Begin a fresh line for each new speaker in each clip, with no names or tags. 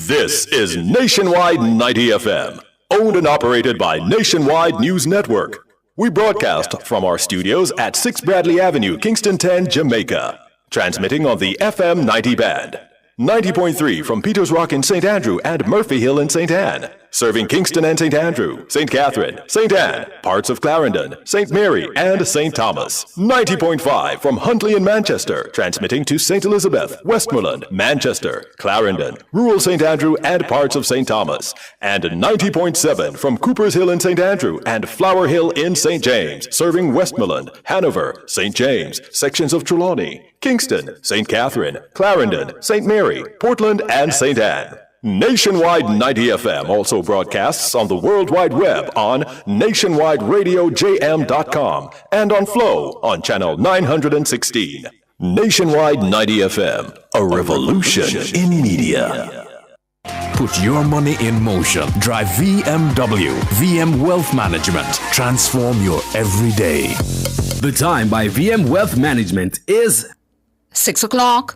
This is Nationwide 90 FM, owned and operated by Nationwide News Network. We broadcast from our studios at 6 Bradley Avenue, Kingston 10, Jamaica. Transmitting on the FM 90 band. 90.3 from Peters Rock in St. Andrew and Murphy Hill in St. Anne. Serving Kingston and St. Andrew, St. Catherine, St. Anne, parts of Clarendon, St. Mary, and St. Thomas. 90.5 from Huntley in Manchester. Transmitting to St. Elizabeth, Westmoreland, Manchester, Clarendon, rural St. Andrew, and parts of St. Thomas. And 90.7 from Coopers Hill in St. Andrew and Flower Hill in St. James. Serving Westmoreland, Hanover, St. James, sections of Trelawney, Kingston, St. Catherine, Clarendon, St. Mary, Portland, and St. Anne. Nationwide 90 FM also broadcasts on the World Wide Web on nationwideradiojm.com and on Flow on channel 916. Nationwide 90 FM, a revolution in media.
Put your money in motion. Drive VMW, VM Wealth Management. Transform your everyday.
The time by VM Wealth Management is
6 o'clock.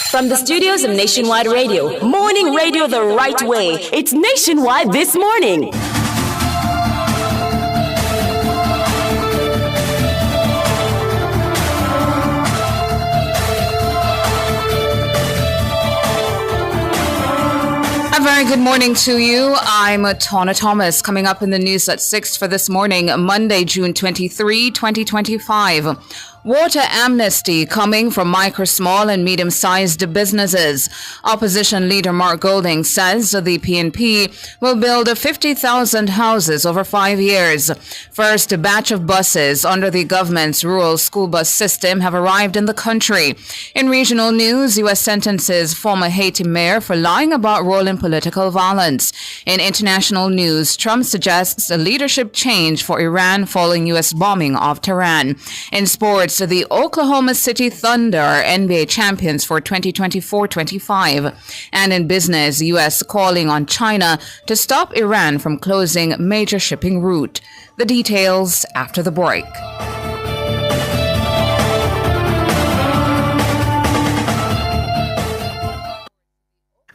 From the studios of Nationwide Radio, morning radio the right way. It's Nationwide This Morning.
A very good morning to you. I'm Tawna Thomas. Coming up in the news at 6 for this morning, Monday, June 23, 2025. Water amnesty coming from micro, small and medium-sized businesses. Opposition leader Mark Golding says the PNP will build 50,000 houses over 5 years. First batch of buses under the government's rural school bus system have arrived in the country. In regional news, U.S. sentences former Haiti mayor for lying about role in political violence. In international news, Trump suggests a leadership change for Iran following U.S. bombing of Tehran. In sports, the Oklahoma City Thunder NBA champions for 2024-25. And in business, U.S. calling on China to stop Iran from closing major shipping route. The details after the break.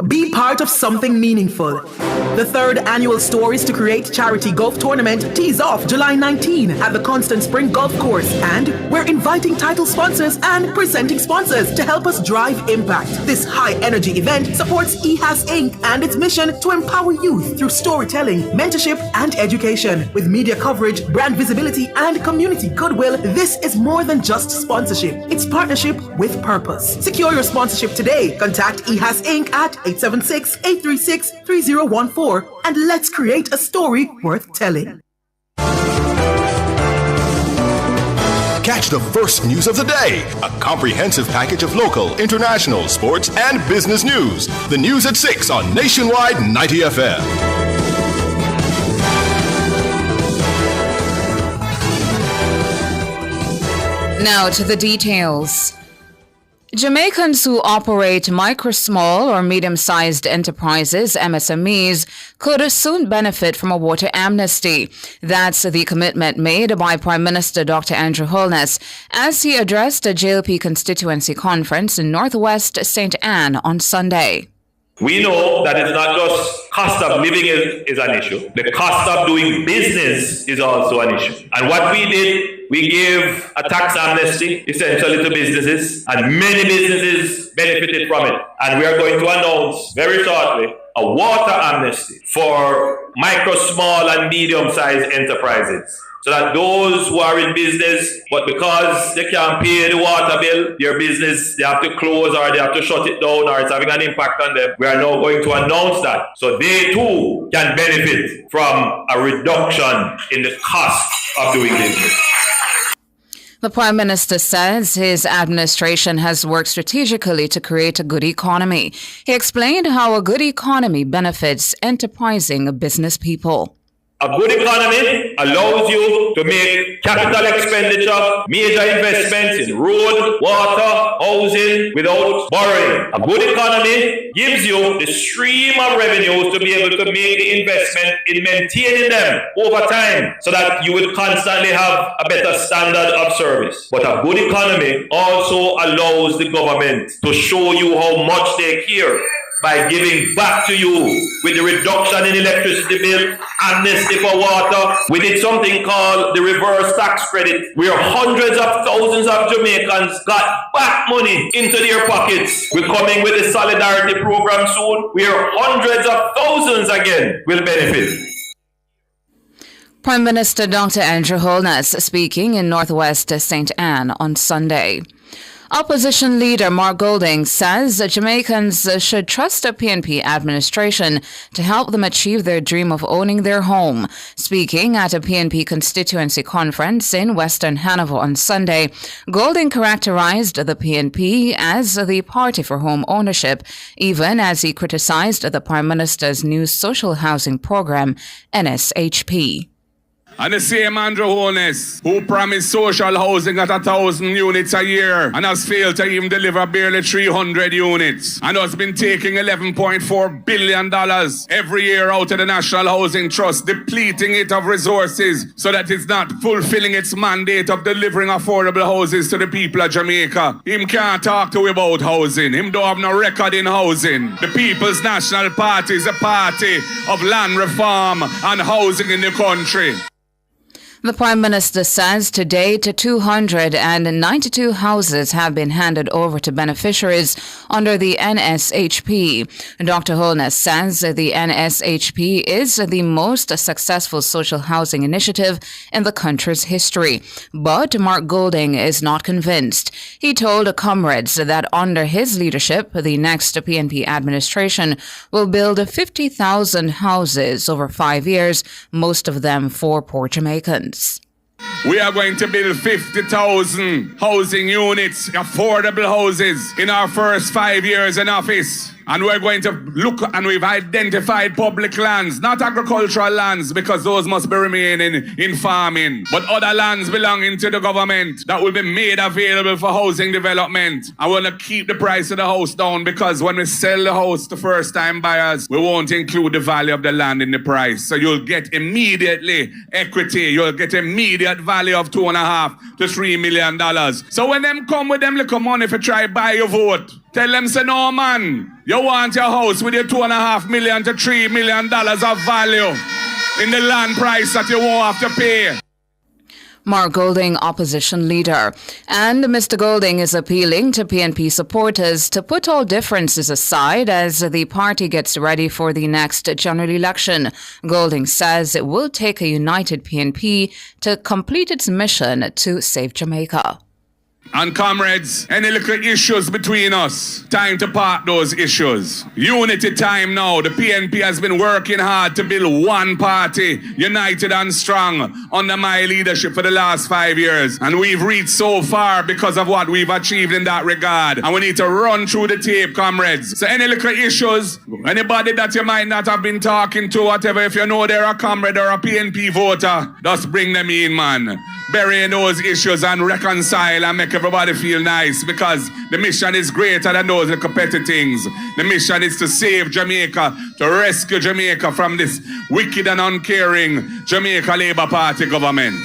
Be part of something meaningful. The third annual Stories to Create charity golf tournament tees off July 19 at the Constant Spring Golf Course, and we're inviting title sponsors and presenting sponsors to help us drive impact. This high-energy event supports EHAS Inc. and its mission to empower youth through storytelling, mentorship, and education. With media coverage, brand visibility, and community goodwill, this is more than just sponsorship. It's partnership with purpose. Secure your sponsorship today. Contact EHAS Inc. at 876-836-3014 and let's create a story worth telling.
Catch the first news of the day. A comprehensive package of local, international, sports, and business news. The news at 6 on Nationwide 90 FM.
Now to the details. Jamaicans who operate micro, small, or medium-sized enterprises, MSMEs, could soon benefit from a water amnesty. That's the commitment made by Prime Minister Dr. Andrew Holness as he addressed a JLP constituency conference in Northwest St. Anne on Sunday.
We know that it's not just cost of living is an issue. The cost of doing business is also an issue. And what we did, we gave a tax amnesty essentially to businesses, and many businesses benefited from it. And we are going to announce very shortly a water amnesty for micro, small, and medium-sized enterprises. So that those who are in business, but because they can't pay the water bill, their business, they have to close or they have to shut it down or it's having an impact on them. We are now going to announce that. So they too can benefit from a reduction in the cost of doing business.
The Prime Minister says his administration has worked strategically to create a good economy. He explained how a good economy benefits enterprising business people.
A good economy allows you to make capital expenditure, major investments in road, water, housing without borrowing. A good economy gives you the stream of revenues to be able to make the investment in maintaining them over time so that you will constantly have a better standard of service. But a good economy also allows the government to show you how much they care by giving back to you with the reduction in electricity bill, amnesty for water. We did something called the reverse tax credit, where hundreds of thousands of Jamaicans got back money into their pockets. We're coming with the Solidarity Program soon, where hundreds of thousands again will benefit.
Prime Minister Dr. Andrew Holness speaking in Northwest St. Anne on Sunday. Opposition leader Mark Golding says that Jamaicans should trust the PNP administration to help them achieve their dream of owning their home. Speaking at a PNP constituency conference in Western Hanover on Sunday, Golding characterized the PNP as the party for home ownership, even as he criticized the Prime Minister's new social housing program, NSHP.
And the same Andrew Holness, who promised social housing at 1,000 units a year and has failed to even deliver barely 300 units, and has been taking $11.4 billion every year out of the National Housing Trust, depleting it of resources so that it's not fulfilling its mandate of delivering affordable houses to the people of Jamaica. Him can't talk to you about housing. Him don't have no record in housing. The People's National Party is a party of land reform and housing in the country.
The Prime Minister says to date 292 houses have been handed over to beneficiaries under the NSHP. Dr. Holness says the NSHP is the most successful social housing initiative in the country's history. But Mark Golding is not convinced. He told comrades that under his leadership, the next PNP administration will build 50,000 houses over 5 years, most of them for poor Jamaicans.
We are going to build 50,000 housing units, affordable houses, in our first 5 years in office. And we're going to look, and we've identified public lands, not agricultural lands, because those must be remaining in farming, but other lands belonging to the government that will be made available for housing development. I want to keep the price of the house down, because when we sell the house to first-time buyers, we won't include the value of the land in the price. So you'll get immediately equity. You'll get immediate value of $2.5 to $3 million. So when them come with them little money for try buy your vote, tell them, say, no, man, you want your house with your $2.5 million to $3 million of value in the land price that you won't have to pay.
Mark Golding, opposition leader. And Mr. Golding is appealing to PNP supporters to put all differences aside as the party gets ready for the next general election. Golding says it will take a united PNP to complete its mission to save Jamaica.
And comrades, any little issues between us, time to part those issues. Unity time now. The PNP has been working hard to build one party, united and strong, under my leadership for the last 5 years. And we've reached so far because of what we've achieved in that regard. And we need to run through the tape, comrades. So any little issues, anybody that you might not have been talking to, whatever, if you know they're a comrade or a PNP voter, just bring them in, man. Bury those issues and reconcile and make everybody feel nice, because the mission is greater than those little petty things. The mission is to save Jamaica, to rescue Jamaica from this wicked and uncaring Jamaica Labour Party government.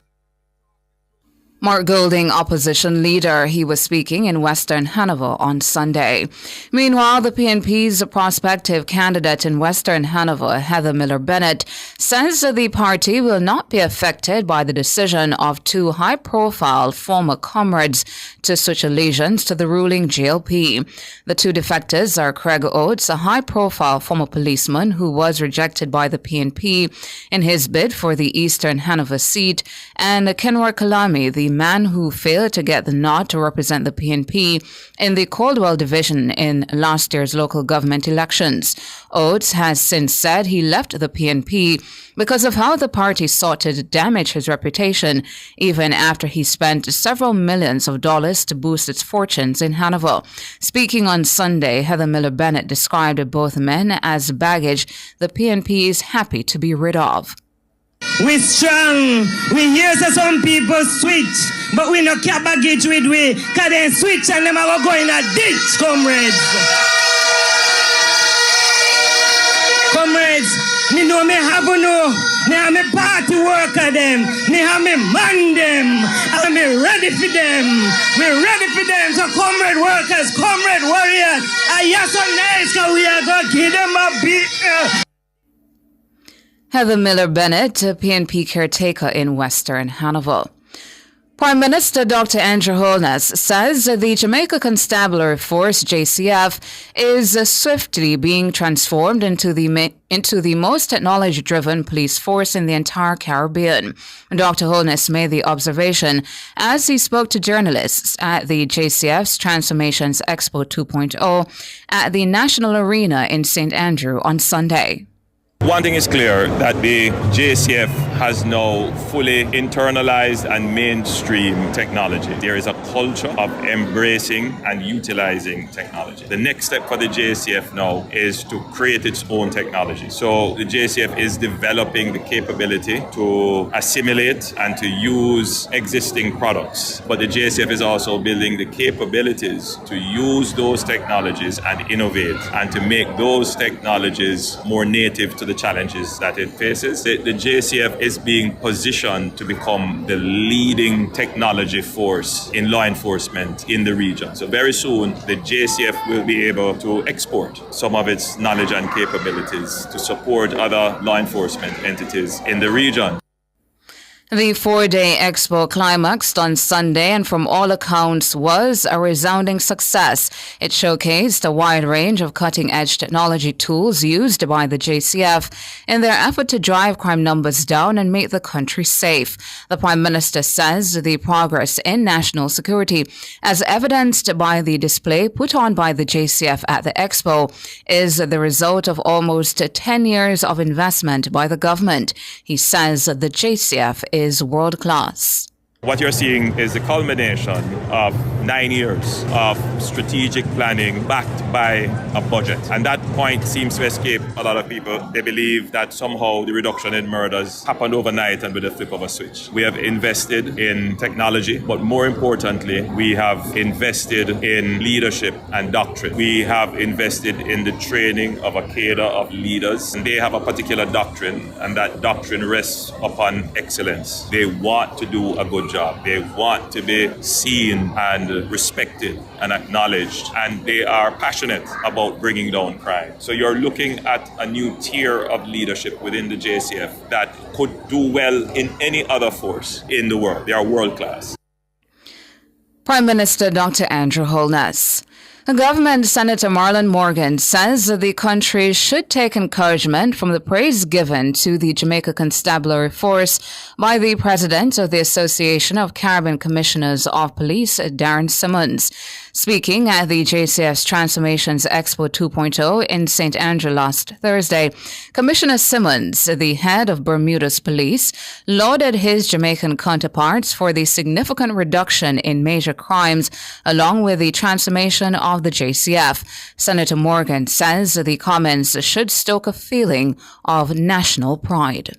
Mark Golding, opposition leader. He was speaking in Western Hanover on Sunday. Meanwhile, the PNP's prospective candidate in Western Hanover, Heather Miller-Bennett, says that the party will not be affected by the decision of two high-profile former comrades to switch allegiance to the ruling GLP. The two defectors are Craig Oates, a high-profile former policeman who was rejected by the PNP in his bid for the Eastern Hanover seat, and Kenwar Kalami, the man who failed to get the nod to represent the PNP in the Caldwell division in last year's local government elections. Oates has since said he left the PNP because of how the party sought to damage his reputation, even after he spent several millions of dollars to boost its fortunes in Hanover. Speaking on Sunday, Heather Miller-Bennett described both men as baggage the PNP is happy to be rid of.
We strong. We hear say some people switch, but we no care baggage with we, cause they switch and them are go in a ditch, comrades. Comrades, me know me have me have me party worker them, me have me man them, and me ready for them. We ready for them, so comrade workers, comrade warriors, yes so nice, cause we are gonna give them a beat.
Heather Miller Bennett, PNP caretaker in Western Hannibal. Prime Minister Dr. Andrew Holness says the Jamaica Constabulary Force, JCF, is swiftly being transformed into the most technology-driven police force in the entire Caribbean. Dr. Holness made the observation as he spoke to journalists at the JCF's Transformations Expo 2.0 at the National Arena in St. Andrew on Sunday.
One thing is clear, that the JCF has now fully internalized and mainstream technology. There is a culture of embracing and utilizing technology. The next step for the JCF now is to create its own technology. So the JCF is developing the capability to assimilate and to use existing products. But the JCF is also building the capabilities to use those technologies and innovate and to make those technologies more native to the challenges that it faces. The JCF is being positioned to become the leading technology force in law enforcement in the region. So very soon, the JCF will be able to export some of its knowledge and capabilities to support other law enforcement entities in the region.
The four-day expo climaxed on Sunday and from all accounts was a resounding success. It showcased a wide range of cutting-edge technology tools used by the JCF in their effort to drive crime numbers down and make the country safe. The Prime Minister says the progress in national security, as evidenced by the display put on by the JCF at the expo, is the result of almost 10 years of investment by the government. He says the JCF is world-class.
What you're seeing is the culmination of 9 years of strategic planning backed by a budget. And that point seems to escape a lot of people. They believe that somehow the reduction in murders happened overnight and with a flip of a switch. We have invested in technology, but more importantly, we have invested in leadership and doctrine. We have invested in the training of a cadre of leaders. And they have a particular doctrine, and that doctrine rests upon excellence. They want to do a good job. They want to be seen and respected and acknowledged, and they are passionate about bringing down crime. So you're looking at a new tier of leadership within the JCF that could do well in any other force in the world. They are world class.
Prime Minister Dr. Andrew Holness. Government Senator Marlon Morgan says the country should take encouragement from the praise given to the Jamaica Constabulary Force by the President of the Association of Caribbean Commissioners of Police, Darren Simmons. Speaking at the JCF's Transformations Expo 2.0 in St. Andrew last Thursday, Commissioner Simmons, the head of Bermuda's police, lauded his Jamaican counterparts for the significant reduction in major crimes along with the transformation of the JCF. Senator Morgan says the comments should stoke a feeling of national pride.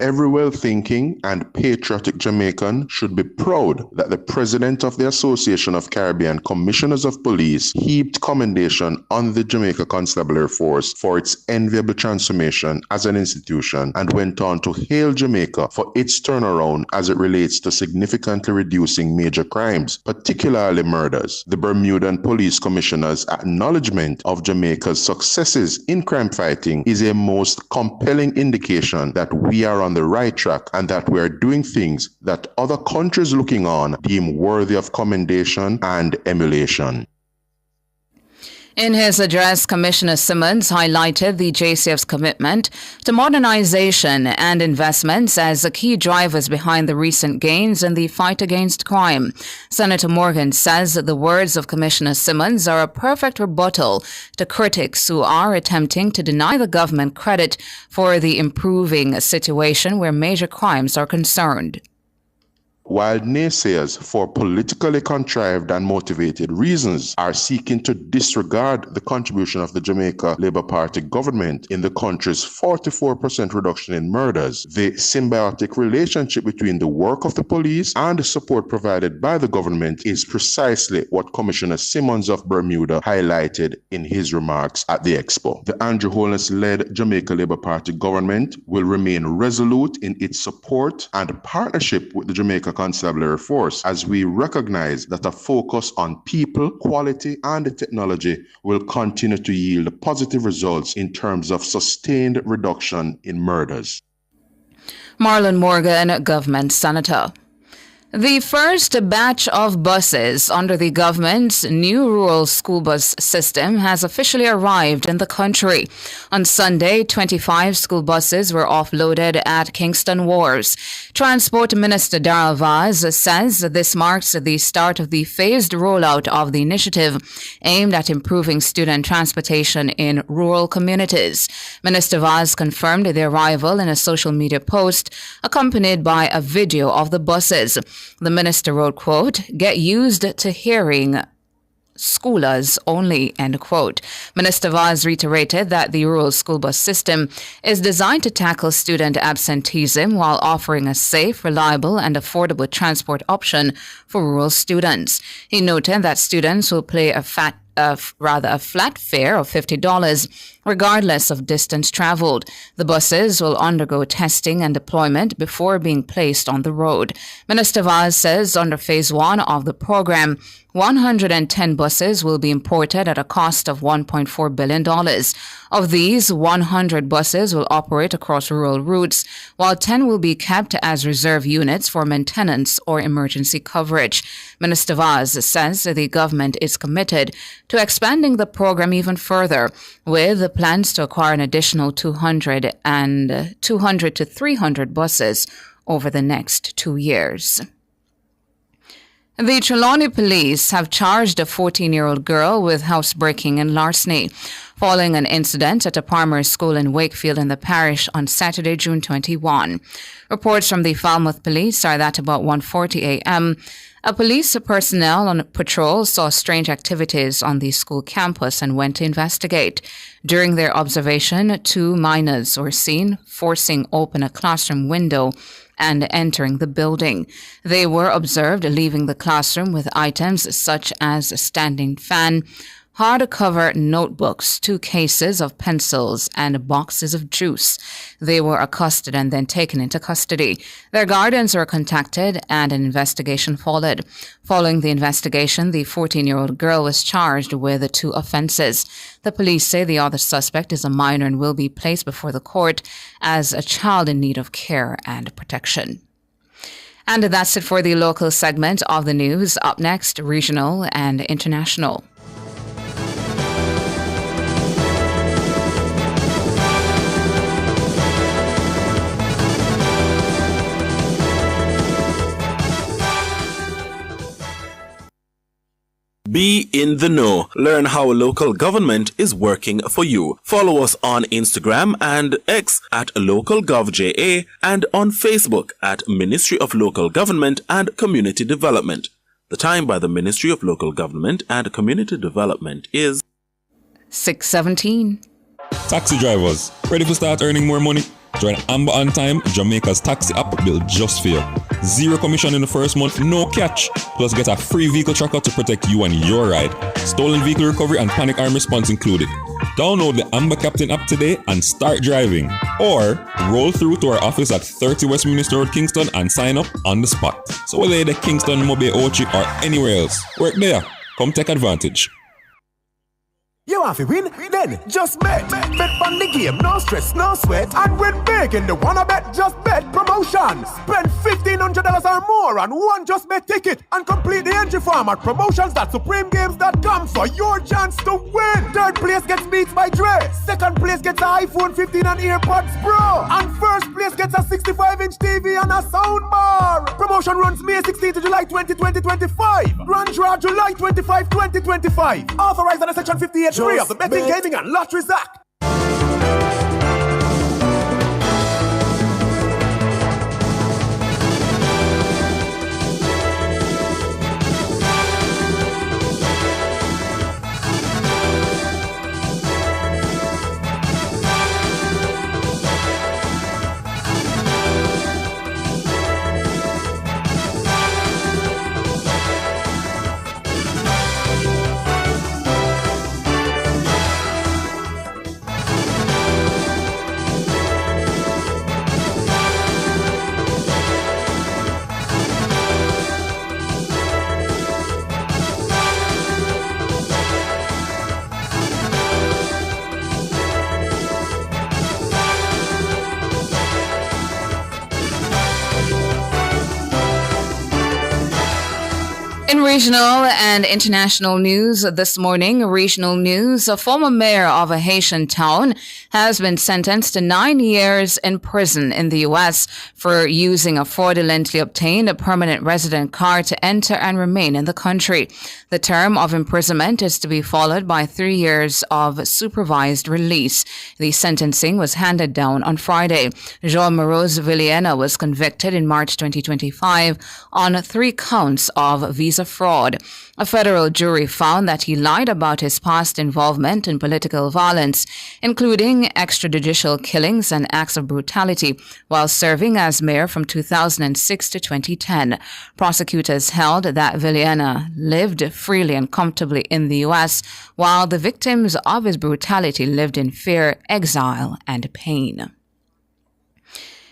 Every well-thinking and patriotic Jamaican should be proud that the President of the Association of Caribbean Commissioners of Police heaped commendation on the Jamaica Constabulary Force for its enviable transformation as an institution and went on to hail Jamaica for its turnaround as it relates to significantly reducing major crimes, particularly murders. The Bermudan Police Commissioner's acknowledgement of Jamaica's successes in crime fighting is a most compelling indication that we are on the right track and that we are doing things that other countries looking on deem worthy of commendation and emulation.
In his address, Commissioner Simmons highlighted the JCF's commitment to modernization and investments as the key drivers behind the recent gains in the fight against crime. Senator Morgan says that the words of Commissioner Simmons are a perfect rebuttal to critics who are attempting to deny the government credit for the improving situation where major crimes are concerned.
While naysayers, for politically contrived and motivated reasons, are seeking to disregard the contribution of the Jamaica Labour Party government in the country's 44% reduction in murders, the symbiotic relationship between the work of the police and the support provided by the government is precisely what Commissioner Simmons of Bermuda highlighted in his remarks at the Expo. The Andrew Holness-led Jamaica Labour Party government will remain resolute in its support and partnership with the Jamaica Constabulary Force, as we recognize that a focus on people, quality, and technology will continue to yield positive results in terms of sustained reduction in murders.
Marlon Morgan, Government Senator. The first batch of buses under the government's new rural school bus system has officially arrived in the country. On Sunday, 25 school buses were offloaded at Kingston Wharves. Transport Minister Darrell Vaz says this marks the start of the phased rollout of the initiative aimed at improving student transportation in rural communities. Minister Vaz confirmed the arrival in a social media post accompanied by a video of the buses. The minister wrote, quote, "Get used to hearing schoolers only," end quote. Minister Vaz reiterated that the rural school bus system is designed to tackle student absenteeism while offering a safe, reliable, and affordable transport option for rural students. He noted that students will pay a flat fare of $50 regardless of distance traveled. The buses will undergo testing and deployment before being placed on the road. Minister Vaz says under phase 1 of the program, 110 buses will be imported at a cost of $1.4 billion. Of these, 100 buses will operate across rural routes, while 10 will be kept as reserve units for maintenance or emergency coverage. Minister Vaz says the government is committed to expanding the program even further, with plans to acquire an additional 200 to 300 buses over the next 2 years. The Trelawney police have charged a 14-year-old girl with housebreaking and larceny following an incident at a primary school in Wakefield in the parish on Saturday, June 21. Reports from the Falmouth police are that about 1:40 a.m., a police personnel on patrol saw strange activities on the school campus and went to investigate. During their observation, 2 minors were seen forcing open a classroom window and entering the building. They were observed leaving the classroom with items such as a standing fan, hardcover notebooks, 2 cases of pencils, and boxes of juice. They were accosted and then taken into custody. Their guardians were contacted and an investigation followed. Following the investigation, the 14-year-old girl was charged with 2 offenses. The police say the other suspect is a minor and will be placed before the court as a child in need of care and protection. And that's it for the local segment of the news. Up next, regional and international.
Be in the know. Learn how local government is working for you. Follow us on Instagram and X at LocalGovJA and on Facebook at Ministry of Local Government and Community Development. The time by the Ministry of Local Government and Community Development is
6:17.
Taxi drivers, ready to start earning more money? Join Amber on Time, Jamaica's taxi app built just for you. 0 commission in the first month, no catch. Plus get a free vehicle tracker to protect you and your ride. Stolen vehicle recovery and panic alarm response included. Download the Amber Captain app today and start driving. Or roll through to our office at 30 Westminster Road, Kingston and sign up on the spot. So whether you're the Kingston, Mobay, Ochi or anywhere else, work there. Come take advantage.
You have to win? Then just bet. Bet on the game, no stress, no sweat. And win big in the Wanna Bet Just Bet promotion. Spend $1,500 or more on one Just Bet ticket and complete the entry form at promotions.supremegames.com for your chance to win. Third place gets Beats by Dre. Second place gets an iPhone 15 and AirPods Pro. And first place gets a 65-inch TV and a soundbar. Promotion runs May 16 to July 20, 2025. Grand draw July 25, 2025. Authorized under Section 58. Just of the Betting, Gaming and Lotteries Act.
In regional and international news this morning, regional news, a former mayor of a Haitian town has been sentenced to 9 years in prison in the U.S. for using a fraudulently obtained permanent resident card to enter and remain in the country. The term of imprisonment is to be followed by 3 years of supervised release. The sentencing was handed down on Friday. Jean Morose Villena was convicted in March 2025 on 3 counts of visa fraud. A federal jury found that he lied about his past involvement in political violence, including extrajudicial killings and acts of brutality, while serving as mayor from 2006 to 2010. Prosecutors held that Villena lived freely and comfortably in the U.S., while the victims of his brutality lived in fear, exile, and pain.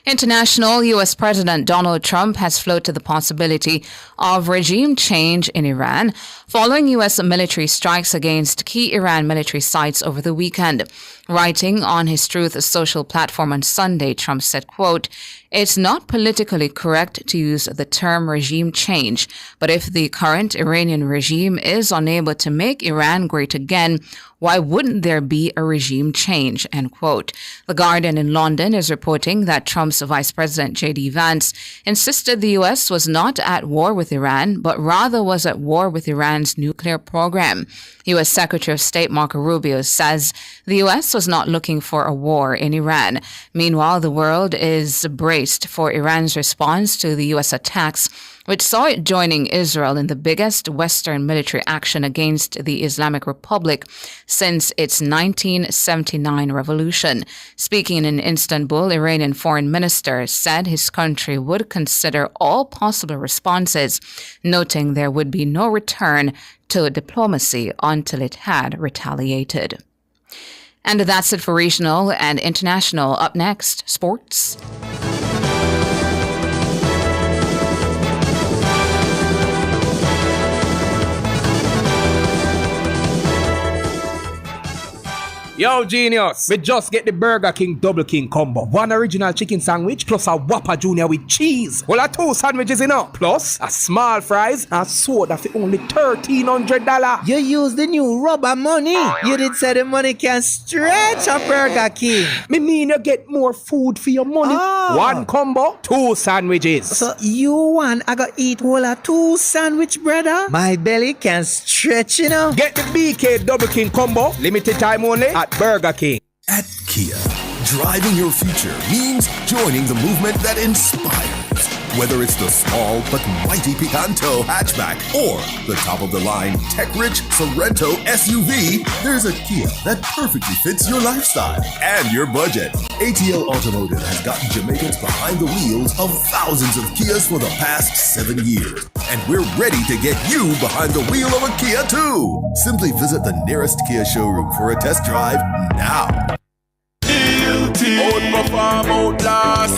International, U.S. President Donald Trump has floated the possibility of regime change in Iran following U.S. military strikes against key Iran military sites over the weekend. Writing on his Truth Social platform on Sunday, Trump said, quote, "It's not politically correct to use the term regime change, but if the current Iranian regime is unable to make Iran great again, why wouldn't there be a regime change?" End quote. The Guardian in London is reporting that Trump's Vice President J.D. Vance insisted the U.S. was not at war with Iran, but rather was at war with Iran's nuclear program. U.S. Secretary of State Marco Rubio says the U.S. was not looking for a war in Iran. Meanwhile, the world is braced for Iran's response to the U.S. attacks, which saw it joining Israel in the biggest Western military action against the Islamic Republic since its 1979 revolution. Speaking in Istanbul, Iranian foreign minister said his country would consider all possible responses, noting there would be no return to diplomacy until it had retaliated. And that's it for regional and international. Up next, sports.
Yo, genius! We just get the Burger King Double King combo. 1 original chicken sandwich plus a Whopper Junior with cheese. Well, 2 sandwiches enough. Plus a small fries and soda for only $1,300.
You use the new rubber money. You did say the money can stretch a Burger King.
Me mean you get more food for your money. 1 combo, 2 sandwiches.
So you want I got eat whole of 2 sandwich, brother? My belly can stretch, you know.
Get the BK Double King combo. Limited time only at Burger King.
At Kia, driving your future means joining the movement that inspires. Whether it's the small but mighty Picanto hatchback or the top-of-the-line tech-rich Sorento SUV, there's a Kia that perfectly fits your lifestyle and your budget. ATL Automotive has gotten Jamaicans behind the wheels of thousands of Kias for the past 7 years. And we're ready to get you behind the wheel of a Kia too. Simply visit the nearest Kia showroom for a test drive now.
Outperform, outlast.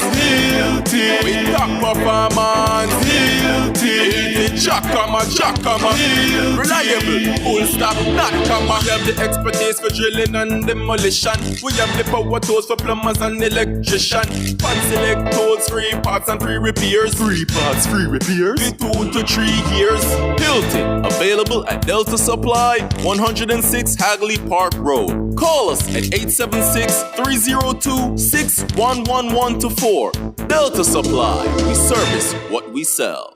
We top performance. Jackama. Reliable, full stop, not comma. We have the expertise for drilling and demolition. We have the power tools for plumbers and electrician. Fancy select tools, 3 parts and 3 repairs. 3 parts, 3 repairs. 2 to 3 years. Hilton, available at Delta Supply, 106 Hagley Park Road. Call us at 876-302-6111-4. Delta Supply, we service what we sell.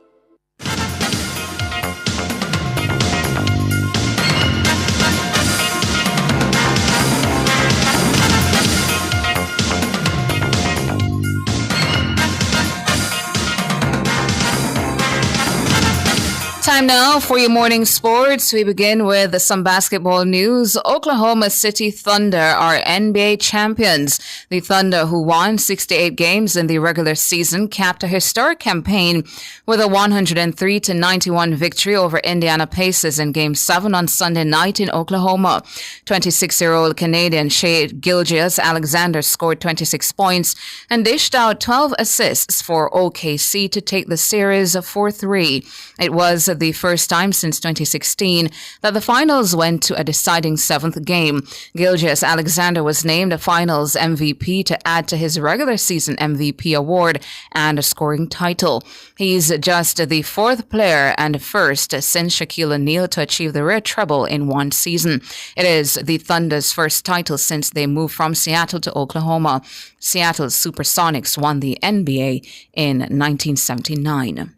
Time now for your morning sports. We begin with some basketball news. Oklahoma City Thunder are NBA champions. The Thunder, who won 68 games in the regular season, capped a historic campaign with a 103-91 victory over Indiana Pacers in Game 7 on Sunday night in Oklahoma. 26-year-old Canadian Shai Gilgeous-Alexander scored 26 points and dished out 12 assists for OKC to take the series 4-3. It was the first time since 2016 that the finals went to a deciding seventh game. Gilgeous-Alexander was named a finals MVP to add to his regular season MVP award and a scoring title. He's just the fourth player and first since Shaquille O'Neal to achieve the rare treble in one season. It is the Thunder's first title since they moved from Seattle to Oklahoma. Seattle's Supersonics won the NBA in 1979.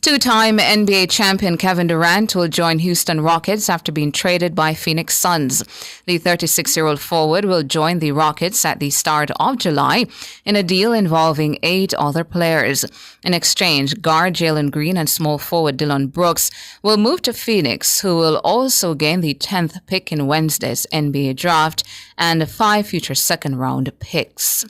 Two-time NBA champion Kevin Durant will join Houston Rockets after being traded by Phoenix Suns. The 36-year-old forward will join the Rockets at the start of July in a deal involving 8 other players. In exchange, guard Jalen Green and small forward Dillon Brooks will move to Phoenix, who will also gain the 10th pick in Wednesday's NBA draft and 5 future second-round picks.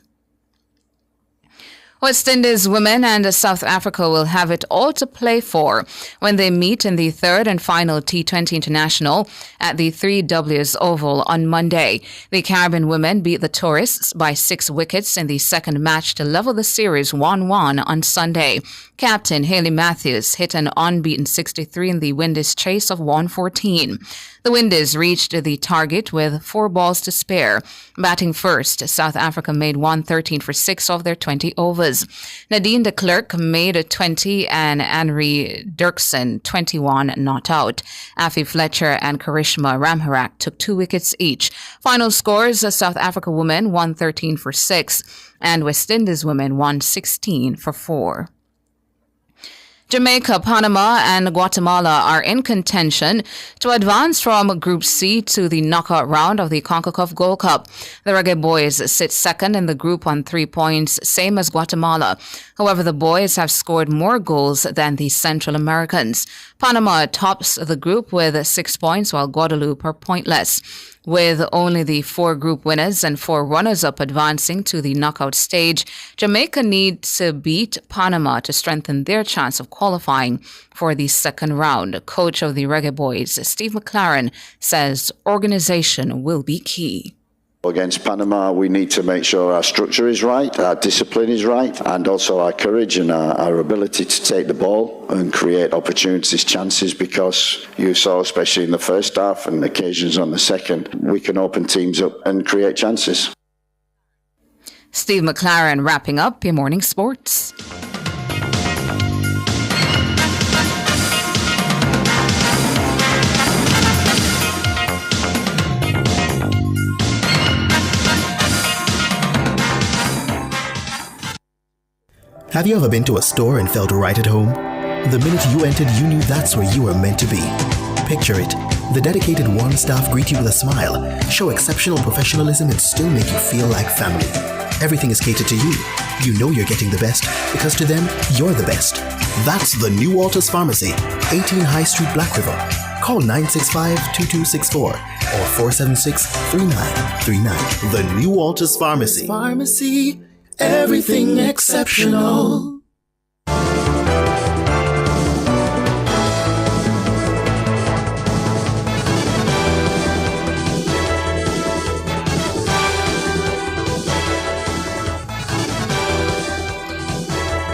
West Indies women and South Africa will have it all to play for when they meet in the third and final T20 International at the 3Ws Oval on Monday. The Caribbean women beat the tourists by 6 wickets in the second match to level the series 1-1 on Sunday. Captain Hayley Matthews hit an unbeaten 63 in the Windies chase of 114. The Windies reached the target with 4 balls to spare. Batting first, South Africa made 113 for 6 of their 20 overs. Nadine de Klerk made 20 and Anri Dirksen 21 not out. Afi Fletcher and Karishma Ramharak took 2 wickets each. Final scores, South Africa women won 13 for 6 and West Indies women won 16 for 4. Jamaica, Panama, and Guatemala are in contention to advance from Group C to the knockout round of the CONCACAF Gold Cup. The Reggae Boys sit second in the group on 3 points, same as Guatemala. However, the boys have scored more goals than the Central Americans. Panama tops the group with 6 points, while Guadeloupe are pointless. With only the 4 group winners and 4 runners-up advancing to the knockout stage, Jamaica needs to beat Panama to strengthen their chance of qualifying for the second round. Coach of the Reggae Boys, Steve McLaren, says organization will be key.
Against Panama, we need to make sure our structure is right, our discipline is right, and also our courage and our ability to take the ball and create opportunities, chances, because you saw, especially in the first half and occasions on the second, we can open teams up and create chances.
Steve McLaren wrapping up your morning sports.
Have you ever been to a store and felt right at home? The minute you entered, you knew that's where you were meant to be. Picture it. The dedicated One staff greet you with a smile, show exceptional professionalism, and still make you feel like family. Everything is catered to you. You know you're getting the best, because to them, you're the best. That's the new Walters Pharmacy, 18 High Street, Black River. Call 965-2264 or 476-3939. The new Walters Pharmacy. Pharmacy. Everything exceptional.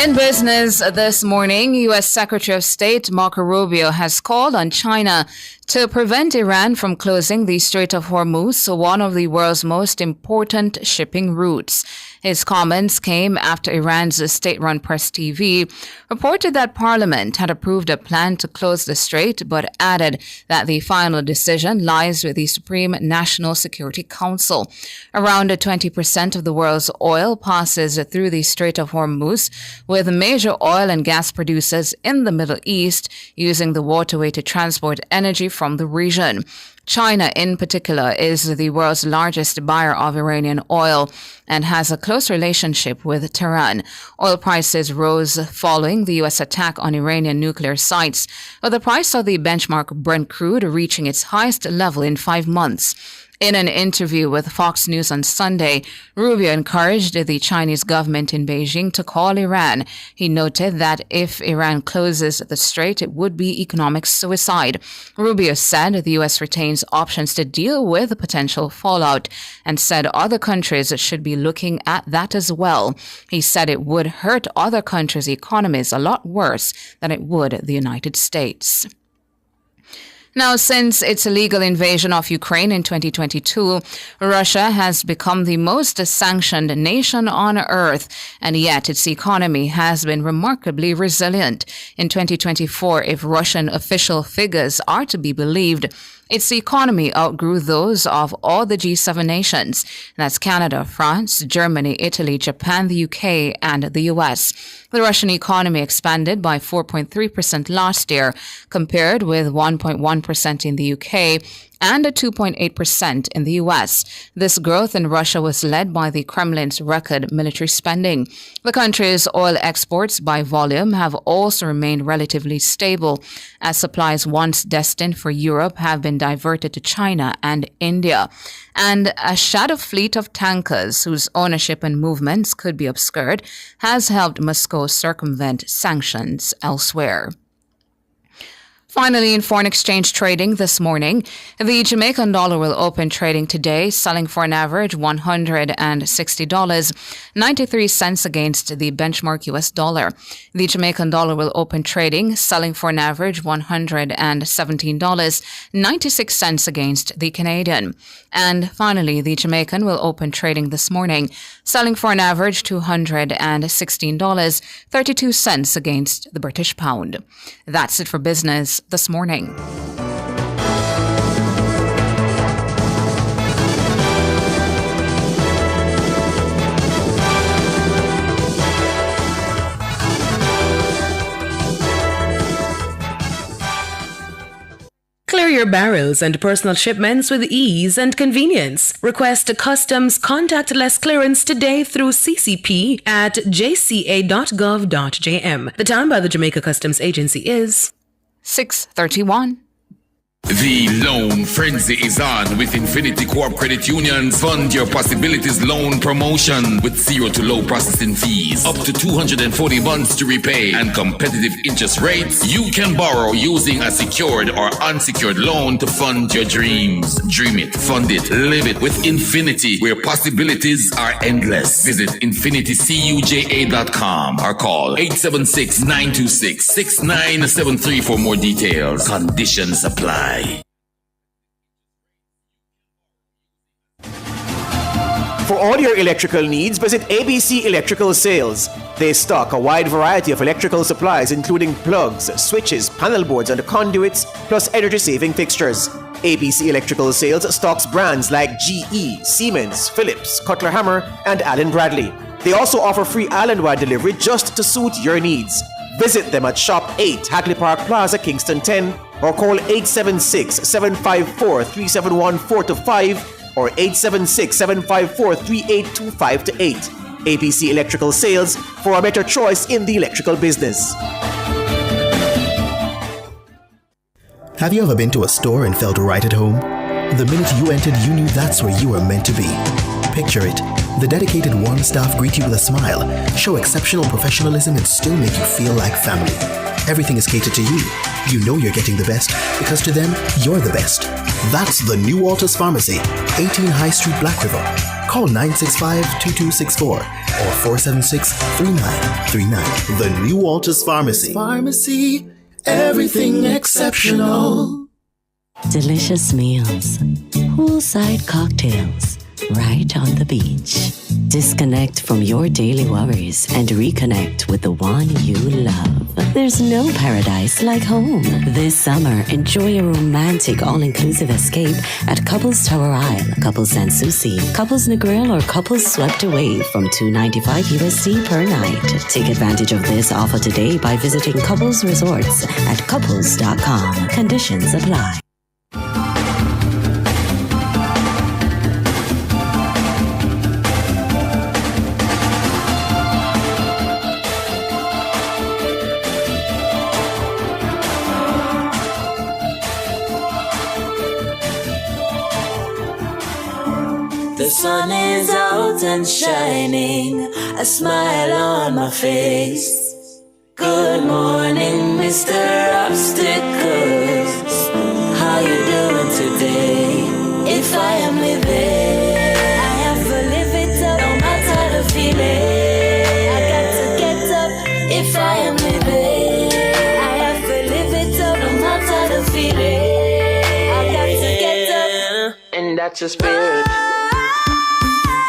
In business this morning, U.S. Secretary of State Marco Rubio has called on China to prevent Iran from closing the Strait of Hormuz, one of the world's most important shipping routes. His comments came after Iran's state-run Press TV reported that Parliament had approved a plan to close the strait, but added that the final decision lies with the Supreme National Security Council. Around 20% of the world's oil passes through the Strait of Hormuz, with major oil and gas producers in the Middle East using the waterway to transport energy from the region. China, in particular, is the world's largest buyer of Iranian oil and has a close relationship with Tehran. Oil prices rose following the U.S. attack on Iranian nuclear sites, with the price of the benchmark Brent crude reaching its highest level in 5 months. In an interview with Fox News on Sunday, Rubio encouraged the Chinese government in Beijing to call Iran. He noted that if Iran closes the strait, it would be economic suicide. Rubio said the U.S. retains options to deal with the potential fallout and said other countries should be looking at that as well. He said it would hurt other countries' economies a lot worse than it would the United States. Now, since its illegal invasion of Ukraine in 2022, Russia has become the most sanctioned nation on earth, and yet its economy has been remarkably resilient. In 2024, if Russian official figures are to be believed, its economy outgrew those of all the G7 nations. That's Canada, France, Germany, Italy, Japan, the UK, and the US. The Russian economy expanded by 4.3% last year, compared with 1.1% in the UK and 2.8% in the US. This growth in Russia was led by the Kremlin's record military spending. The country's oil exports by volume have also remained relatively stable, as supplies once destined for Europe have been diverted to China and India. And a shadow fleet of tankers whose ownership and movements could be obscured has helped Moscow circumvent sanctions elsewhere. Finally, in foreign exchange trading this morning, the Jamaican dollar will open trading today, selling for an average $160.93 against the benchmark US dollar. The Jamaican dollar will open trading, selling for an average $117.96 against the Canadian. And finally, the Jamaican will open trading this morning, selling for an average $216.32 against the British pound. That's it for business this morning.
Clear your barrels and personal shipments with ease and convenience. Request a customs contactless clearance today through CCP at jca.gov.jm. The time by the Jamaica Customs Agency is
6:31.
The loan frenzy is on with Infinity Co-op Credit Unions. Fund your possibilities loan promotion with zero to low processing fees, up to 240 months to repay, and competitive interest rates. You can borrow using a secured or unsecured loan to fund your dreams. Dream it, fund it, live it with Infinity, where possibilities are endless. Visit infinitycuja.com or call 876-926-6973 for more details. Conditions apply.
For all your electrical needs, visit ABC Electrical Sales. They stock a wide variety of electrical supplies, including plugs, switches, panel boards, and conduits, plus energy-saving fixtures. ABC Electrical Sales stocks brands like GE, Siemens, Philips, Cutler Hammer, and Allen Bradley. They also offer free island-wide delivery just to suit your needs. Visit them at Shop 8, Hagley Park Plaza, Kingston 10, or call 876-754-3714-5 or 876-754-3825-8. ABC Electrical Sales, for a better choice in the electrical business.
Have you ever been to a store and felt right at home? The minute you entered, you knew that's where you were meant to be. Picture it. The dedicated One staff greet you with a smile, show exceptional professionalism, and still make you feel like family. Everything is catered to you. You know you're getting the best, because to them, you're the best. That's the New Walters Pharmacy, 18 High Street, Black River. Call 965-2264 or 476-3939. The New Walters Pharmacy. Pharmacy, everything exceptional.
Delicious meals, poolside cocktails, right on the beach. Disconnect from your daily worries and reconnect with the one you love. There's no paradise like home. This summer, enjoy a romantic all-inclusive escape at Couples Tower Isle, Couples Sans Souci, Couples Negril, or Couples Swept Away from $295 USD per night. Take advantage of this offer today by visiting Couples Resorts at couples.com. Conditions apply.
The sun is out and shining, a smile on my face. Good morning, Mr. Obstacles. How you doing today? If I am living, I have to live it up, no matter the feeling. I got to get up. If I am living, I have to live it up, no matter the feeling. I got to get up.
And that's your spirit.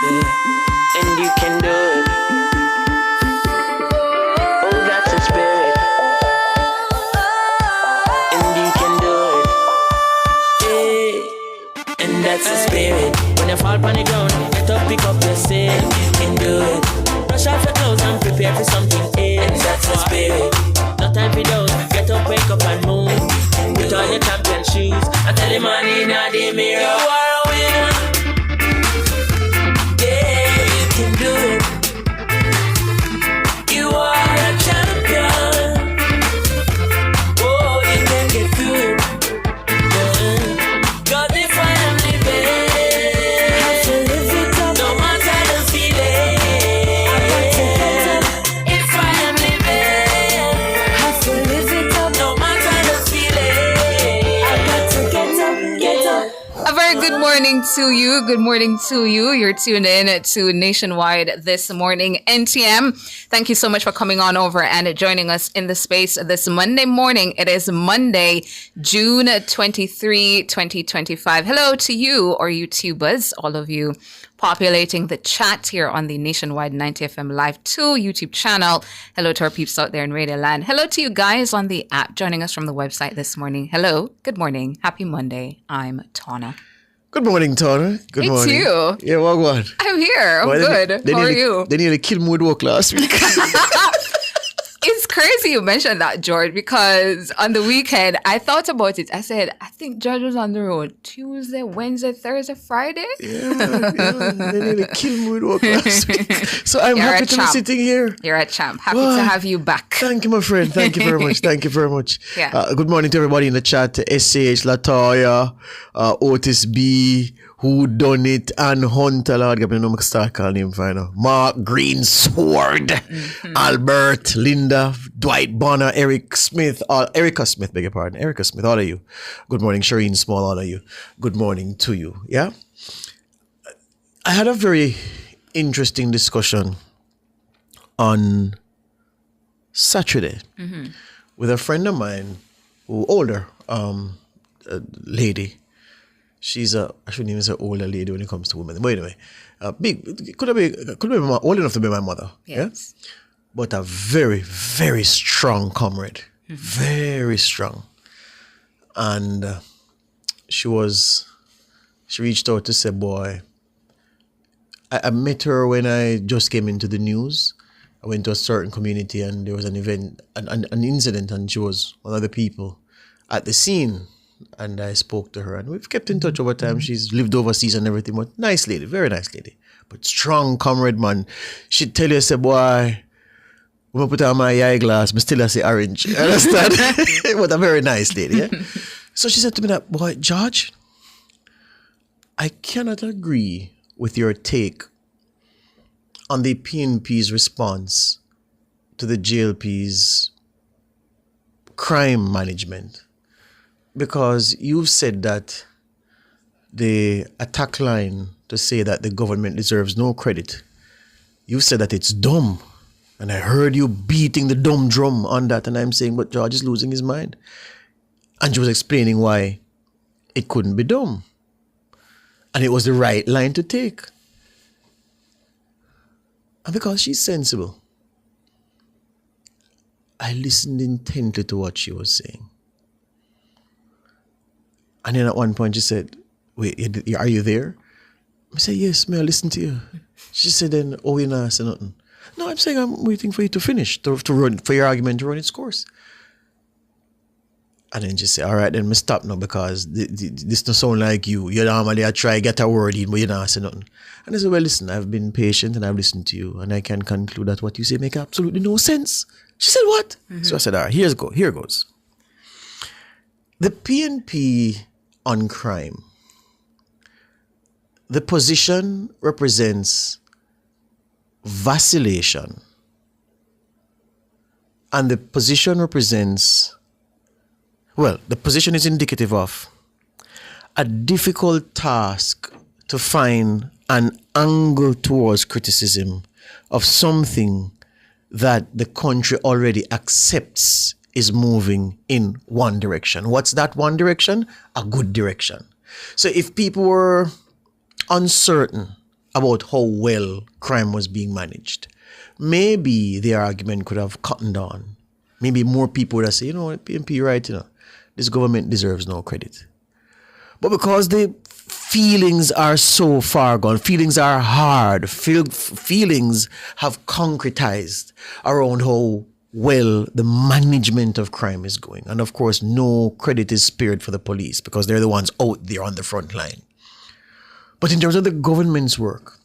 Yeah. And you can do it. Oh, that's your spirit. And you can do it.
Yeah. And that's the spirit. When you fall on the ground, get up, pick up your sin. You can do it. Brush off your clothes and prepare for something else. And that's the spirit. No time for those. Get up, wake up and move. Put on your champion shoes and tell the man in the mirror, you are a winner. Yeah, you can do it. You are a champion. Oh, you can get through it. Yeah. 'Cause if I am living, I have to live it up, no matter the feeling. I got to get up. If I am living, I have to live it up, no matter the feeling. I got to get up, get up.
A very good morning to you. Good morning to you. You're tuned in to Nationwide this morning. NTM, thank you so much for coming on over and joining us in the space this Monday morning. It is Monday, June 23, 2025. Hello to you or YouTubers, all of you populating the chat here on the Nationwide 90 FM Live 2 YouTube channel. Hello to our peeps out there in Radio Land. Hello to you guys on the app joining us from the website this morning. Hello, good morning, happy Monday. I'm Tana.
Good morning, Tana. Good
Me
morning.
too.
Yeah, what?
I'm here. I'm good. How are you?
They nearly killed me with work last week.
It's crazy you mentioned that, George, because on the weekend, I thought about it. I said, I think George was on the road Tuesday, Wednesday, Thursday, Friday.
Yeah, they nearly killed me with work last week. So I'm
You're
happy
a
to be
champ.
sitting here.
You're a champ. Happy to have you back.
Thank you, my friend. Thank you very much. Thank you very much.
Yeah.
Good morning to everybody in the chat. SCH, Latoya, Otis B, Who Done It, and Hunter, Lord, I'm going to start calling him final. Mark Greensword, Albert, Linda, Dwight Bonner, Eric Smith, Erica Smith, beg your pardon, Erica Smith, all of you. Good morning, Shireen Small, all of you. Good morning to you, yeah? I had a very interesting discussion on Saturday with a friend of mine, who older, lady. She's I shouldn't even say older lady when it comes to women. But anyway, could have been old enough to be my mother.
Yes.
Yeah? But a very, very strong comrade. Very strong. And she reached out to say, boy, I met her when I just came into the news. I went to a certain community and there was an event, an incident, and she was one of the people at the scene. And I spoke to her and we've kept in touch over time. She's lived overseas and everything, but nice lady, very nice lady. But strong comrade, man. She'd tell you, say, boy, when I put on my eyeglass, but still I say orange. You understand? But a very nice lady, yeah? So she said to me that, boy, George, I cannot agree with your take on the PNP's response to the JLP's crime management. Because you've said that the attack line to say that the government deserves no credit, you've said that it's dumb. And I heard you beating the dumb drum on that. And I'm saying, but George is losing his mind. And she was explaining why it couldn't be dumb. And it was the right line to take. And because she's sensible, I listened intently to what she was saying. And then at one point she said, wait, are you there? I said, yes, may I listen to you? She said, then, oh, you're not saying nothing. No, I'm saying I'm waiting for you to finish, to run, for your argument to run its course. And then she said, all right, then me stop now because this don't sound like you. You normally I try get a word in, but you not say nothing. And I said, well, listen, I've been patient and I've listened to you and I can conclude that what you say make absolutely no sense. She said, what? So I said, all right, here goes. The PNP on crime, the position represents vacillation, and the position represents, well, the position is indicative of a difficult task to find an angle towards criticism of something that the country already accepts is moving in one direction. What's that one direction? A good direction. So if people were uncertain about how well crime was being managed, maybe the argument could have cottoned on. Maybe more people would have said, you know what, PNP, right, this government deserves no credit. But because the feelings are so far gone, feelings are hard, feelings have concretized around how well the management of crime is going. And of course, no credit is spared for the police because they're the ones out there on the front line. But in terms of the government's work,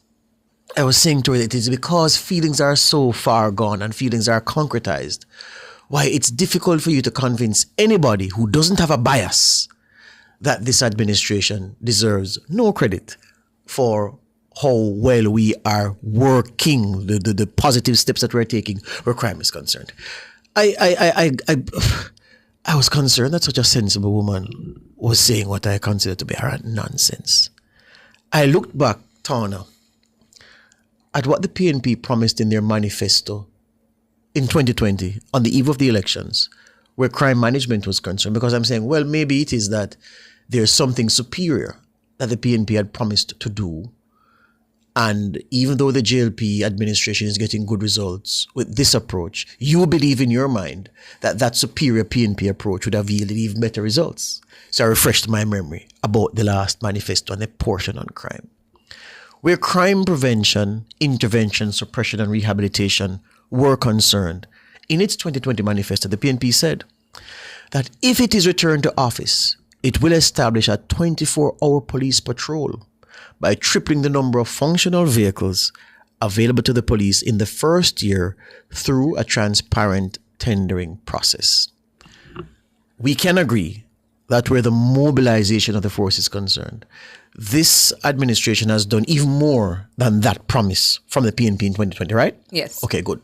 I was saying to her that it is because feelings are so far gone and feelings are concretized, why it's difficult for you to convince anybody who doesn't have a bias that this administration deserves no credit for how well we are working, the positive steps that we're taking where crime is concerned. I was concerned that such a sensible woman was saying what I consider to be arrant nonsense. I looked back, Tana, at what the PNP promised in their manifesto in 2020 on the eve of the elections, where crime management was concerned, because I'm saying, well, maybe it is that there's something superior that the PNP had promised to do. And even though the JLP administration is getting good results with this approach, you believe in your mind that that superior PNP approach would have yielded even better results. So I refreshed my memory about the last manifesto and a portion on crime, where crime prevention, intervention, suppression, and rehabilitation were concerned. In its 2020 manifesto, the PNP said that if it is returned to office, it will establish a 24-hour police patrol by tripling the number of functional vehicles available to the police in the first year through a transparent tendering process. We can agree that where the mobilization of the force is concerned, this administration has done even more than that promise from the PNP in 2020, right?
Yes.
Okay, good.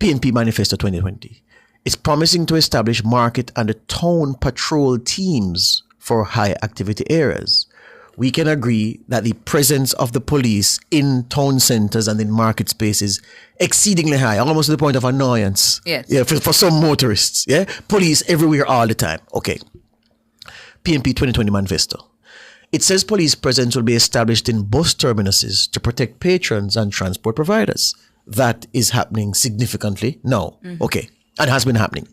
PNP Manifesto 2020 is promising to establish market and town patrol teams for high activity areas. We can agree that the presence of the police in town centers and in market spaces exceedingly high, almost to the point of annoyance.
Yes.
Yeah, for some motorists. Yeah, police everywhere all the time. Okay. PNP 2020 Manifesto. It says police presence will be established in bus terminuses to protect patrons and transport providers. That is happening significantly now.
Mm-hmm.
Okay, and has been happening.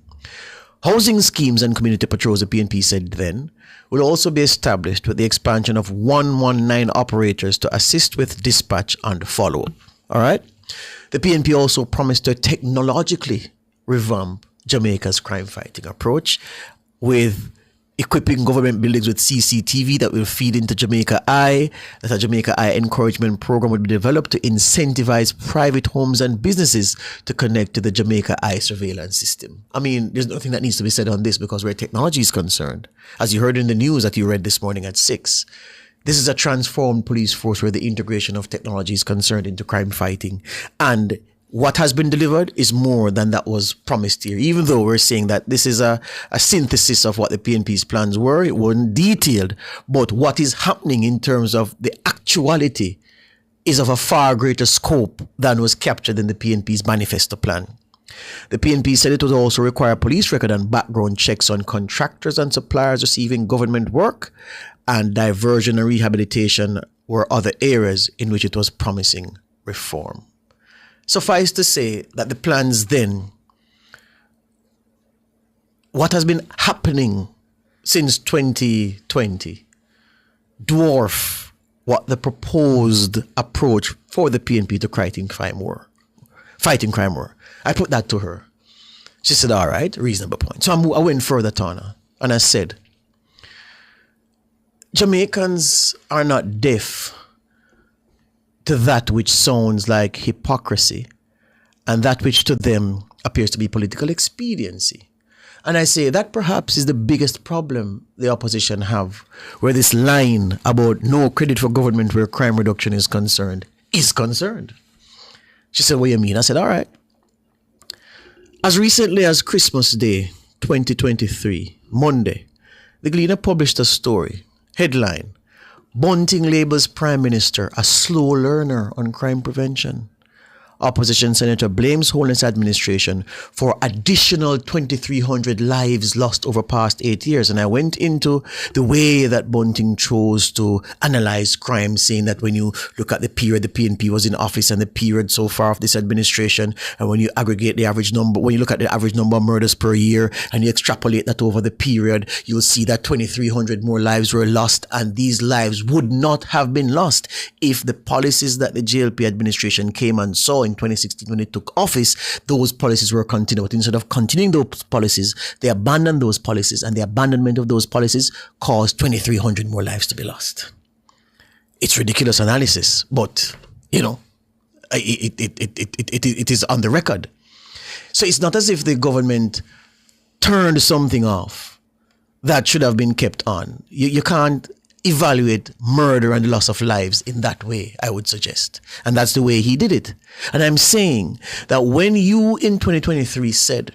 Housing schemes and community patrols, the PNP said then, will also be established with the expansion of 119 operators to assist with dispatch and follow-up. All right? The PNP also promised to technologically revamp Jamaica's crime-fighting approach with equipping government buildings with CCTV that will feed into Jamaica Eye, that a Jamaica Eye encouragement program will be developed to incentivize private homes and businesses to connect to the Jamaica Eye surveillance system. I mean, there's nothing that needs to be said on this because where technology is concerned, as you heard in the news that you read this morning at 6, this is a transformed police force where the integration of technology is concerned into crime fighting. And what has been delivered is more than that was promised here, even though we're saying that this is a synthesis of what the PNP's plans were. It wasn't detailed, but what is happening in terms of the actuality is of a far greater scope than was captured in the PNP's manifesto plan. The PNP said it would also require police record and background checks on contractors and suppliers receiving government work, and diversion and rehabilitation were other areas in which it was promising reform. Suffice to say that the plans then, what has been happening since 2020, dwarf what the proposed approach for the PNP to fighting crime were. I put that to her. She said, all right, reasonable point. So I went further, Tana, and I said, Jamaicans are not deaf to that which sounds like hypocrisy and that which to them appears to be political expediency. And I say that perhaps is the biggest problem the opposition have, where this line about no credit for government where crime reduction is concerned. She said, what do you mean? I said, all right. As recently as Christmas Day 2023, Monday, the Gleaner published a story, headline, Bunting labels Prime Minister a slow learner on crime prevention. Opposition Senator blames Holness administration for additional 2,300 lives lost over past 8 years. And I went into the way that Bunting chose to analyze crime, saying that when you look at the period the PNP was in office and the period so far of this administration, and when you aggregate the average number, when you look at the average number of murders per year and you extrapolate that over the period, you'll see that 2,300 more lives were lost, and these lives would not have been lost if the policies that the JLP administration came and saw in 2016 when it took office, those policies were continued. But instead of continuing those policies, they abandoned those policies, and the abandonment of those policies caused 2,300 more lives to be lost. It's ridiculous analysis, but you know, it is on the record. So it's not as if the government turned something off that should have been kept on. You can't evaluate murder and the loss of lives in that way, I would suggest. And that's the way he did it. And I'm saying that when you in 2023 said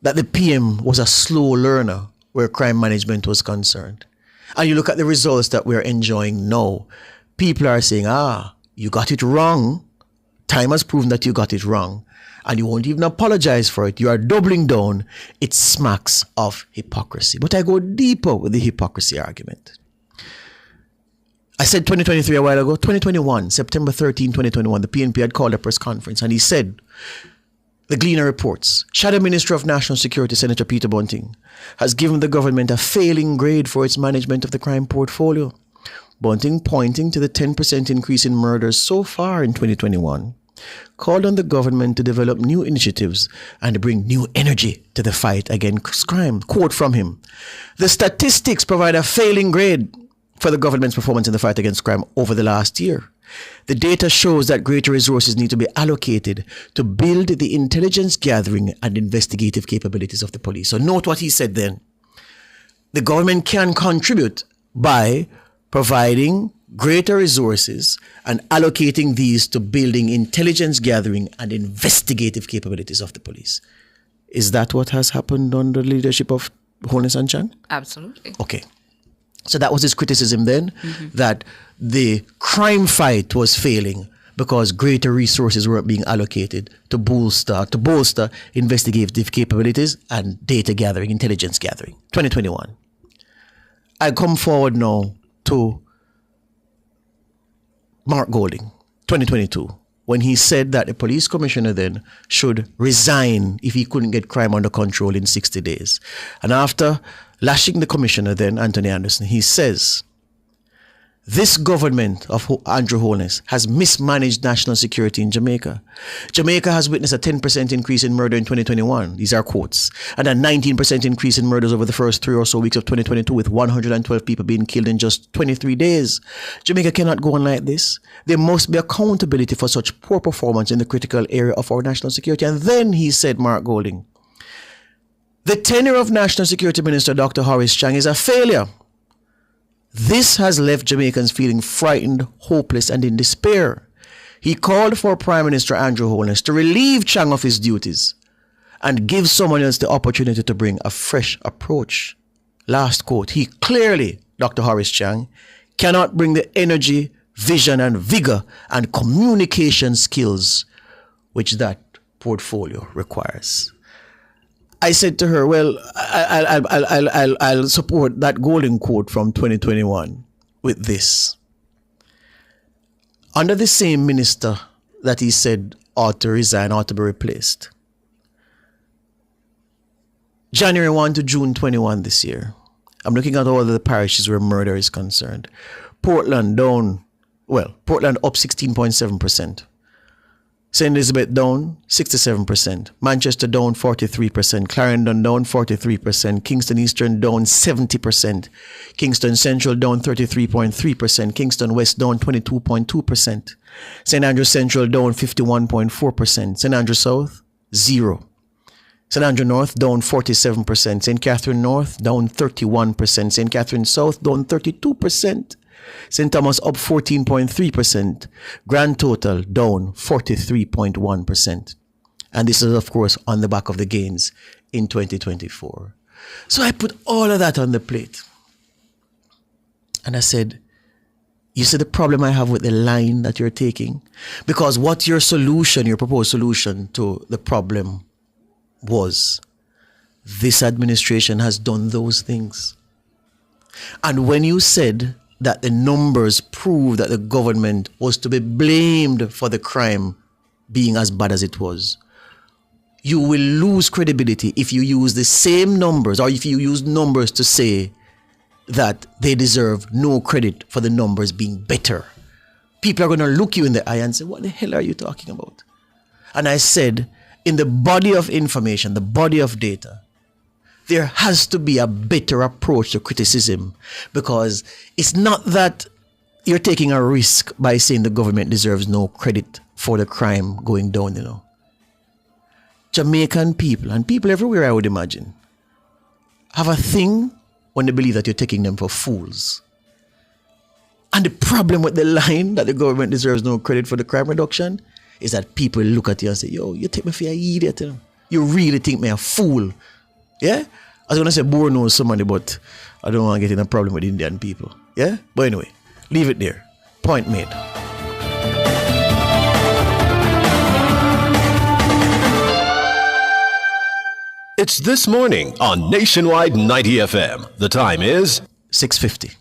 that the PM was a slow learner where crime management was concerned, and you look at the results that we're enjoying now, people are saying, you got it wrong. Time has proven that you got it wrong. And you won't even apologize for it. You are doubling down. It smacks of hypocrisy. But I go deeper with the hypocrisy argument. I said 2023 a while ago. 2021, September 13, 2021, the PNP had called a press conference and he said, the Gleaner reports, Shadow Minister of National Security, Senator Peter Bunting, has given the government a failing grade for its management of the crime portfolio. Bunting, pointing to the 10% increase in murders so far in 2021, called on the government to develop new initiatives and bring new energy to the fight against crime. Quote from him, the statistics provide a failing grade for the government's performance in the fight against crime over the last year. The data shows that greater resources need to be allocated to build the intelligence gathering and investigative capabilities of the police. So note what he said then. The government can contribute by providing greater resources and allocating these to building intelligence gathering and investigative capabilities of the police. Is that what has happened under the leadership of Holness and Chang?
Absolutely.
Okay. So that was his criticism then, that the crime fight was failing because greater resources weren't being allocated to bolster investigative capabilities and data gathering, intelligence gathering. 2021. I come forward now to Mark Golding, 2022, when he said that the police commissioner then should resign if he couldn't get crime under control in 60 days. And after lashing the commissioner then, Anthony Anderson, he says, this government of Andrew Holness has mismanaged national security in Jamaica. Jamaica has witnessed a 10% increase in murder in 2021. These are quotes. And a 19% increase in murders over the first 3 or so weeks of 2022, with 112 people being killed in just 23 days. Jamaica cannot go on like this. There must be accountability for such poor performance in the critical area of our national security. And then he said, Mark Golding, the tenure of National Security Minister Dr. Horace Chang is a failure. This has left Jamaicans feeling frightened, hopeless, and in despair. He called for Prime Minister Andrew Holness to relieve Chang of his duties and give someone else the opportunity to bring a fresh approach. Last quote. He clearly, Dr. Horace Chang, cannot bring the energy, vision, and vigor and communication skills which that portfolio requires. I said to her, well, I'll support that Golding quote from 2021 with this. Under the same minister that he said ought to resign, ought to be replaced, January 1 to June 21 this year, I'm looking at all of the parishes where murder is concerned. Portland up 16.7%. St. Elizabeth down 67%, Manchester down 43%, Clarendon down 43%, Kingston Eastern down 70%, Kingston Central down 33.3%, Kingston West down 22.2%, St. Andrew Central down 51.4%, St. Andrew South 0, St. Andrew North down 47%. St. Catherine North down 31%. St. Catherine South down 32%. St. Thomas up 14.3%. Grand total down 43.1%. And this is, of course, on the back of the gains in 2024. So I put all of that on the plate. And I said, you see the problem I have with the line that you're taking? Because what your solution, your proposed solution to the problem was, this administration has done those things. And when you said that the numbers prove that the government was to be blamed for the crime being as bad as it was, you will lose credibility if you use the same numbers, or if you use numbers to say that they deserve no credit for the numbers being better. People are going to look you in the eye and say, what the hell are you talking about? And I said, in the body of information, the body of data, there has to be a better approach to criticism, because it's not that you're taking a risk by saying the government deserves no credit for the crime going down, you know. Jamaican people, and people everywhere, I would imagine, have a thing when they believe that you're taking them for fools. And the problem with the line that the government deserves no credit for the crime reduction is that people look at you and say, yo, you take me for an idiot, you know? You really think me a fool. Yeah? I was going to say Boer knows somebody, but I don't want to get in a problem with Indian people. Yeah? But anyway, leave it there. Point made.
It's This Morning on Nationwide 90 FM. The time is
6:50.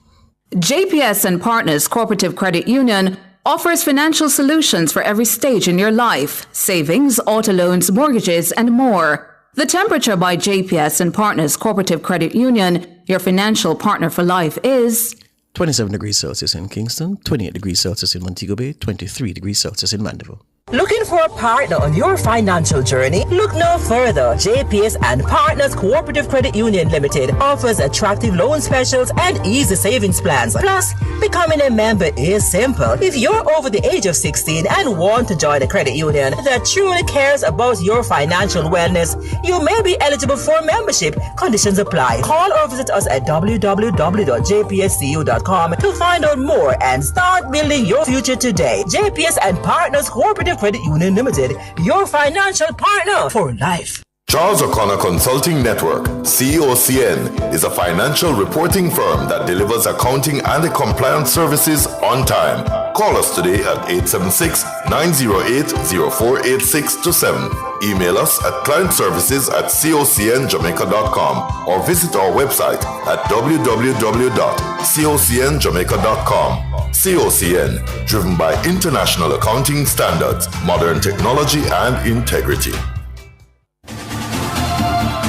JPS and Partners Cooperative Credit Union offers financial solutions for every stage in your life: savings, auto loans, mortgages, and more. The Temperature by JPS and Partners Cooperative Credit Union, your financial partner for life, is
27 degrees Celsius in Kingston, 28 degrees Celsius in Montego Bay, 23 degrees Celsius in Mandeville.
Looking for a partner on your financial journey? Look no further. JPS and Partners Cooperative Credit Union Limited offers attractive loan specials and easy savings plans. Plus, becoming a member is simple. If you're over the age of 16 and want to join a credit union that truly cares about your financial wellness, you may be eligible for membership. Conditions apply. Call or visit us at www.jpscu.com to find out more and start building your future today. JPS and Partners Cooperative Credit Union Limited, your financial partner for life.
Charles O'Connor Consulting Network, COCN, is a financial reporting firm that delivers accounting and compliance services on time. Call us today at 876-908-0486-7. Email us at clientservices@cocnjamaica.com or visit our website at www.cocnjamaica.com. COCN, driven by international accounting standards, modern technology, and integrity.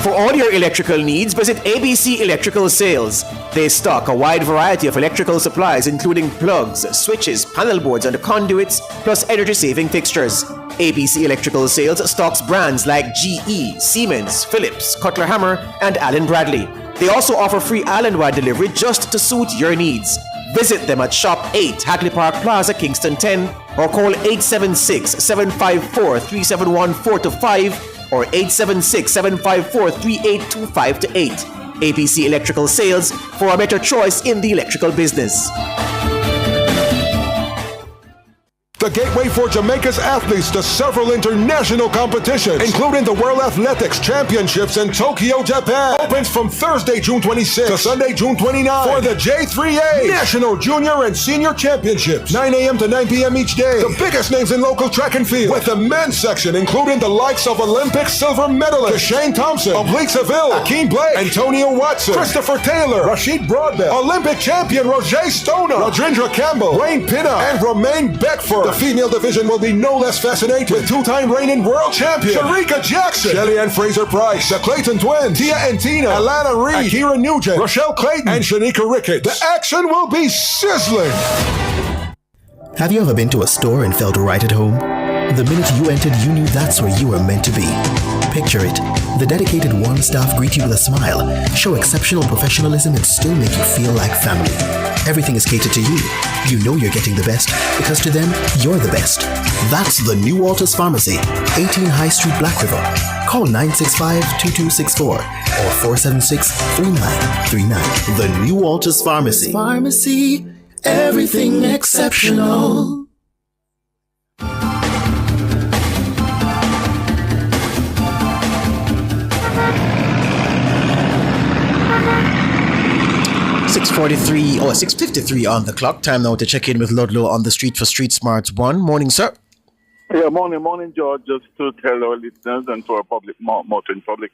For all your electrical needs, visit ABC Electrical Sales. They stock a wide variety of electrical supplies, including plugs, switches, panel boards, and conduits, plus energy-saving fixtures. ABC Electrical Sales stocks brands like GE, Siemens, Philips, Cutler Hammer, and Allen Bradley. They also offer free island-wide delivery just to suit your needs. Visit them at Shop 8, Hatley Park Plaza, Kingston 10, or call 876-754-3714-5 or 876-754-3825-8. ABC Electrical Sales, for a better choice in the electrical business.
The gateway for Jamaica's athletes to several international competitions, including the World Athletics Championships in Tokyo, Japan, opens from Thursday, June 26 to Sunday, June 29 for the J3A National Junior and Senior Championships, 9 a.m. to 9 p.m. each day. The biggest names in local track and field, with the men's section including the likes of Olympic silver medalist Shane Thompson, Oblique Seville, Akeem Blake, Antonio Watson, Christopher Taylor, Rashid Broadbent, Olympic champion Roger Stoner, Rajendra Campbell, Wayne Pinner, and Romaine Beckford. The female division will be no less fascinating, with two-time reigning world champion Sharika Jackson, Shelly Ann Fraser Price, the Clayton Twins, Tia and Tina, Alana Reed, Akira Nugent, Rochelle Clayton, and Shanika Ricketts. The action will be sizzling.
Have you ever been to a store and felt right at home? The minute you entered, you knew that's where you were meant to be. Picture it. The dedicated one staff greet you with a smile, show exceptional professionalism, and still make you feel like family. Everything is catered to you. You know you're getting the best, because to them, you're the best. That's the New Walters Pharmacy, 18 High Street, Black River. Call 965-2264 or 476-3939. The New Walters Pharmacy. Pharmacy, everything exceptional.
$6:53 on the clock. Time now to check in with Ludlow on the street for Street Smarts 1. Morning, sir.
Yeah, morning, George. Just to tell our listeners and to our public, motoring public,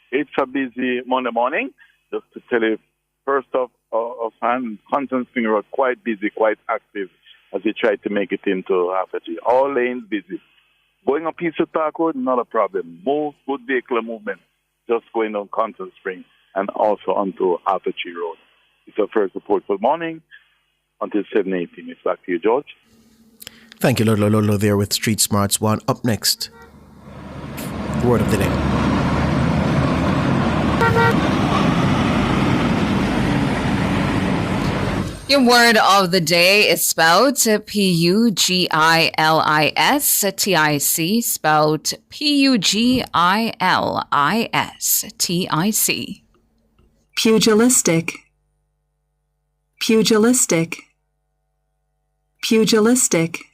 it's a busy Monday morning. Just to tell you, first off, and Constance Spring Road quite busy, quite active as they try to make it into Arthur G. All lanes busy. Going on Peaceful Park Road, not a problem. Good vehicular movement, just going on Constance Spring and also onto Arthur G Road. It's our first report for the morning until 7:18. It's back to you, George.
Thank you, Ludlow there with Street Smarts 1. Up next, the word of the day.
Your word of the day is spelled P-U-G-I-L-I-S-T-I-C, spelled P-U-G-I-L-I-S-T-I-C.
Pugilistic. Pugilistic. Pugilistic.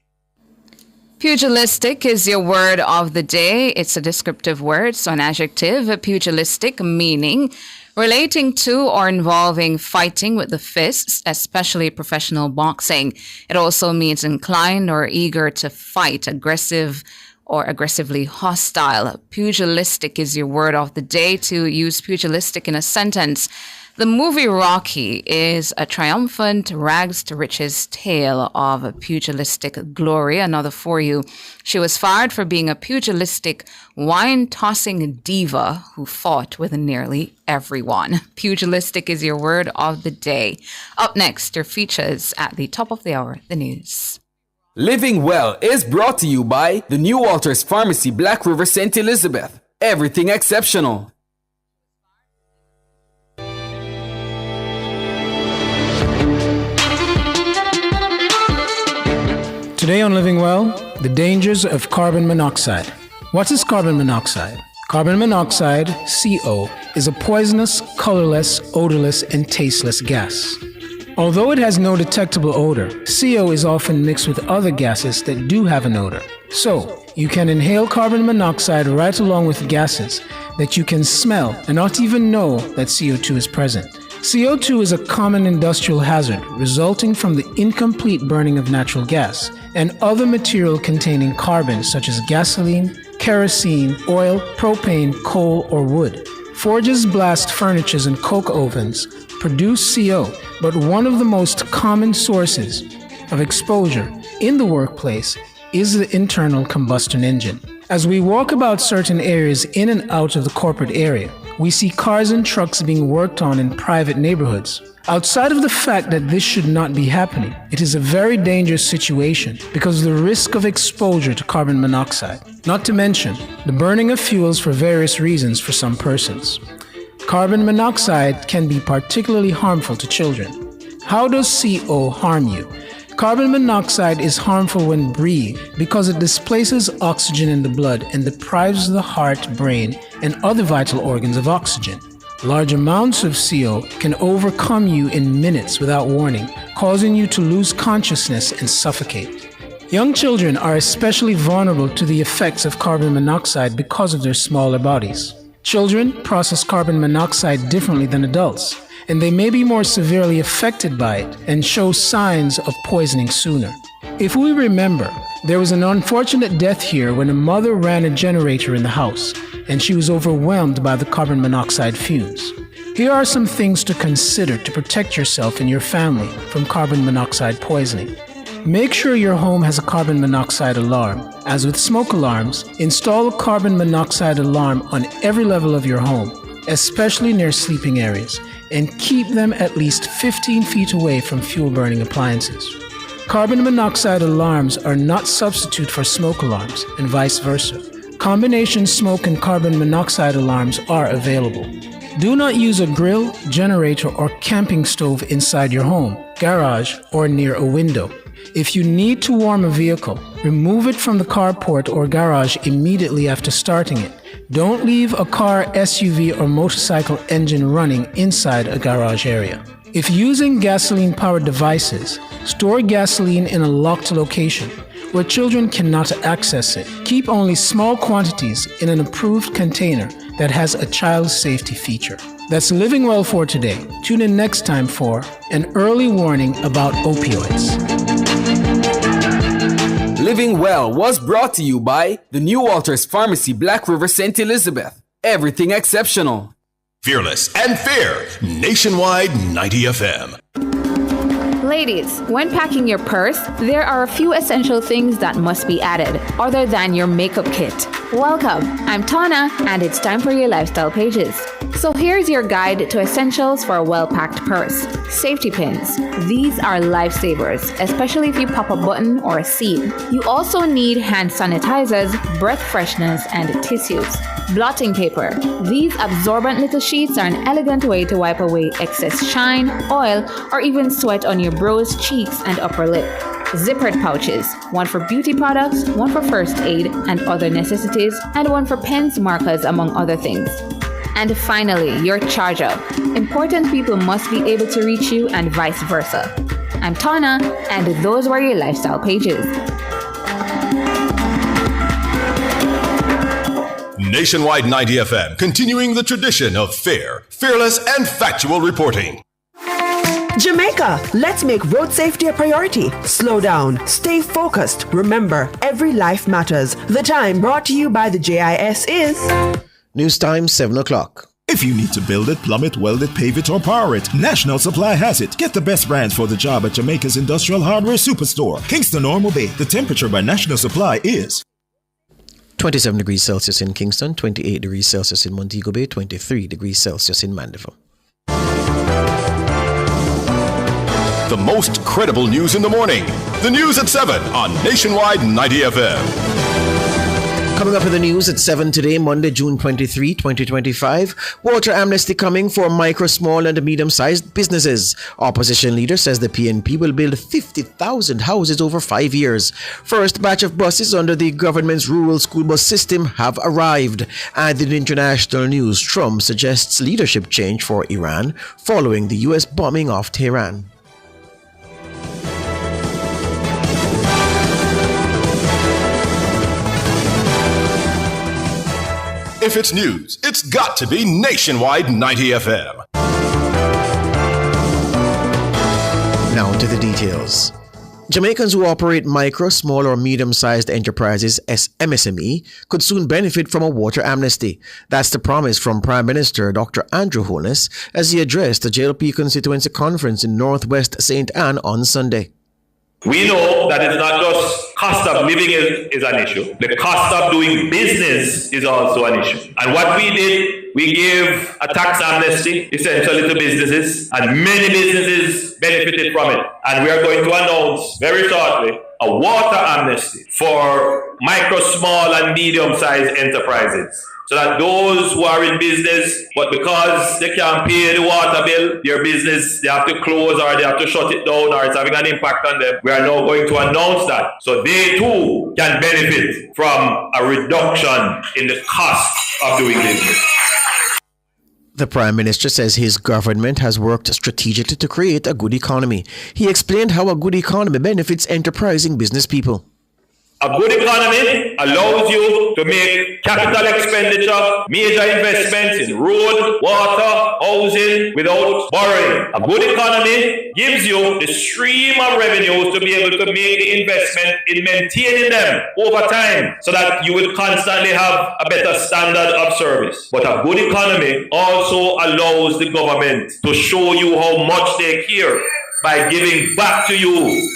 Pugilistic is your word of the day. It's a descriptive word, so an adjective, pugilistic, meaning relating to or involving fighting with the fists, especially professional boxing. It also means inclined or eager to fight, aggressive or aggressively hostile. Pugilistic is your word of the day. To use pugilistic in a sentence, the movie Rocky is a triumphant rags to riches tale of pugilistic glory. Another for you. She was fired for being a pugilistic, wine-tossing diva who fought with nearly everyone. Pugilistic is your word of the day. Up next, your features at the top of the hour, the news.
Living Well is brought to you by the New Walters Pharmacy, Black River, St. Elizabeth. Everything exceptional.
Today on Living Well, the dangers of carbon monoxide. What is carbon monoxide? Carbon monoxide, CO, is a poisonous, colorless, odorless, and tasteless gas. Although it has no detectable odor, CO is often mixed with other gases that do have an odor. So, you can inhale carbon monoxide right along with gases that you can smell and not even know that CO2 is present. CO2 is a common industrial hazard resulting from the incomplete burning of natural gas and other material containing carbon such as gasoline, kerosene, oil, propane, coal, or wood. Forges, blast furnaces, and coke ovens produce CO, but one of the most common sources of exposure in the workplace is the internal combustion engine. As we walk about certain areas in and out of the corporate area, we see cars and trucks being worked on in private neighborhoods. Outside of the fact that this should not be happening, it is a very dangerous situation because of the risk of exposure to carbon monoxide, not to mention the burning of fuels for various reasons for some persons. Carbon monoxide can be particularly harmful to children. How does CO harm you? Carbon monoxide is harmful when breathed because it displaces oxygen in the blood and deprives the heart, brain, and other vital organs of oxygen. Large amounts of CO can overcome you in minutes without warning, causing you to lose consciousness and suffocate. Young children are especially vulnerable to the effects of carbon monoxide because of their smaller bodies. Children process carbon monoxide differently than adults, and they may be more severely affected by it and show signs of poisoning sooner. If we remember, there was an unfortunate death here when a mother ran a generator in the house, and she was overwhelmed by the carbon monoxide fumes. Here are some things to consider to protect yourself and your family from carbon monoxide poisoning. Make sure your home has a carbon monoxide alarm. As with smoke alarms, install a carbon monoxide alarm on every level of your home, especially near sleeping areas, and keep them at least 15 feet away from fuel-burning appliances. Carbon monoxide alarms are not substitute for smoke alarms, and vice versa. Combination smoke and carbon monoxide alarms are available. Do not use a grill, generator, or camping stove inside your home, garage, or near a window. If you need to warm a vehicle, remove it from the carport or garage immediately after starting it. Don't leave a car, SUV, or motorcycle engine running inside a garage area. If using gasoline-powered devices, store gasoline in a locked location where children cannot access it. Keep only small quantities in an approved container that has a child safety feature. That's Living Well for today. Tune in next time for an early warning about opioids.
Living Well was brought to you by the New Walters Pharmacy, Black River, St. Elizabeth. Everything exceptional.
Fearless and fair. Nationwide 90 FM.
Ladies, when packing your purse, there are a few essential things that must be added, other than your makeup kit. Welcome, I'm Tana, and it's time for your lifestyle pages. So here's your guide to essentials for a well-packed purse. Safety pins. These are lifesavers, especially if you pop a button or a seam. You also need hand sanitizers, breath fresheners, and tissues. Blotting paper. These absorbent little sheets are an elegant way to wipe away excess shine, oil, or even sweat on your brows, cheeks, and upper lip. Zippered pouches, one for beauty products, one for first aid and other necessities, and one for pens, markers, among other things. And finally, your charger. Important people must be able to reach you and vice versa. I'm Tana, and those were your lifestyle pages.
Nationwide 90 FM, continuing the tradition of fair, fearless, and factual reporting.
Jamaica, let's make road safety a priority. Slow down, stay focused. Remember, every life matters. The time brought to you by the JIS is...
News time, 7 o'clock.
If you need to build it, plumb it, weld it, pave it, or power it, National Supply has it. Get the best brands for the job at Jamaica's Industrial Hardware Superstore, Kingston Normal Bay. The temperature by National Supply is
27 degrees Celsius in Kingston, 28 degrees Celsius in Montego Bay, 23 degrees Celsius in Mandeville.
The most credible news in the morning. The news at 7 on Nationwide 90 FM.
Coming up in the news at 7 today, Monday, June 23, 2025. Water amnesty coming for micro, small, and medium-sized businesses. Opposition leader says the PNP will build 50,000 houses over 5 years. First batch of buses under the government's rural school bus system have arrived. And in international news, Trump suggests leadership change for Iran following the U.S. bombing of Tehran.
If it's news, it's got to be Nationwide 90 FM.
Now to the details. Jamaicans who operate micro, small, or medium-sized enterprises, MSME, could soon benefit from a water amnesty. That's the promise from Prime Minister Dr. Andrew Holness as he addressed the JLP constituency conference in Northwest St. Anne on Sunday.
We know that it's not just cost of living is an issue. The cost of doing business is also an issue. And what we did, we gave a tax amnesty essentially to businesses, and many businesses benefited from it. And we are going to announce very shortly a water amnesty for micro, small, and medium-sized enterprises. So that those who are in business, but because they can't pay the water bill, their business, they have to close or they have to shut it down or it's having an impact on them. We are now going to announce that. So they too can benefit from a reduction in the cost of doing business.
The Prime Minister says his government has worked strategically to create a good economy. He explained how a good economy benefits enterprising business people.
A good economy allows you to make capital expenditure, major investments in road, water, housing without borrowing. A good economy gives you the stream of revenues to be able to make the investment in maintaining them over time so that you will constantly have a better standard of service. But a good economy also allows the government to show you how much they care by giving back to you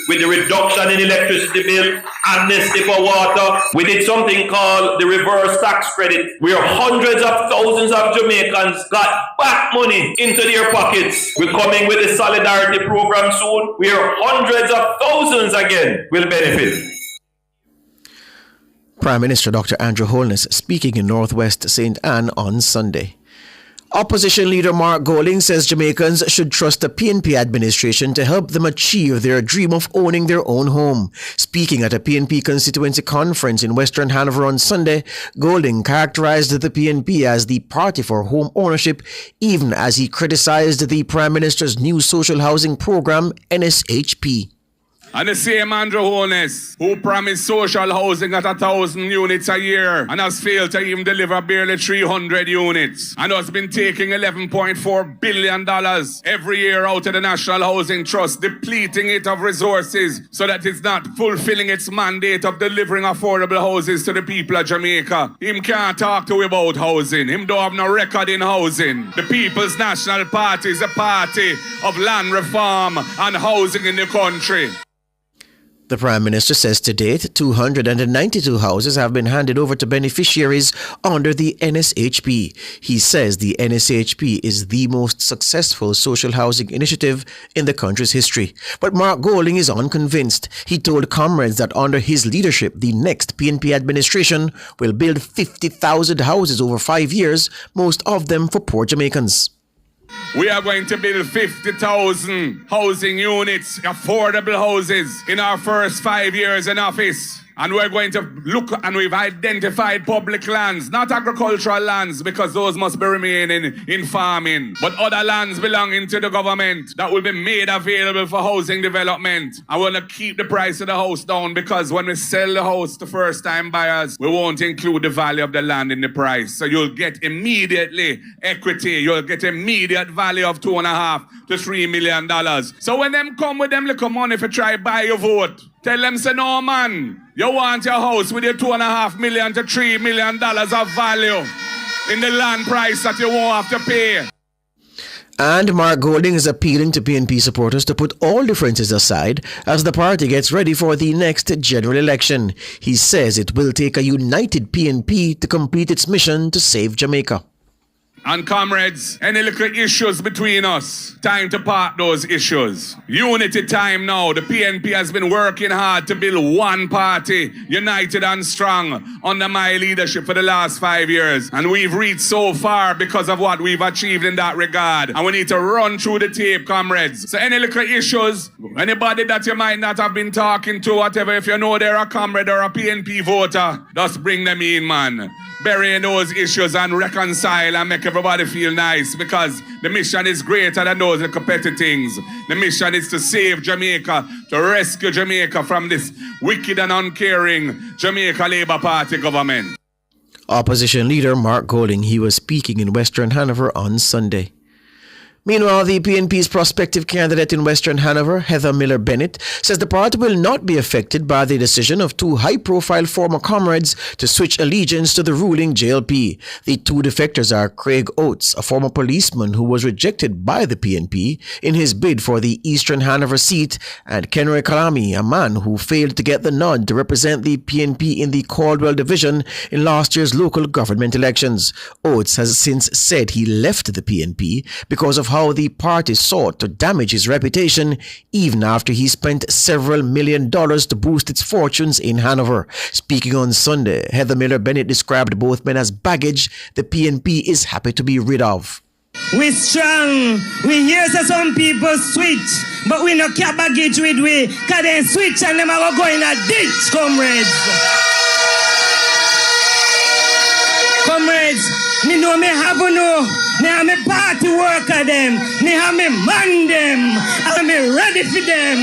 with the reduction in electricity bill, amnesty for water. We did something called the reverse tax credit, where hundreds of thousands of Jamaicans got back money into their pockets. We're coming with the Solidarity program soon, where hundreds of thousands again will benefit.
Prime Minister Dr. Andrew Holness speaking in Northwest St. Anne on Sunday.
Opposition leader Mark Golding says Jamaicans should trust the PNP administration to help them achieve their dream of owning their own home. Speaking at a PNP constituency conference in Western Hanover on Sunday, Golding characterized the PNP as the party for home ownership, even as he criticized the Prime Minister's new social housing program, NSHP.
And the same Andrew Holness, who promised social housing at 1,000 units a year and has failed to even deliver barely 300 units, and has been taking $11.4 billion every year out of the National Housing Trust, depleting it of resources so that it's not fulfilling its mandate of delivering affordable houses to the people of Jamaica. Him can't talk to you about housing. Him don't have no record in housing. The People's National Party is a party of land reform and housing in the country.
The Prime Minister says to date, 292 houses have been handed over to beneficiaries under the NSHP. He says the NSHP is the most successful social housing initiative in the country's history. But Mark Golding is unconvinced. He told comrades that under his leadership, the next PNP administration will build 50,000 houses over 5 years, most of them for poor Jamaicans.
We are going to build 50,000 housing units, affordable houses, in our first 5 years in office. And we're going to look, and we've identified public lands, not agricultural lands, because those must be remaining in farming, but other lands belonging to the government that will be made available for housing development. I want to keep the price of the house down, because when we sell the house to first-time buyers, we won't include the value of the land in the price. So you'll get immediately equity. You'll get immediate value of $2.5 to $3 million. So when them come with them little money for try buy your vote, tell them, say, no, man, you want your house with your $2.5 million to $3 million of value in the land price that you won't have to pay.
And Mark Golding is appealing to PNP supporters to put all differences aside as the party gets ready for the next general election. He says it will take a united PNP to complete its mission to save Jamaica.
And comrades, any little issues between us, time to part those issues. Unity time now. The PNP has been working hard to build one party, united and strong, under my leadership for the last 5 years. And we've reached so far because of what we've achieved in that regard. And we need to run through the tape, comrades. So any little issues, anybody that you might not have been talking to, whatever, if you know they're a comrade or a PNP voter, just bring them in, man. Bury those issues and reconcile and make everybody feel nice, because the mission is greater than those little petty things. The mission is to save Jamaica, to rescue Jamaica from this wicked and uncaring Jamaica Labour Party government.
Opposition leader Mark Golding, he was speaking in Western Hanover on Sunday. Meanwhile, the PNP's prospective candidate in Western Hanover, Heather Miller Bennett, says the party will not be affected by the decision of two high-profile former comrades to switch allegiance to the ruling JLP. The two defectors are Craig Oates, a former policeman who was rejected by the PNP in his bid for the Eastern Hanover seat, and Kenroy Kalami, a man who failed to get the nod to represent the PNP in the Caldwell division in last year's local government elections. Oates has since said he left the PNP because of how the party sought to damage his reputation even after he spent several $1 million to boost its fortunes in Hanover. Speaking on Sunday, Heather Miller Bennett described both men as baggage the PNP is happy to be rid of.
We strong. We hear say some people switch, but we no care baggage with we, cause they switch and them are go in a ditch, comrades. Comrades, me know me have no. Me have me party worker them. Me have me man them. And me ready for them.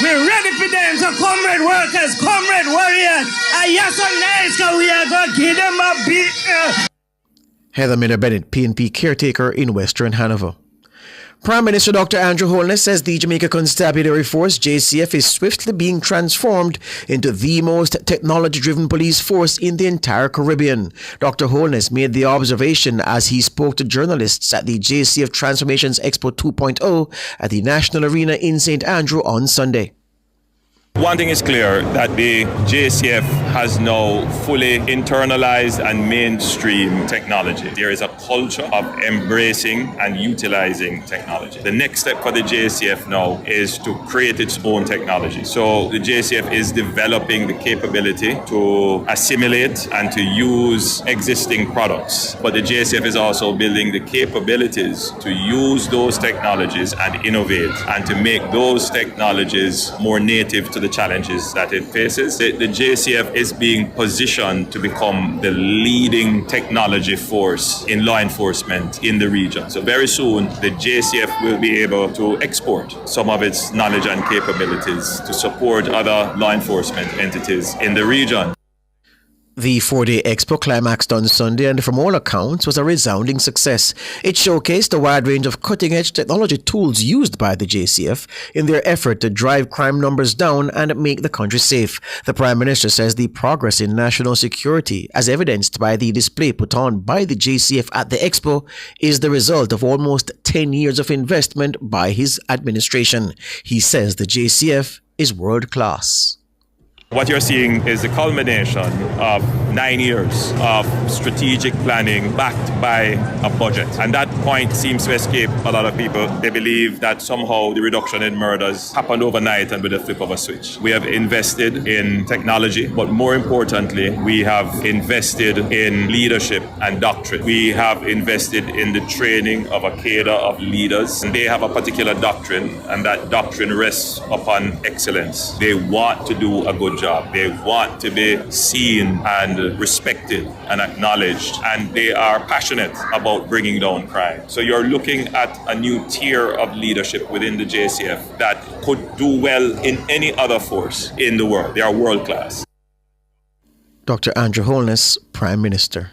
We ready for them. So comrade workers, comrade warriors, I so nice cause we are going to give them a beat.
Heather Miller Bennett, PNP caretaker in Western Hanover. Prime Minister Dr. Andrew Holness says the Jamaica Constabulary Force, JCF, is swiftly being transformed into the most technology-driven police force in the entire Caribbean. Dr. Holness made the observation as he spoke to journalists at the JCF Transformations Expo 2.0 at the National Arena in St. Andrew on Sunday.
One thing is clear, that the JCF has now fully internalized and mainstream technology. There is a culture of embracing and utilizing technology. The next step for the JCF now is to create its own technology. So the JCF is developing the capability to assimilate and to use existing products. But the JCF is also building the capabilities to use those technologies and innovate and to make those technologies more native to the challenges that it faces. The JCF is being positioned to become the leading technology force in law enforcement in the region. So very soon, the JCF will be able to export some of its knowledge and capabilities to support other law enforcement entities in the region.
The 4-day expo climaxed on Sunday and from all accounts was a resounding success. It showcased a wide range of cutting-edge technology tools used by the JCF in their effort to drive crime numbers down and make the country safe. The Prime Minister says the progress in national security, as evidenced by the display put on by the JCF at the expo, is the result of almost 10 years of investment by his administration. He says the JCF is world-class.
What you're seeing is the culmination of 9 years of strategic planning backed by a budget. And that point seems to escape a lot of people. They believe that somehow the reduction in murders happened overnight and with a flip of a switch. We have invested in technology, but more importantly, we have invested in leadership and doctrine. We have invested in the training of a cadre of leaders. And they have a particular doctrine, and that doctrine rests upon excellence. They want to do a good job. They want to be seen and respected and acknowledged, and they are passionate about bringing down crime. So you're looking at a new tier of leadership within the JCF that could do well in any other force in the world. They are world class.
Dr. Andrew Holness, Prime Minister.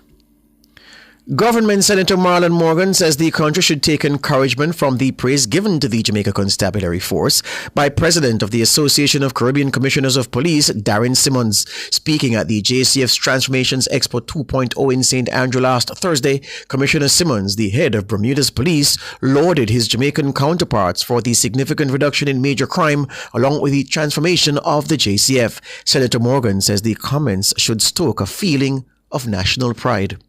Government Senator Marlon Morgan says the country should take encouragement from the praise given to the Jamaica Constabulary Force by President of the Association of Caribbean Commissioners of Police, Darren Simmons. Speaking at the JCF's Transformations Expo 2.0 in St. Andrew last Thursday, Commissioner Simmons, the head of Bermuda's police, lauded his Jamaican counterparts for the significant reduction in major crime along with the transformation of the JCF. Senator Morgan says the comments should stoke a feeling of national pride.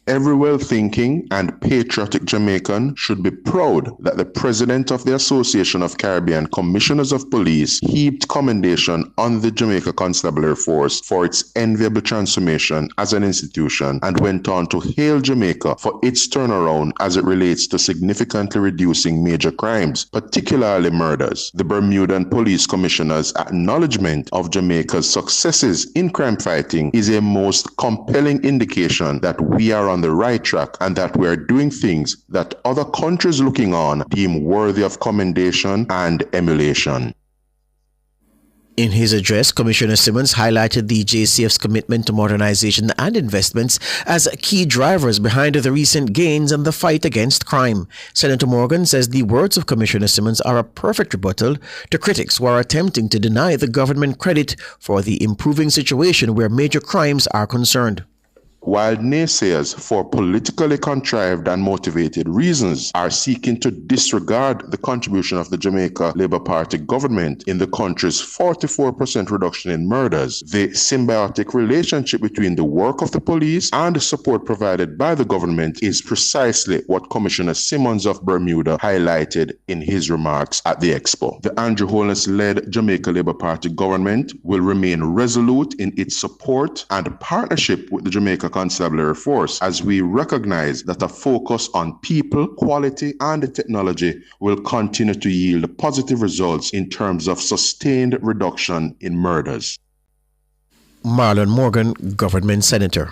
Every well-thinking and patriotic Jamaican should be proud that the President of the Association of Caribbean Commissioners of Police heaped commendation on the Jamaica Constabulary Force for its enviable transformation as an institution and went on to hail Jamaica for its turnaround as it relates to significantly reducing major crimes, particularly murders. The Bermudan Police Commissioner's acknowledgement of Jamaica's successes in crime fighting is a most compelling indication that we are on the right track and that we are doing things that other countries looking on deem worthy of commendation and emulation.
In his address, Commissioner Simmons highlighted the JCF's commitment to modernization and investments as key drivers behind the recent gains in the fight against crime. Senator Morgan says the words of Commissioner Simmons are a perfect rebuttal to critics who are attempting to deny the government credit for the improving situation where major crimes are concerned.
While naysayers, for politically contrived and motivated reasons, are seeking to disregard the contribution of the Jamaica Labour Party government in the country's 44% reduction in murders, the symbiotic relationship between the work of the police and the support provided by the government is precisely what Commissioner Simmons of Bermuda highlighted in his remarks at the expo. The Andrew Holness-led Jamaica Labour Party government will remain resolute in its support and partnership with the Jamaica Constabulary Force as we recognize that a focus on people, quality, and technology will continue to yield positive results in terms of sustained reduction in murders.
Marlon Morgan, Government Senator.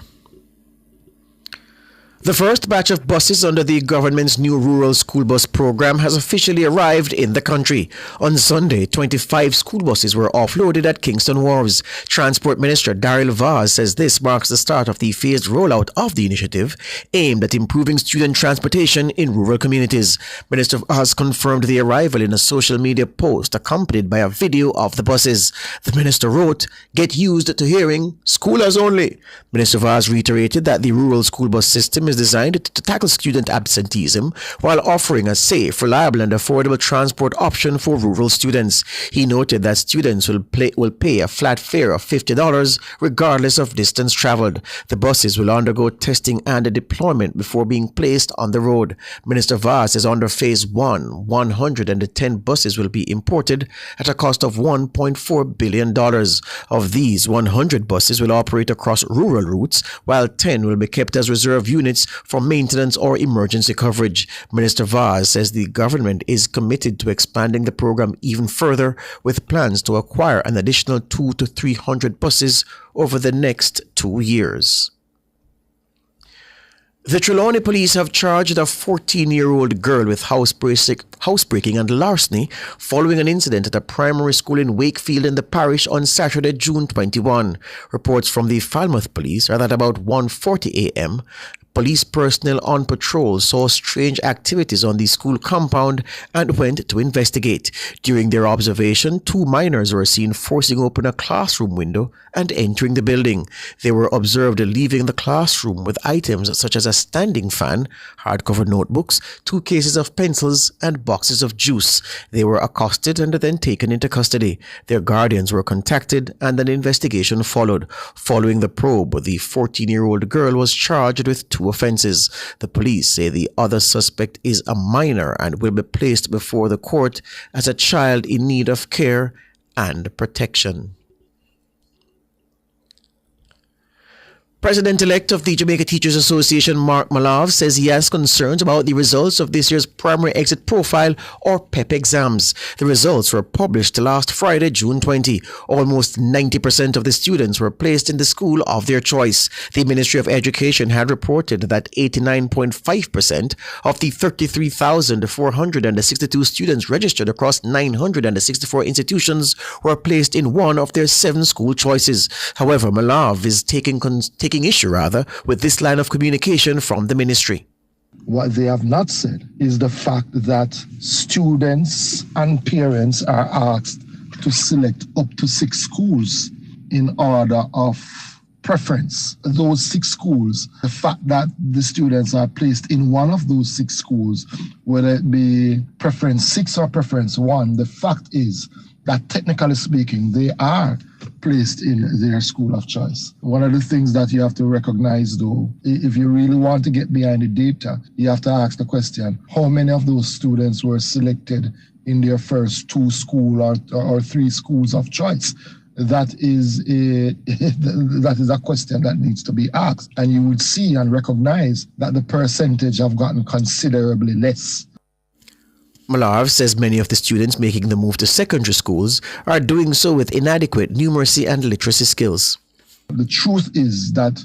The first batch of buses under the government's new rural school bus program has officially arrived in the country. On Sunday, 25 school buses were offloaded at Kingston Wharves. Transport Minister Daryl Vaz says this marks the start of the phased rollout of the initiative aimed at improving student transportation in rural communities. Minister Vaz confirmed the arrival in a social media post accompanied by a video of the buses. The minister wrote, "Get used to hearing schoolers only." Minister Vaz reiterated that the rural school bus system is is designed to tackle student absenteeism while offering a safe, reliable and affordable transport option for rural students. He noted that students will pay a flat fare of $50 regardless of distance traveled. The buses will undergo testing and deployment before being placed on the road. Minister Vaz says under Phase 1, 110 buses will be imported at a cost of $1.4 billion. Of these, 100 buses will operate across rural routes, while 10 will be kept as reserve units for maintenance or emergency coverage. Minister Vaz says the government is committed to expanding the program even further, with plans to acquire an additional 200 to 300 buses over the next 2 years. The Trelawney police have charged a 14-year-old girl with housebreaking and larceny following an incident at a primary school in Wakefield in the parish on Saturday, June 21. Reports from the Falmouth police are that about 1:40 a.m., police personnel on patrol saw strange activities on the school compound and went to investigate. During their observation, 2 minors were seen forcing open a classroom window and entering the building. They were observed leaving the classroom with items such as a standing fan, hardcover notebooks, 2 cases of pencils, and boxes of juice. They were accosted and then taken into custody. Their guardians were contacted and an investigation followed. Following the probe, the 14-year-old girl was charged with 2 offenses. The police say the other suspect is a minor and will be placed before the court as a child in need of care and protection. President-elect of the Jamaica Teachers Association, Mark Malav, says he has concerns about the results of this year's Primary Exit Profile or PEP exams. The results were published last Friday, June 20. Almost 90% of the students were placed in the school of their choice. The Ministry of Education had reported that 89.5% of the 33,462 students registered across 964 institutions were placed in one of their 7 school choices. However, Malav is taking issue with this line of communication from the ministry.
What they have not said is the fact that students and parents are asked to select up to 6 schools in order of preference. Those 6 schools, the fact that the students are placed in one of those 6 schools, whether it be preference 6 or preference 1, the fact is that technically speaking, they are placed in their school of choice. One of the things that you have to recognize, though, if you really want to get behind the data, you have to ask the question, how many of those students were selected in their first 2 school or 3 schools of choice? That is a question that needs to be asked. And you would see and recognize that the percentage have gotten considerably less.
Malav says many of the students making the move to secondary schools are doing so with inadequate numeracy and literacy skills.
The truth is that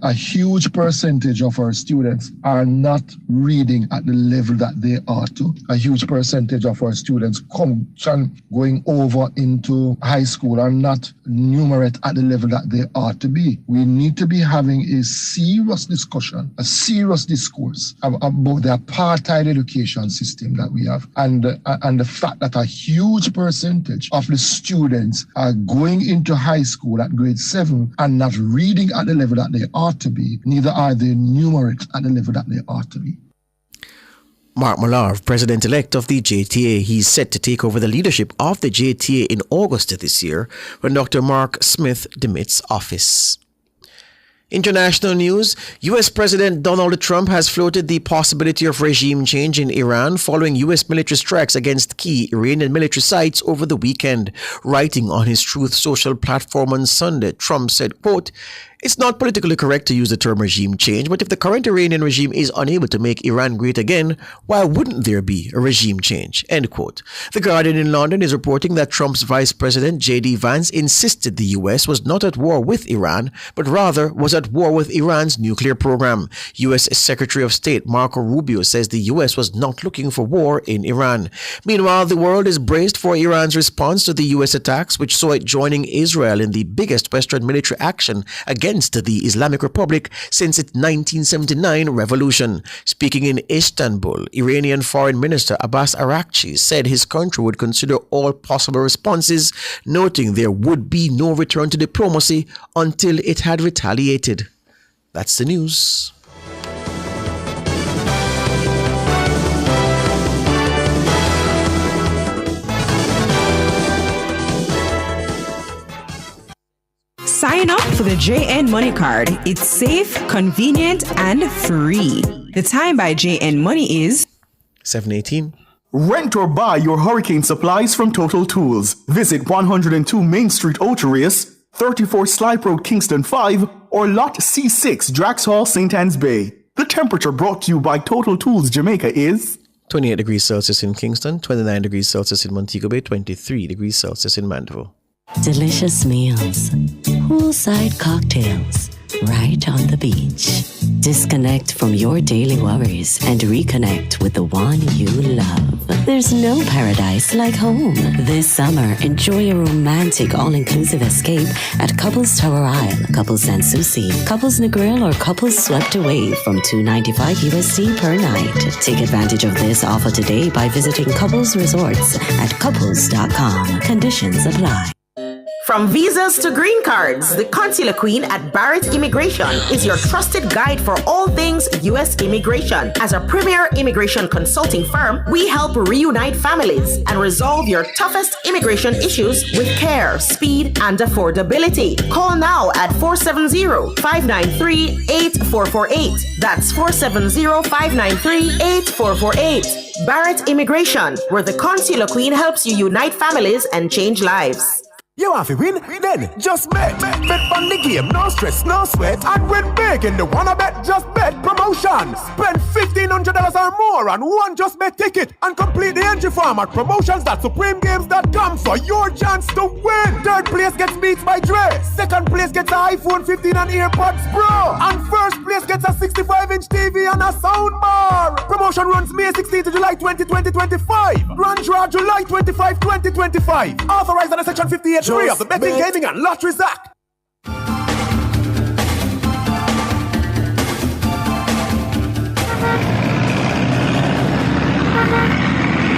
a huge percentage of our students are not reading at the level that they ought to. A huge percentage of our students going over into high school are not numerate at the level that they ought to be. We need to be having a serious discussion, a serious discourse about the apartheid education system that we have and the fact that a huge percentage of the students are going into high school at grade 7 and not reading at the level that they ought to be, neither are they numerate at the level that they ought to be.
Mark Malav, President-elect of the JTA, he's set to take over the leadership of the JTA in August of this year when Dr. Mark Smith demits office. International news, U.S. President Donald Trump has floated the possibility of regime change in Iran following U.S. military strikes against key Iranian military sites over the weekend. Writing on his Truth Social platform on Sunday, Trump said, quote, "It's not politically correct to use the term regime change, but if the current Iranian regime is unable to make Iran great again, why wouldn't there be a regime change?" End quote. The Guardian in London is reporting that Trump's Vice President J.D. Vance insisted the U.S. was not at war with Iran, but rather was at war with Iran's nuclear program. U.S. Secretary of State Marco Rubio says the U.S. was not looking for war in Iran. Meanwhile, the world is braced for Iran's response to the U.S. attacks, which saw it joining Israel in the biggest Western military action against the Islamic Republic since its 1979 revolution. Speaking in Istanbul, Iranian Foreign Minister Abbas Araghchi said his country would consider all possible responses, noting there would be no return to diplomacy until it had retaliated. That's the news.
Sign up for the JN Money Card. It's safe, convenient, and free. The time by JN Money is
7:18.
Rent or buy your hurricane supplies from Total Tools. Visit 102 Main Street, Oterius, 34 Slipe Road, Kingston 5, or Lot C6, Drax Hall, St. Anne's Bay. The temperature brought to you by Total Tools Jamaica is
28 degrees Celsius in Kingston, 29 degrees Celsius in Montego Bay, 23 degrees Celsius in Mandeville.
Delicious meals, poolside cocktails, right on the beach. Disconnect from your daily worries and reconnect with the one you love. There's no paradise like home. This summer, enjoy a romantic all-inclusive escape at Couples Tower Isle, Couples Sans Souci, Couples Negril, or Couples Swept Away from $295 USD per night. Take advantage of this offer today by visiting Couples Resorts at couples.com. Conditions apply.
From visas to green cards, the Consular Queen at Barrett Immigration is your trusted guide for all things U.S. immigration. As a premier immigration consulting firm, we help reunite families and resolve your toughest immigration issues with care, speed, and affordability. Call now at 470-593-8448. That's 470-593-8448. Barrett Immigration, where the Consular Queen helps you unite families and change lives.
You have to win? Then just bet. Bet on the game, no stress, no sweat. And win big in the Wanna Bet Just Bet promotion. Spend $1,500 or more on one Just Bet ticket and complete the entry form at promotions.supremegames.com for your chance to win. Third place gets Beats by Dre. Second place gets an iPhone 15 and AirPods Pro. And first place gets a 65-inch TV and a soundbar. Promotion runs May 16 to July 20, 2025. Grand draw July 25, 2025. Authorized under Section 58. Of the Betting, Gaming and Lotteries Act.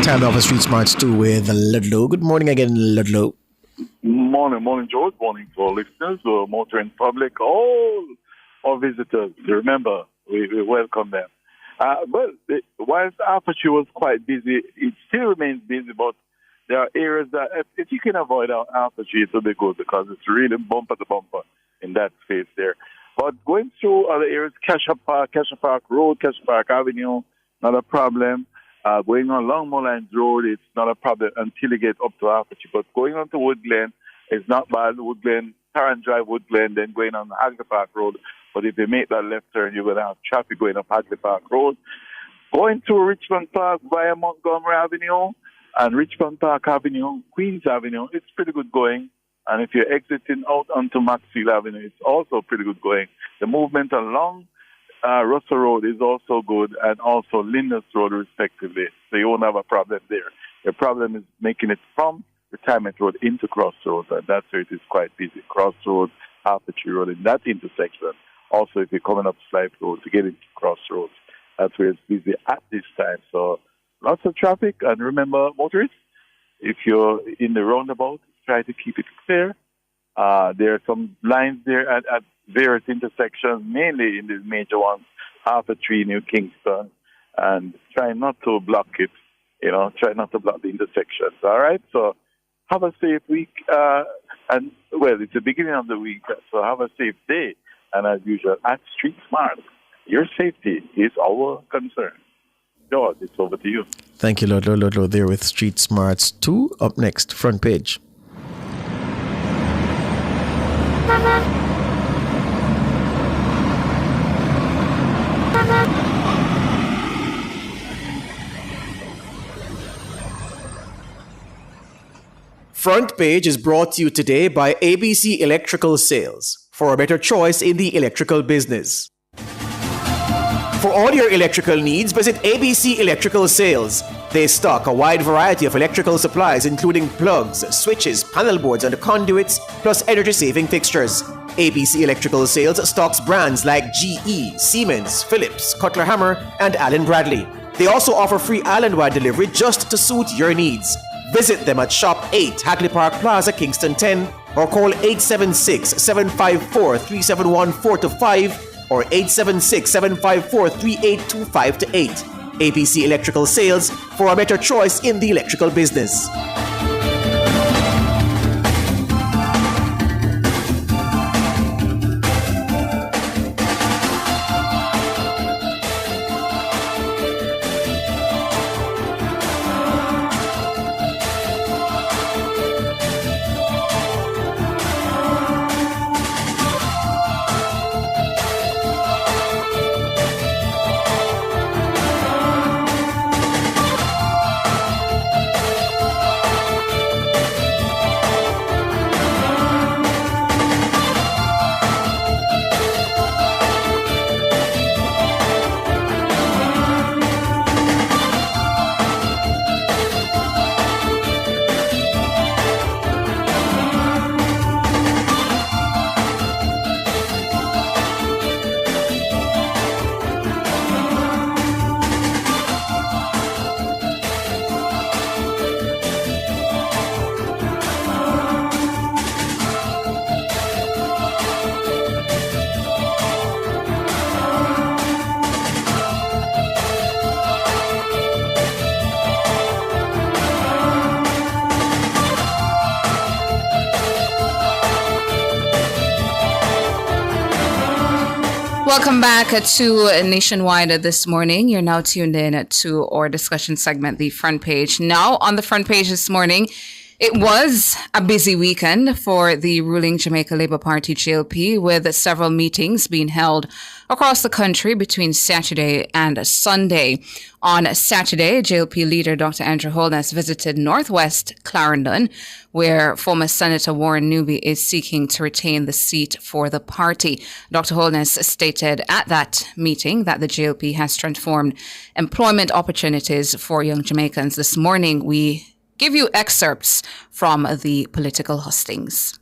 Time now for Street Smarts 2 with Ludlow. Good morning again, Ludlow.
Morning, George. Morning to our listeners, motoring public, all our visitors. Remember, we welcome them. Whilst Aperture was quite busy, it still remains busy, but there are areas that if you can avoid Aperture, it will be good because it's really bumper to bumper in that space there. But going through other areas, Cassia Park Road, Cassia Park Avenue, not a problem. Going on Longmore Road, it's not a problem until you get up to Aperture. But going on to Woodglen, it's not bad. Woodglen, Tarrant Drive, Woodglen, then going on Hagley Park Road. But if you make that left turn, you're going to have traffic going up Hagley Park Road. Going to Richmond Park via Montgomery Avenue, and Richmond Park Avenue, Queens Avenue, it's pretty good going. And if you're exiting out onto Maxfield Avenue, it's also pretty good going. The movement along Russell Road is also good, and also Linders Road, respectively. So you won't have a problem there. The problem is making it from Retirement Road into Crossroads, and that's where it is quite busy. Crossroads, Aperture Road, in that intersection. Also, if you're coming up Slipe Road to get into Crossroads, that's where it's busy at this time. So lots of traffic, and remember, motorists, if you're in the roundabout, try to keep it clear. There are some lines there at various intersections, mainly in these major ones, Harper Tree, New Kingston, and try not to block it, try not to block the intersections, all right? So have a safe week, and, it's the beginning of the week, so have a safe day, and as usual, at Street Smart, your safety is our concern. George, it's over to you.
Thank you, Ludlow there with Street Smarts 2. Up next, front page. Front page is brought to you today by ABC Electrical Sales, for a better choice in the electrical business. For all your electrical needs, visit ABC Electrical Sales. They stock a wide variety of electrical supplies, including plugs, switches, panel boards, and conduits, plus energy-saving fixtures. ABC Electrical Sales stocks brands like GE, Siemens, Philips, Cutler Hammer, and Allen Bradley. They also offer free island-wide delivery just to suit your needs. Visit them at Shop 8, Hagley Park Plaza, Kingston 10, or call 876-754-3714-5 or 876-754-3825-8. ABC Electrical Sales, for a better choice in the electrical business.
Welcome back to Nationwide this morning. You're now tuned in to our discussion segment, The Front Page. Now, on the front page this morning, it was a busy weekend for the ruling Jamaica Labour Party JLP, with several meetings being held across the country between Saturday and Sunday. On Saturday, JLP leader Dr. Andrew Holness visited Northwest Clarendon, where former Senator Warren Newby is seeking to retain the seat for the party. Dr. Holness stated at that meeting that the JLP has transformed employment opportunities for young Jamaicans. This morning, we give you excerpts from the political hustings.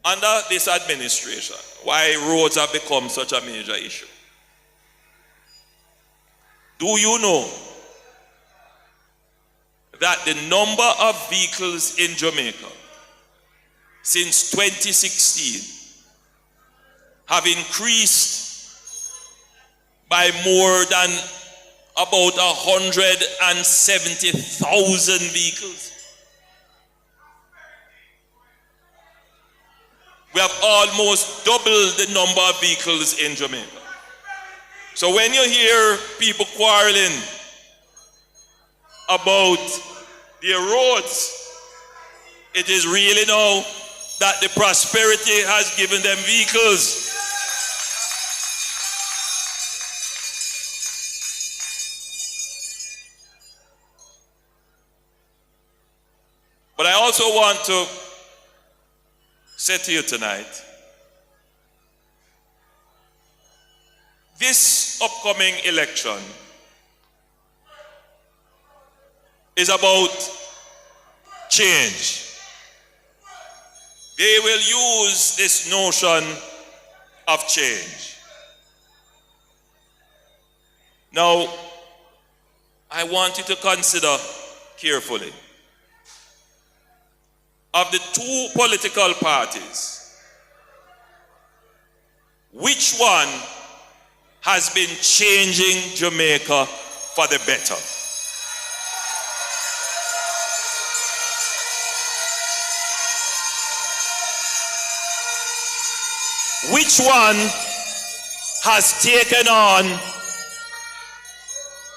Under this administration, why roads have become such a major issue? Do you know that the number of vehicles in Jamaica since 2016 have increased by more than about 170,000 vehicles? We have almost doubled the number of vehicles in Jamaica. So when you hear people quarreling about their roads, it is really now that the prosperity has given them vehicles. But I also want to say to you tonight, this upcoming election is about change. They will use this notion of change. Now, I want you to consider carefully. Of the two political parties, which one has been changing Jamaica for the better? Which one has taken on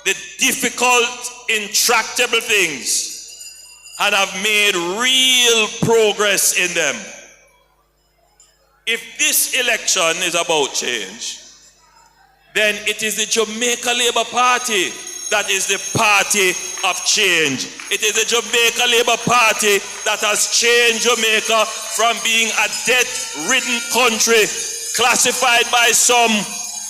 the difficult, intractable things and have made real progress in them? If this election is about change, then it is the Jamaica Labour Party that is the party of change. It is the Jamaica Labour Party that has changed Jamaica from being a debt-ridden country, classified by some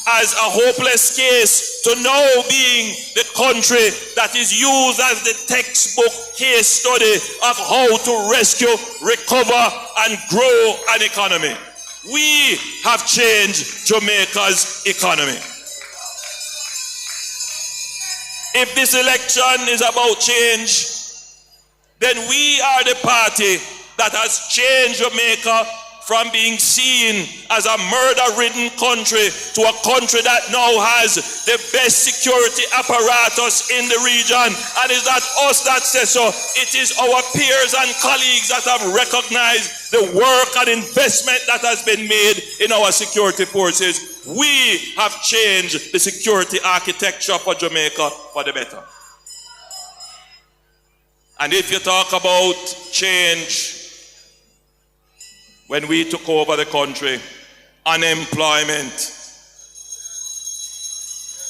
as a hopeless case, to now being the country that is used as the textbook case study of how to rescue, recover, and grow an economy. We have changed Jamaica's economy. If this election is about change, then we are the party that has changed Jamaica from being seen as a murder-ridden country to a country that now has the best security apparatus in the region. And it's not us that says so. It is our peers and colleagues that have recognized the work and investment that has been made in our security forces. We have changed the security architecture for Jamaica for the better. And if you talk about change, when we took over the country, unemployment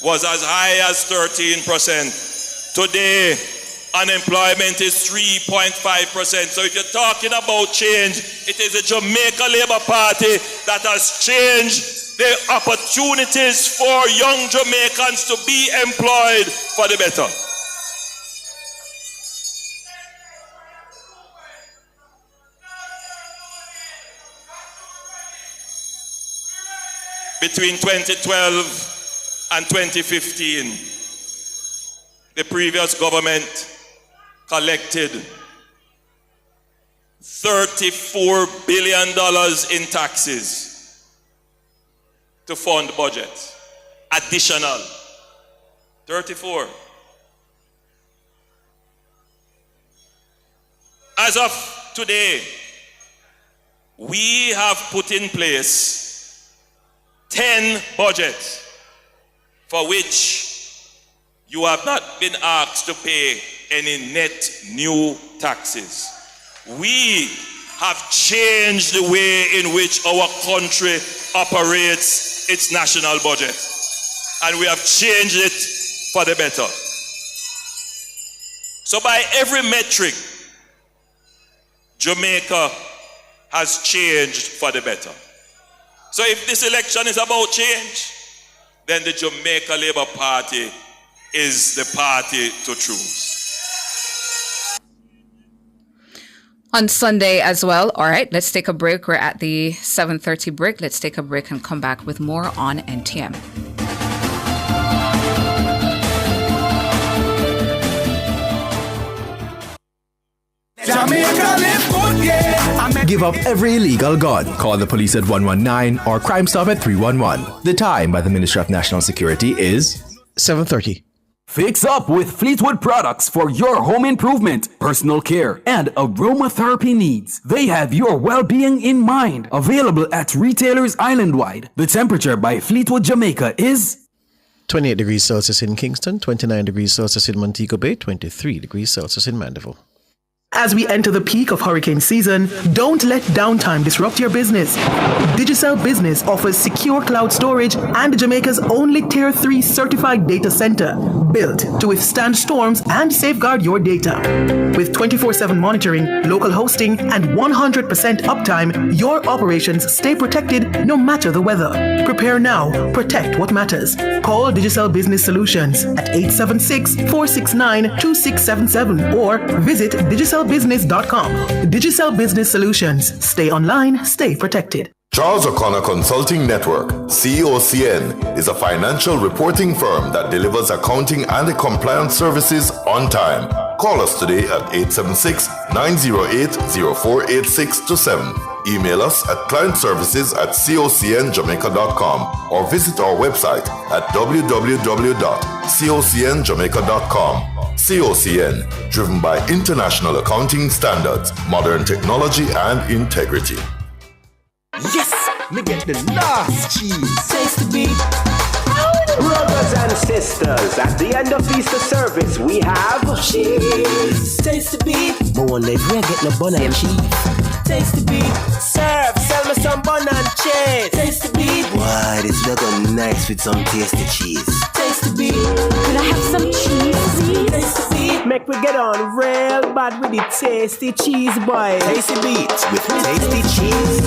was as high as 13%. Today, unemployment is 3.5%. So if you're talking about change, it is the Jamaica Labour Party that has changed the opportunities for young Jamaicans to be employed for the better. Between 2012 and 2015, the previous government collected $34 billion in taxes to fund budget. Additional 34. As of today, we have put in place 10 budgets for which you have not been asked to pay any net new taxes. We have changed the way in which our country operates its national budget. And we have changed it for the better. So by every metric, Jamaica has changed for the better. So if this election is about change, then the Jamaica Labour Party is the party to choose.
On Sunday as well. All right, let's take a break. We're at the 7:30 break. Let's take a break and come back with more on NTM.
Give up every illegal gun. Call the police at 119 or Crime Stop at 311. The time by the Ministry of National Security is
7:30.
Fix up with Fleetwood products for your home improvement, personal care, and aromatherapy needs. They have your well-being in mind. Available at retailers island-wide. The temperature by Fleetwood Jamaica is
28 degrees Celsius in Kingston, 29 degrees Celsius in Montego Bay, 23 degrees Celsius in Mandeville.
As we enter the peak of hurricane season, don't let downtime disrupt your business. Digicel Business offers secure cloud storage and Jamaica's only Tier 3 certified data center, built to withstand storms and safeguard your data. With 24/7 monitoring, local hosting, and 100% uptime, your operations stay protected no matter the weather. Prepare now, protect what matters. Call Digicel Business Solutions at 876-469-2677 or visit digicelbusiness.com. Digicel Business Solutions. Stay online, stay protected.
Charles O'Connor Consulting Network, COCN, is a financial reporting firm that delivers accounting and compliance services on time. Call us today at 876-908-0486-7. Email us at clientservices@cocnjamaica.com or visit our website at www.cocnjamaica.com. COCN, driven by international accounting standards, modern technology, and integrity.
Yes, me get the last cheese.
Taste the beat. Brothers and sisters, at the end of Easter service, we have cheese. Taste the beat. But one day we get no bun and cheese. Taste the beat. Serve, sell me some bun and cheese. Taste the beat.
Why, this look nice with some tasty cheese.
Taste the beat. Could I have some cheese, please? Taste the beat. Make we get on real bad with the tasty cheese, boy.
Tasty beats with tasty cheese.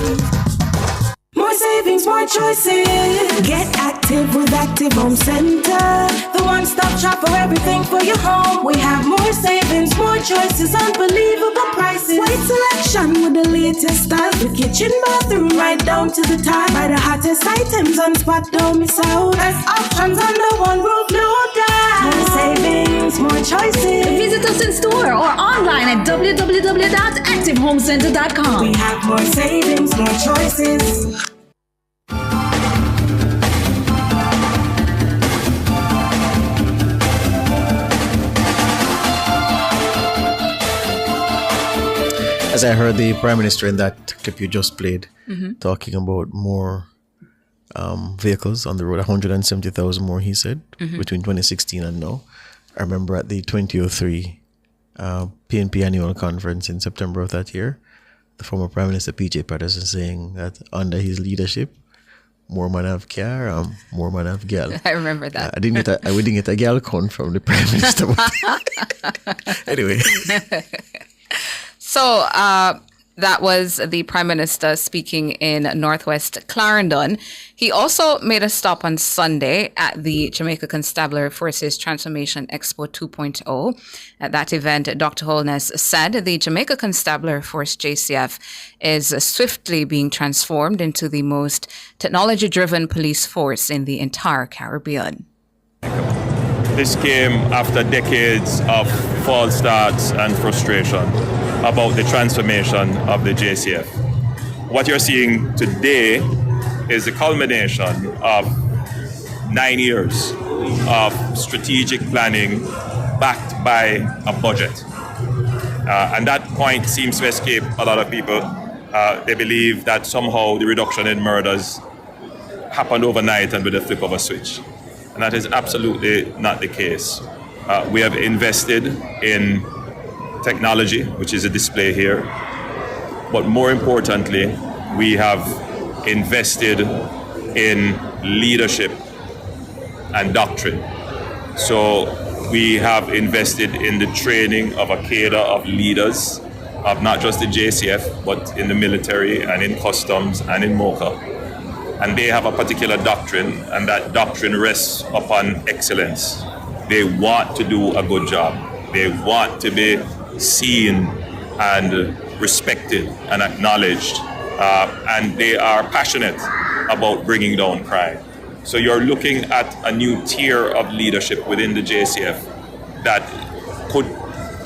More savings, more choices. Get active with Active Home Center. The one-stop shop for everything for your home. We have more savings, more choices, unbelievable prices. Wide selection with the latest style. The kitchen, bathroom, right down to the tile. Buy the hottest items on spot, don't miss out. Best options under one roof, no doubt. More savings, more choices.
Visit us in store or online at www.activehomecenter.com.
We have more savings, more choices.
As I heard the Prime Minister in that clip you just played, talking about more vehicles on the road, 170,000 more, he said, between 2016 and now. I remember at the 2003 PNP annual conference in September of that year, the former Prime Minister PJ Patterson saying that under his leadership, more man have car, more man have girl.
I remember that.
I didn't get a girl count from the Prime Minister. Anyway.
So that was the Prime Minister speaking in Northwest Clarendon. He also made a stop on Sunday at the Jamaica Constabulary Forces Transformation Expo 2.0. At that event, Dr. Holness said the Jamaica Constabulary Force, JCF, is swiftly being transformed into the most technology-driven police force in the entire Caribbean.
This came after decades of false starts and frustration about the transformation of the JCF. What you're seeing today is the culmination of 9 years of strategic planning backed by a budget. And that point seems to escape a lot of people. They believe that somehow the reduction in murders happened overnight and with a flip of a switch. And that is absolutely not the case. We have invested in technology, which is a display here. But more importantly, we have invested in leadership and doctrine. So we have invested in the training of a cadre of leaders of not just the JCF, but in the military and in customs and in MOCA. And they have a particular doctrine, and that doctrine rests upon excellence. They want to do a good job. They want to be seen and respected and acknowledged. And they are passionate about bringing down crime. So you're looking at a new tier of leadership within the JCF that could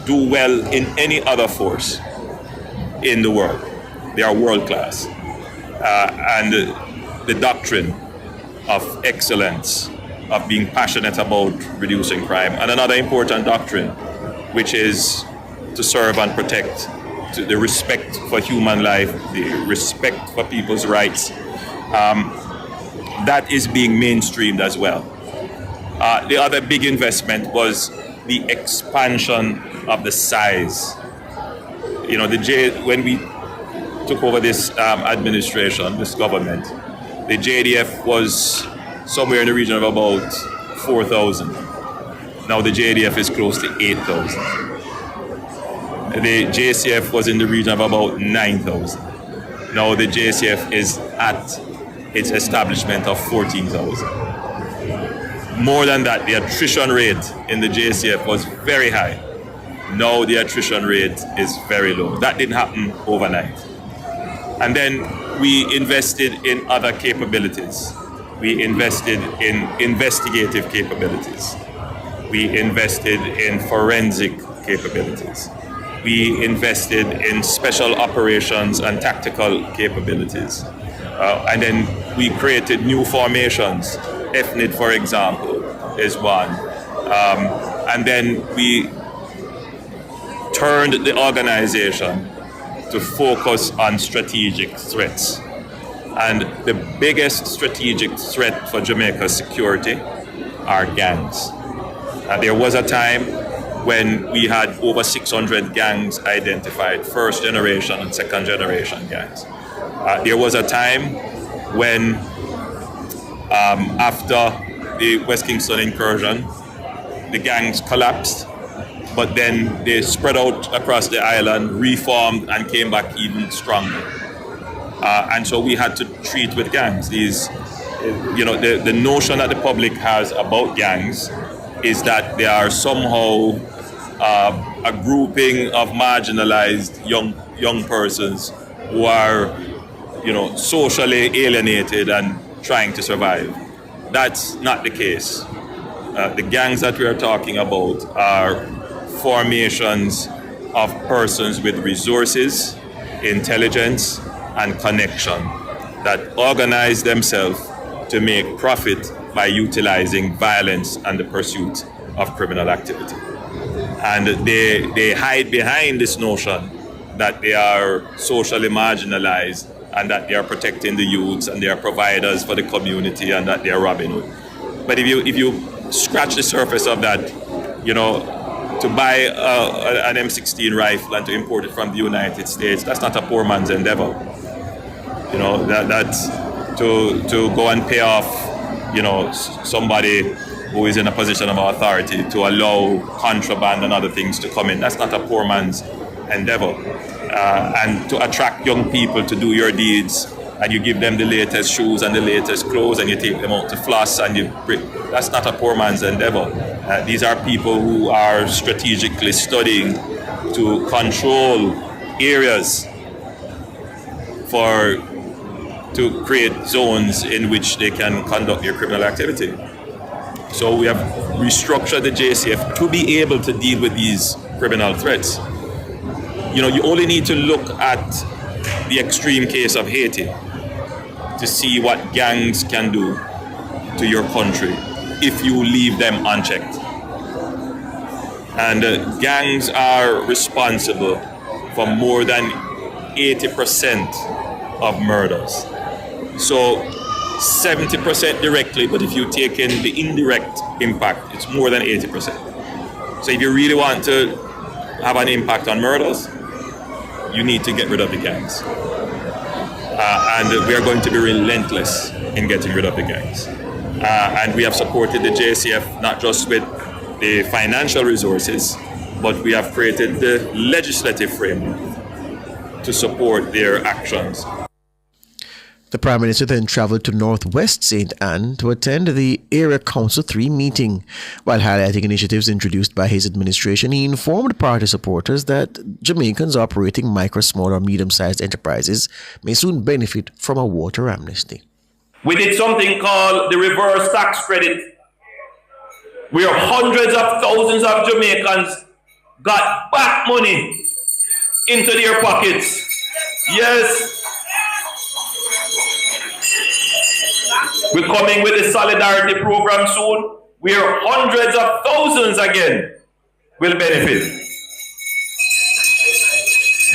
do well in any other force in the world. They are world class. And the doctrine of excellence, of being passionate about reducing crime. And another important doctrine, which is to serve and protect, to the respect for human life, the respect for people's rights. That is being mainstreamed as well. The other big investment was the expansion of the size. You know, when we took over this administration, this government, the JDF was somewhere in the region of about 4,000. Now the JDF is close to 8,000. The JCF was in the region of about 9,000. Now the JCF is at its establishment of 14,000. More than that, the attrition rate in the JCF was very high. Now the attrition rate is very low. That didn't happen overnight. And then we invested in other capabilities. We invested in investigative capabilities. We invested in forensic capabilities. We invested in special operations and tactical capabilities. And then we created new formations. FNID, for example, is one. And then we turned the organization to focus on strategic threats. And the biggest strategic threat for Jamaica's security are gangs. There was a time when we had over 600 gangs identified, first generation and second generation gangs. There was a time when, after the West Kingston incursion, the gangs collapsed, but then they spread out across the island, reformed, and came back even stronger. And so we had to treat with gangs. These, the notion that the public has about gangs is that they are somehow a grouping of marginalized young persons who are, socially alienated and trying to survive. That's not the case. The gangs that we are talking about are formations of persons with resources, intelligence, and connection that organize themselves to make profit by utilizing violence and the pursuit of criminal activity. And they hide behind this notion that they are socially marginalized and that they are protecting the youths and they are providers for the community and that they are Robin Hood. But if you scratch the surface of that, to buy an M16 rifle and to import it from the United States, that's not a poor man's endeavor. That's to go and pay off, somebody who is in a position of authority to allow contraband and other things to come in. That's not a poor man's endeavor. And to attract young people to do your deeds, and you give them the latest shoes and the latest clothes, and you take them out to floss, and that's not a poor man's endeavor. These are people who are strategically studying to control areas to create zones in which they can conduct their criminal activity. So we have restructured the JCF to be able to deal with these criminal threats. You only need to look at the extreme case of Haiti to see what gangs can do to your country if you leave them unchecked. And gangs are responsible for more than 80% of murders. So 70% directly, but if you take in the indirect impact, it's more than 80%. So if you really want to have an impact on murders, you need to get rid of the gangs. And we are going to be relentless in getting rid of the gangs. And we have supported the JCF not just with the financial resources, but we have created the legislative framework to support their actions.
The Prime Minister then travelled to Northwest St. Anne to attend the Area Council 3 meeting. While highlighting initiatives introduced by his administration, he informed party supporters that Jamaicans operating micro, small or medium-sized enterprises may soon benefit from a water amnesty.
We did something called the reverse tax credit, where hundreds of thousands of Jamaicans got back money into their pockets. Yes. We're coming with the Solidarity Program soon, where hundreds of thousands again will benefit.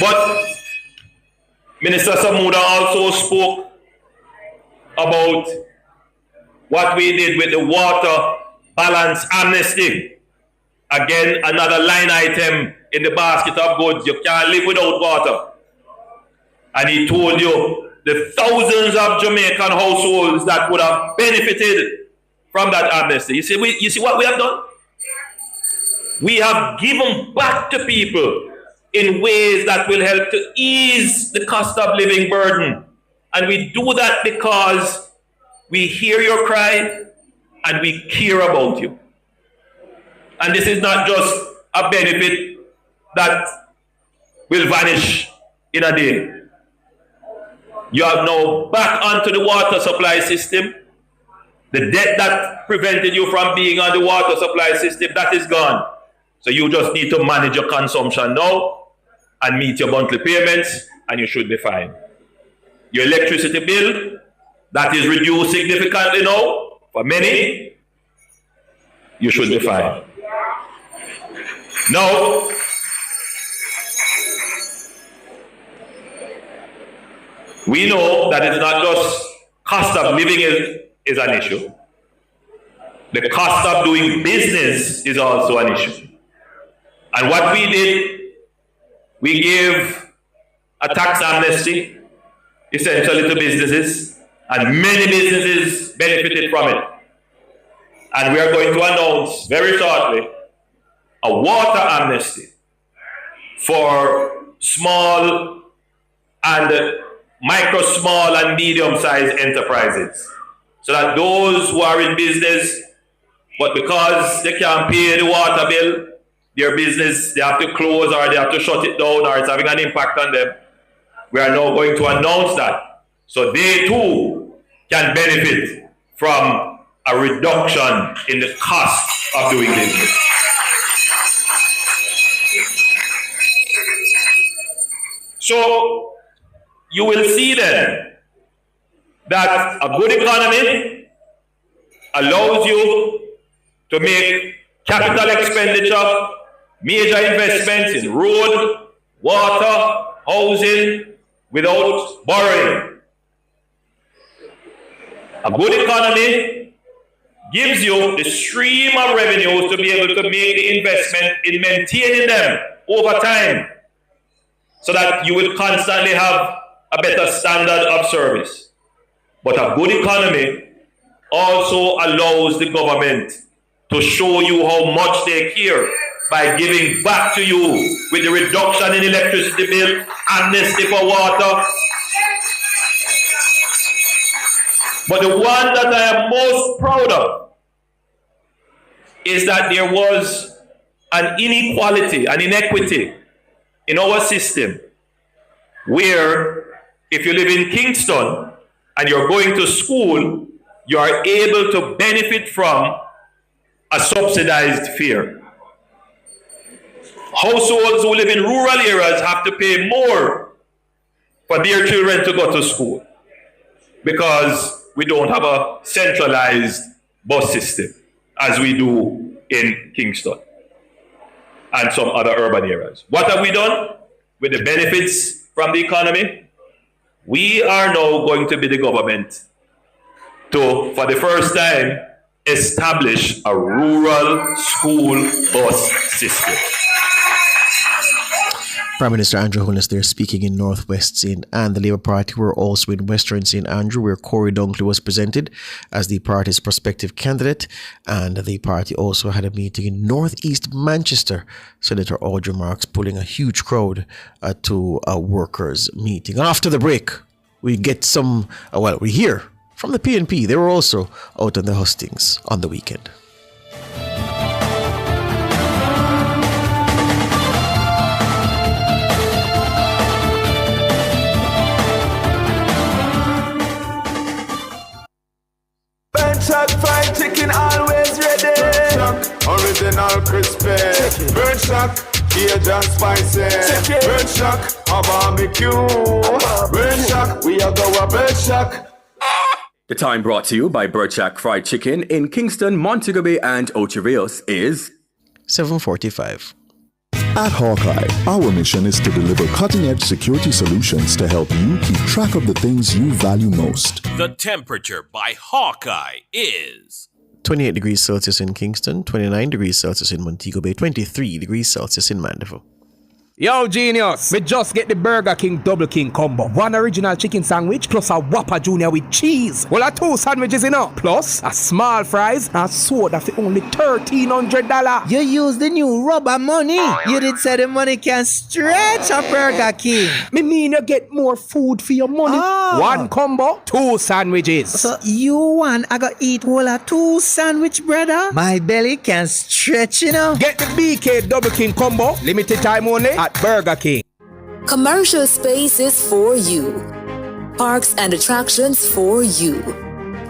But Minister Samuda also spoke about what we did with the water balance amnesty. Again, another line item in the basket of goods. You can't live without water. And he told you the thousands of Jamaican households that would have benefited from that amnesty. You see what we have done? We have given back to people in ways that will help to ease the cost of living burden. And we do that because we hear your cry and we care about you. And this is not just a benefit that will vanish in a day. You have now back onto the water supply system. The debt that prevented you from being on the water supply system, that is gone. So you just need to manage your consumption now and meet your monthly payments, and you should be fine. Your electricity bill, that is reduced significantly now for many, you should be fine. Now, we know that it's not just cost of living is an issue. The cost of doing business is also an issue. And what we did, we gave a tax amnesty essentially to businesses, and many businesses benefited from it. And we are going to announce very shortly a water amnesty for small and micro, small and medium-sized enterprises, so that those who are in business, but because they can't pay the water bill, their business, they have to close or they have to shut it down or it's having an impact on them. We are now going to announce that, so they too can benefit from a reduction in the cost of doing business. So you will see then that a good economy allows you to make capital expenditure, major investments in road, water, housing without borrowing. A good economy gives you the stream of revenues to be able to make the investment in maintaining them over time, so that you will constantly have a better standard of service. But a good economy also allows the government to show you how much they care by giving back to you with the reduction in electricity bill, amnesty for water. But the one that I am most proud of is that there was an inequality, an inequity in our system, where if you live in Kingston and you're going to school, you are able to benefit from a subsidized fare. Households who live in rural areas have to pay more for their children to go to school because we don't have a centralized bus system as we do in Kingston and some other urban areas. What have we done with the benefits from the economy? We are now going to be the government to, for the first time, establish a rural school bus system.
Prime Minister Andrew Holness there speaking in Northwest St. and the Labour Party were also in Western St. Andrew, where Corey Dunkley was presented as the party's prospective candidate, and the party also had a meeting in Northeast Manchester. Senator Audrey Marks pulling a huge crowd to a workers' meeting. And after the break, we get we hear from the PNP. They were also out on the hustings on the weekend.
Chuck fried chicken always ready. Chuck, original crispy. Bird Chuck, Cajun spicy. Bird Chuck, a barbecue. Bird Chuck, we are go a Bird Chuck.
The time brought to you by Bird Shack Fried Chicken in Kingston, Montego Bay and Ocho Rios is
7:45.
At Hawkeye, our mission is to deliver cutting-edge security solutions to help you keep track of the things you value most.
The temperature by Hawkeye is
28 degrees Celsius in Kingston, 29 degrees Celsius in Montego Bay, 23 degrees Celsius in Mandeville.
Yo, genius! We just get the Burger King Double King combo. One original chicken sandwich plus a Whopper Junior with cheese. Well, a 2 sandwiches enough. Plus a small fries and soda for only $1,300.
You use the new rubber money. You did say the money can stretch a Burger King.
Me mean you get more food for your money. One combo, 2 sandwiches.
So you want I got eat whole of 2 sandwich, brother? My belly can stretch, you know.
Get the BK Double King combo. Limited time only at Burger King.
Commercial spaces for you. Parks and attractions for you.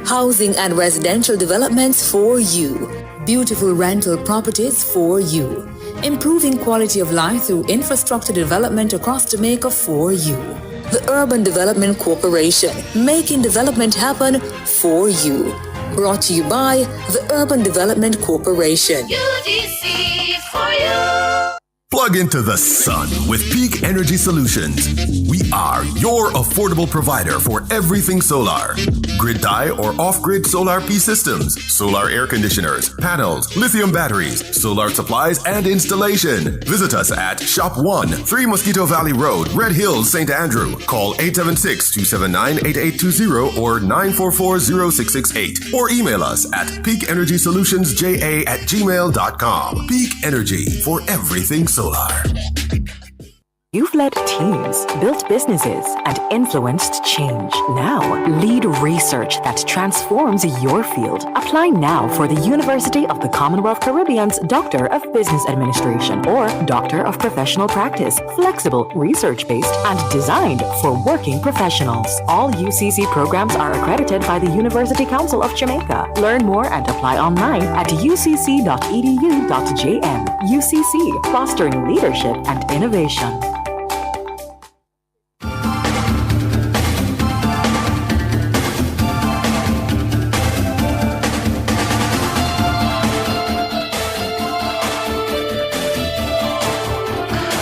Housing and residential developments for you. Beautiful rental properties for you. Improving quality of life through infrastructure development across Jamaica for you. The Urban Development Corporation, making development happen for you. Brought to you by the Urban Development Corporation.
UDC for you.
Plug into the sun with Peak Energy Solutions. We are your affordable provider for everything solar. Grid tie or off-grid solar P systems, solar air conditioners, panels, lithium batteries, solar supplies, and installation. Visit us at Shop 1, 3 Mosquito Valley Road, Red Hills, St. Andrew. Call 876-279-8820 or 944-0668. Or email us at peakenergysolutionsja@gmail.com. Peak Energy for everything solar.
You've led teams, built businesses, and influenced change. Now, lead research that transforms your field. Apply now for the University of the Commonwealth Caribbean's Doctor of Business Administration or Doctor of Professional Practice. Flexible, research-based, and designed for working professionals. All UCC programs are accredited by the University Council of Jamaica. Learn more and apply online at ucc.edu.jm. UCC, fostering leadership and innovation.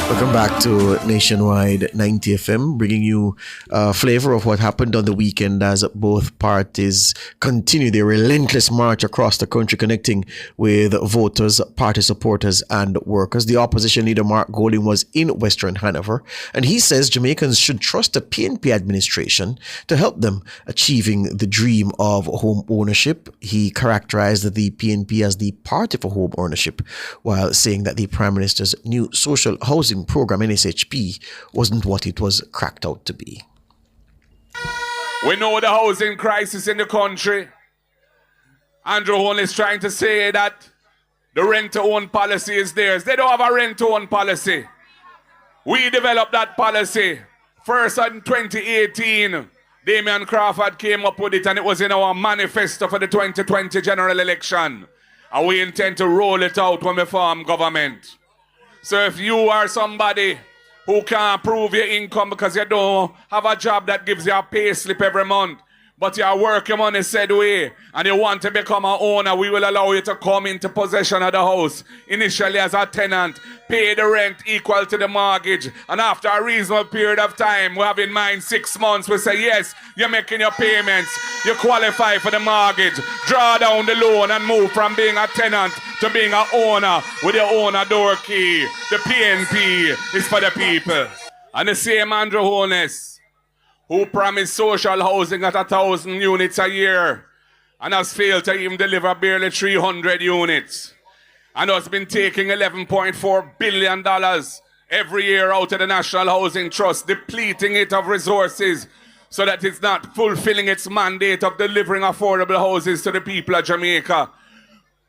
Welcome back to Nationwide 90 FM, bringing you a flavor of what happened on the weekend as both parties continue their relentless march across the country, connecting with voters, party supporters, and workers. The opposition leader, Mark Golding, was in Western Hanover, and he says Jamaicans should trust the PNP administration to help them achieving the dream of home ownership. He characterized the PNP as the party for home ownership, while saying that the Prime Minister's new social housing program, NSHP, wasn't what it was cracked out to be.
We know the housing crisis in the country. Andrew Holness is trying to say that the rent-to-own policy is theirs. They don't have a rent-to-own policy. We developed that policy. First in 2018, Damian Crawford came up with it, and it was in our manifesto for the 2020 general election. And we intend to roll it out when we form government. So if you are somebody who can't prove your income because you don't have a job that gives you a pay slip every month, but your working money said way, and you want to become an owner, we will allow you to come into possession of the house, initially as a tenant, pay the rent equal to the mortgage, and after a reasonable period of time, we have in mind 6 months, we say, yes, you're making your payments, you qualify for the mortgage, draw down the loan and move from being a tenant to being an owner with your owner door key. The PNP is for the people. And the same Andrew Holness, who promised social housing at 1,000 units a year and has failed to even deliver barely 300 units, and has been taking $11.4 billion every year out of the National Housing Trust, depleting it of resources so that it's not fulfilling its mandate of delivering affordable houses to the people of Jamaica.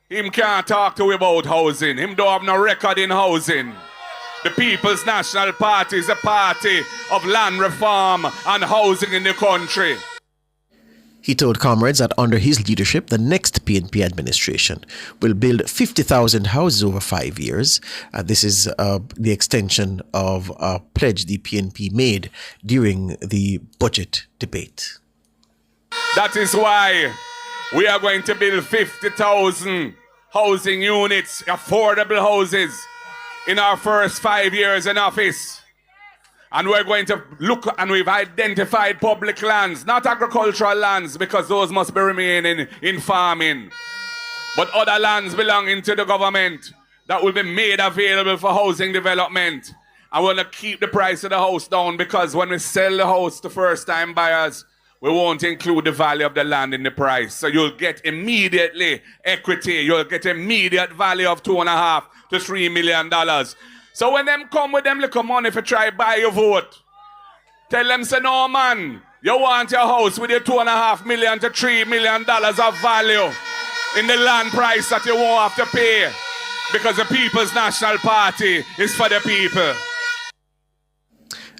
Him can't talk to you about housing. Him don't have no record in housing. The People's National Party is a party of land reform and housing in the country.
He told comrades that under his leadership, the next PNP administration will build 50,000 houses over 5 years. This is the extension of a pledge the PNP made during the budget debate.
That is why we are going to build 50,000 housing units, affordable houses, in our first 5 years in office. And we're going to look, and we've identified public lands, not agricultural lands, because those must be remaining in farming, but other lands belonging to the government that will be made available for housing development. I want to keep the price of the house down, because when we sell the house to first-time buyers, we won't include the value of the land in the price. So you'll get immediately equity. You'll get immediate value of $2.5 to $3 million. So when them come with them little money for try buy your vote, tell them, say, no man, you want your house with your $2.5 million to $3 million of value in the land price that you won't have to pay, because the People's National Party is for the people.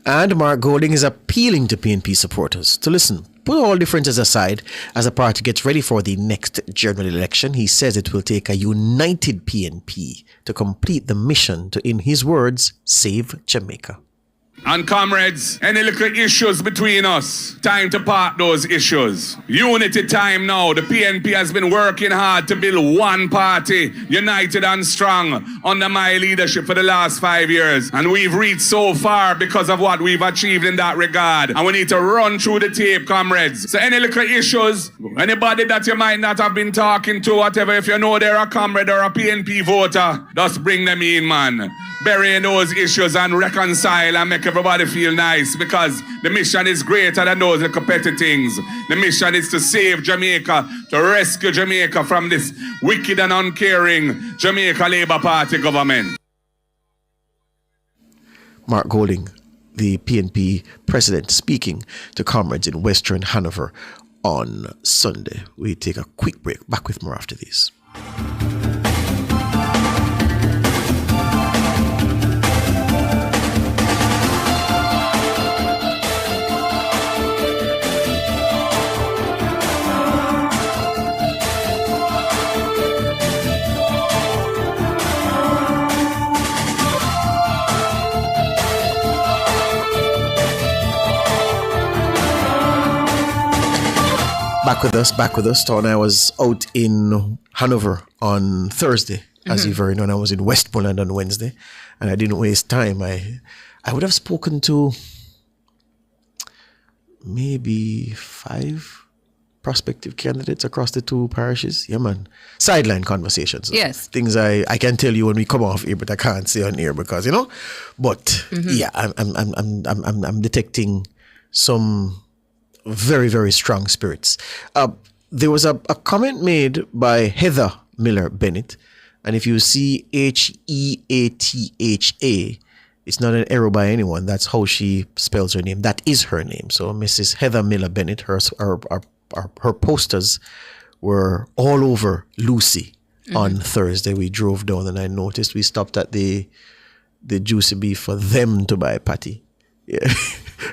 And Mark Golding is appealing to PNP supporters to listen, put all differences aside as the party gets ready for the next general election. He says it will take a united PNP to complete the mission to, in his words, save Jamaica.
And comrades, any little issues between us, time to part those issues. Unity time now. The PNP has been working hard to build one party, united and strong, under my leadership for the last 5 years. And we've reached so far because of what we've achieved in that regard. And we need to run through the tape, comrades. So any little issues, anybody that you might not have been talking to, whatever, if you know they're a comrade or a PNP voter, just bring them in, man. Bury those issues and reconcile and make everybody feel nice, because the mission is greater than those little petty things. The mission is to save Jamaica, to rescue Jamaica from this wicked and uncaring Jamaica Labour Party government.
Mark Golding, the PNP president, speaking to comrades in Western Hanover on Sunday. We take a quick break. Back with more after this. Back with us. Tony, I was out in Hanover on Thursday, as you very know, and I was in Westmoreland on Wednesday, and I didn't waste time. I would have spoken to maybe 5 prospective candidates across the 2 parishes. Yeah, man. Sideline conversations.
Yes.
Things I can tell you when we come off here, but I can't say on air because, you know. But yeah, I'm detecting some very, very strong spirits. There was a comment made by Heather Miller Bennett, and if you see Heatha, it's not an error by anyone. That's how she spells her name. That is her name. So Mrs. Heather Miller Bennett, her posters were all over Lucy on Thursday. We drove down and I noticed we stopped at the Juicy Beef for them to buy patty. Yeah.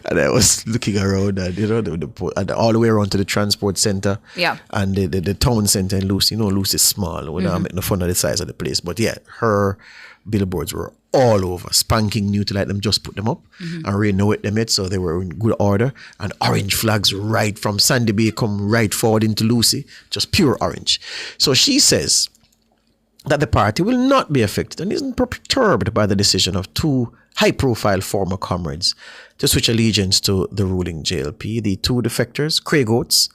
And I was looking around and, you know, and all the way around to the transport center.
Yeah.
And the town center in Lucy. You know, Lucy's small. We're not making fun of the size of the place. But yeah, her billboards were all over. Spanking new to like them just put them up and rain no with them yet, so they were in good order. And orange flags right from Sandy Bay come right forward into Lucy, just pure orange. So she says that the party will not be affected and isn't perturbed by the decision of two high-profile former comrades to switch allegiance to the ruling JLP. The two defectors, Craig Oates,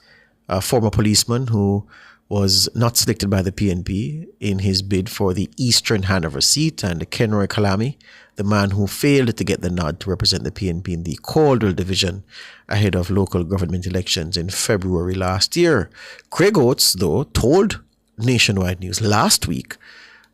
a former policeman who was not selected by the PNP in his bid for the Eastern Hanover seat, and Kenroy Kalami, the man who failed to get the nod to represent the PNP in the Caldwell division ahead of local government elections in February last year. Craig Oates, though, told Nationwide News last week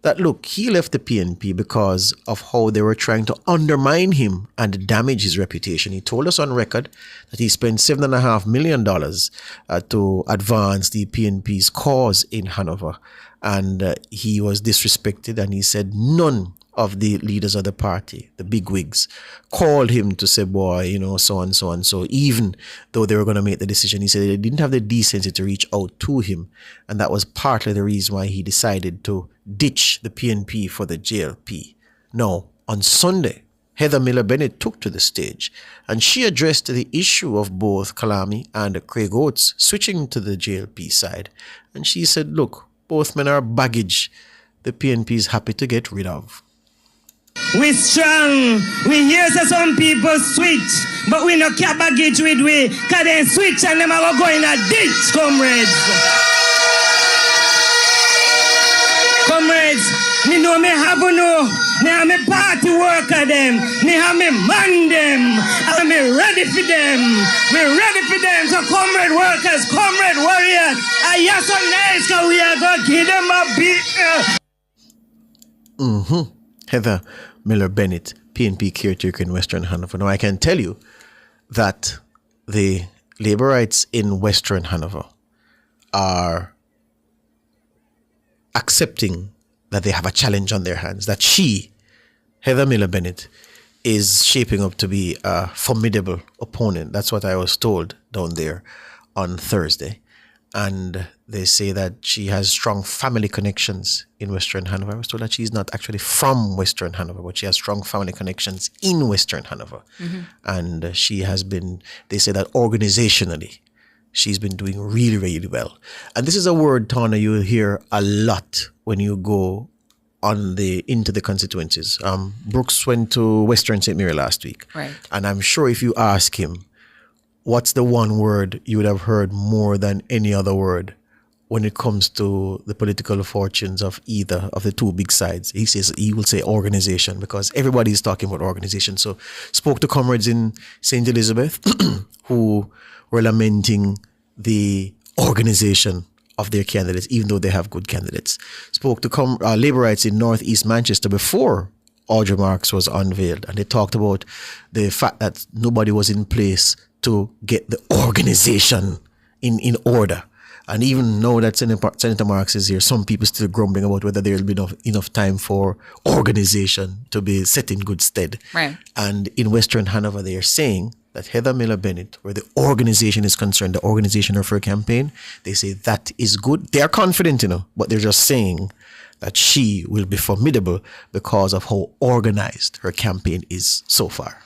that, look, he left the PNP because of how they were trying to undermine him and damage his reputation. He told us on record that he spent $7.5 million to advance the PNP's cause in Hanover. And he was disrespected, and he said none of the leaders of the party, the bigwigs, called him to say, boy, you know, so and so and so. Even though they were going to make the decision, he said they didn't have the decency to reach out to him. And that was partly the reason why he decided to ditch the PNP for the JLP. Now, on Sunday, Heather Miller Bennett took to the stage and she addressed the issue of both Kalami and Craig Oates switching to the JLP side. And she said, look, both men are baggage the PNP is happy to get rid of.
We strong. We hear say some people switch, but we no care baggage with we, cause they switch and them are go in a ditch, comrades. Comrades, me know me have no, me have me party worker them, me have me man them, and me ready for them. Me ready for them. So comrade workers, comrade warriors, I hear so nice cause we are gonna give them a beat.
Heather Miller Bennett, PNP caretaker in Western Hanover. Now, I can tell you that the labor rights in Western Hanover are accepting that they have a challenge on their hands, that she, Heather Miller Bennett, is shaping up to be a formidable opponent. That's what I was told down there on Thursday. And they say that she has strong family connections in Western Hanover. I was told that she's not actually from Western Hanover, but she has strong family connections in Western Hanover. And she has been, they say that organizationally, she's been doing really, really well. And this is a word, Tana, you'll hear a lot when you go on into the constituencies. Brooks went to Western St. Mary last week.
Right.
And I'm sure if you ask him, what's the one word you would have heard more than any other word when it comes to the political fortunes of either of the two big sides? He will say organization, because everybody is talking about organization. So spoke to comrades in St. Elizabeth who were lamenting the organization of their candidates, even though they have good candidates. Spoke to labor rights in Northeast Manchester before Audrey Marks was unveiled, and they talked about the fact that nobody was in place to get the organization in order. And even now that Senator Marks is here, some people still grumbling about whether there will be enough time for organization to be set in good stead.
Right.
And in Western Hanover, they are saying that Heather Miller Bennett, where the organization is concerned, the organization of her campaign, they say that is good. They are confident, but they're just saying that she will be formidable because of how organized her campaign is so far.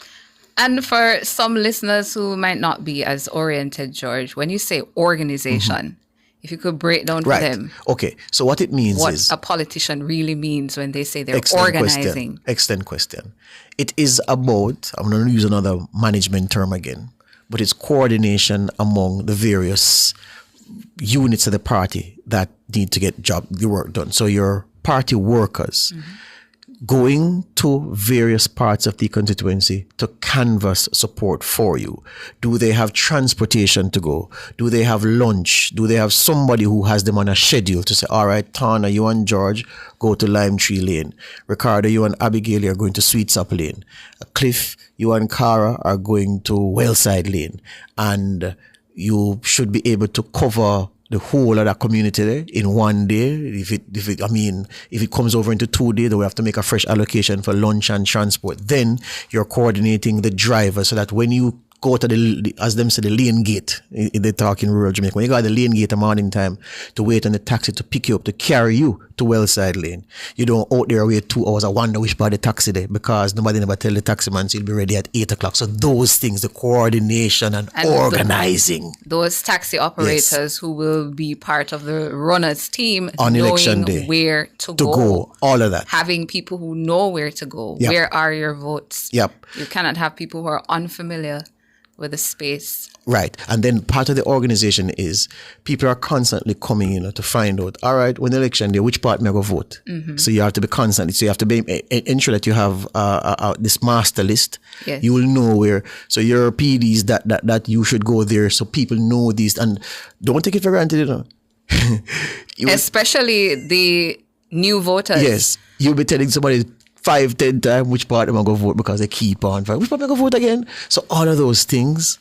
And for some listeners who might not be as oriented, George, when you say organization, if you could break down for them.
Okay, so what it means
what
is...
a politician really means when they say they're organizing.
Excellent question. It is about, I'm going to use another management term again, but it's coordination among the various units of the party that need to get the work done. So your party workers going to various parts of the constituency to canvass support for you. Do they have transportation to go? Do they have lunch? Do they have somebody who has them on a schedule to say, all right, Tana, you and George go to Lime Tree Lane. Ricardo, you and Abigail are going to Sweetsop Lane. Cliff, you and Cara are going to Wellside Lane. And you should be able to cover the whole of that community there in one day. If it comes over into 2 days, then we have to make a fresh allocation for lunch and transport. Then you're coordinating the driver so that when you go to the as them say, the lane gate. They talk in rural Jamaica. When you go to the lane gate in the morning time to wait on the taxi to pick you up, to carry you to Wellside Lane. You don't out there wait 2 hours. I wonder which part of the taxi there, because nobody never tell the taxi man, so he'll be ready at 8 o'clock. So those things, the coordination and organizing.
Those taxi operators who will be part of the runners team
on
knowing
election day,
where to go.
All of that.
Having people who know where to go.
Yep.
Where are your votes?
Yep.
You cannot have people who are unfamiliar with the space.
Right. And then part of the organization is people are constantly coming in to find out, all right, when the election day, which part may I go vote?
Mm-hmm.
So you have to be constantly, so you have to be ensure that you have this master list.
Yes.
You will know where, so your PDs that you should go there, so people know these, and don't take it for granted,
Especially the new voters.
Yes. You'll be telling somebody 5-10 times which part am I going to vote, because they keep on. Which part am I going to vote again? So all of those things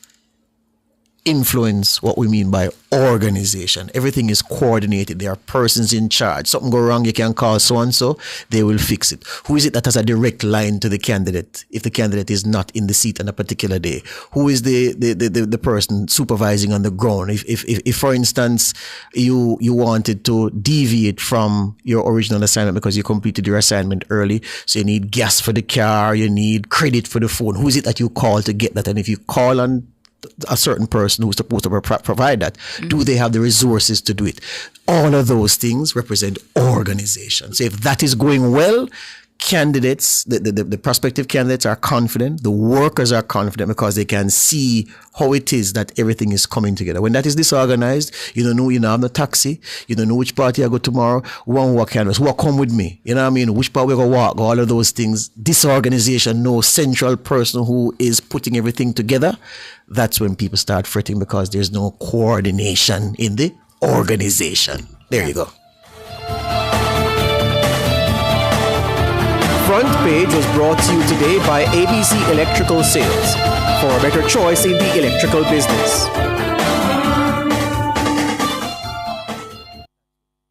influence what we mean by organization. Everything is coordinated. There are persons in charge. Something go wrong, you can call so-and-so, they will fix it. Who is it that has a direct line to the candidate if the candidate is not in the seat on a particular day? Who is the person supervising on the ground? If for instance, you wanted to deviate from your original assignment because you completed your assignment early, so you need gas for the car, you need credit for the phone, who is it that you call to get that? And if you call on a certain person who's supposed to provide that, do they have the resources to do it? All of those things represent organization. So if that is going well, candidates, the prospective candidates are confident, the workers are confident, because they can see how it is that everything is coming together. When that is disorganized, you don't know, you have no taxi, you don't know which party I go tomorrow, one walk canvas, who come with me, you know what I mean, which part we go walk, all of those things. Disorganization, no central person who is putting everything together. That's when people start fretting, because there's no coordination in the organization. There you go.
Front Page was brought to you today by ABC Electrical Sales, for a better choice in the electrical business.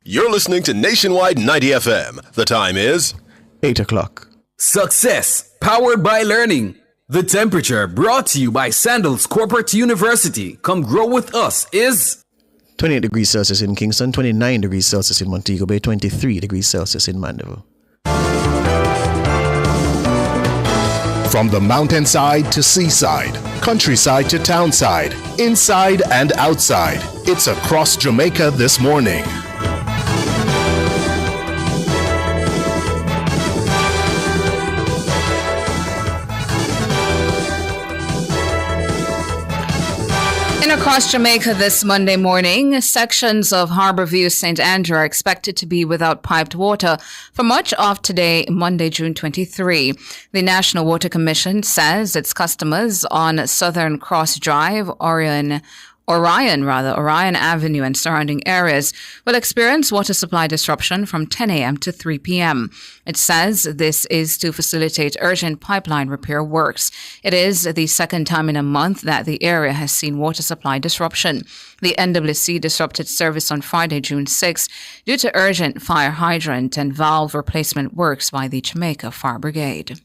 You're listening to Nationwide 90 FM. The time is
8 o'clock.
Success, powered by learning. The temperature, brought to you by Sandals Corporate University. Come grow with us, is
28 degrees Celsius in Kingston, 29 degrees Celsius in Montego Bay, 23 degrees Celsius in Mandeville.
From the mountainside to seaside, countryside to townside, inside and outside, it's across Jamaica this morning.
Across Jamaica this Monday morning, sections of Harbourview St. Andrew are expected to be without piped water for much of today, Monday, June 23. The National Water Commission says its customers on Southern Cross Drive, Orion Avenue and surrounding areas will experience water supply disruption from 10 a.m. to 3 p.m. It says this is to facilitate urgent pipeline repair works. It is the second time in a month that the area has seen water supply disruption. The NWC disrupted service on Friday, June 6, due to urgent fire hydrant and valve replacement works by the Jamaica Fire Brigade.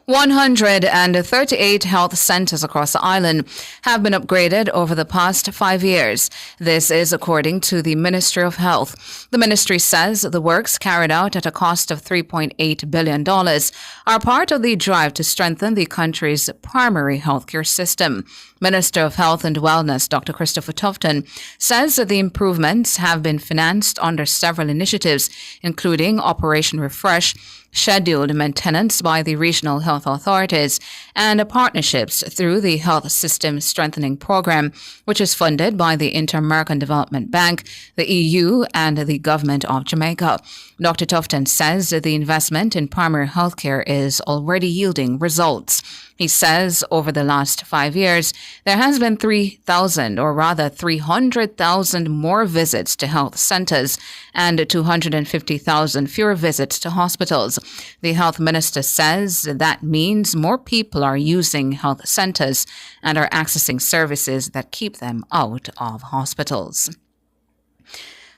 138 health centers across the island have been upgraded over the past 5 years. This is according to the Ministry of Health. The ministry says the works, carried out at a cost of $3.8 billion, are part of the drive to strengthen the country's primary healthcare system. Minister of Health and Wellness, Dr. Christopher Tufton, says that the improvements have been financed under several initiatives, including Operation Refresh, scheduled maintenance by the regional health authorities, and partnerships through the Health System Strengthening Program, which is funded by the Inter-American Development Bank, the EU, and the Government of Jamaica. Dr. Tufton says that the investment in primary healthcare is already yielding results. He says over the last 5 years, there has been 300,000 more visits to health centers and 250,000 fewer visits to hospitals. The health minister says that means more people are using health centers and are accessing services that keep them out of hospitals.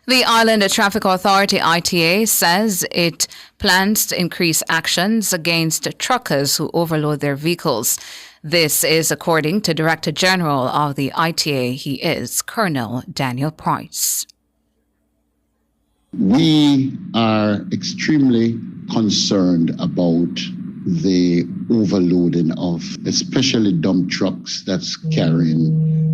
The Island Traffic Authority, ITA, says it plans to increase actions against truckers who overload their vehicles. This is according to Director General of the ITA. He is Colonel Daniel Price.
We are extremely concerned about the overloading of especially dump trucks that's carrying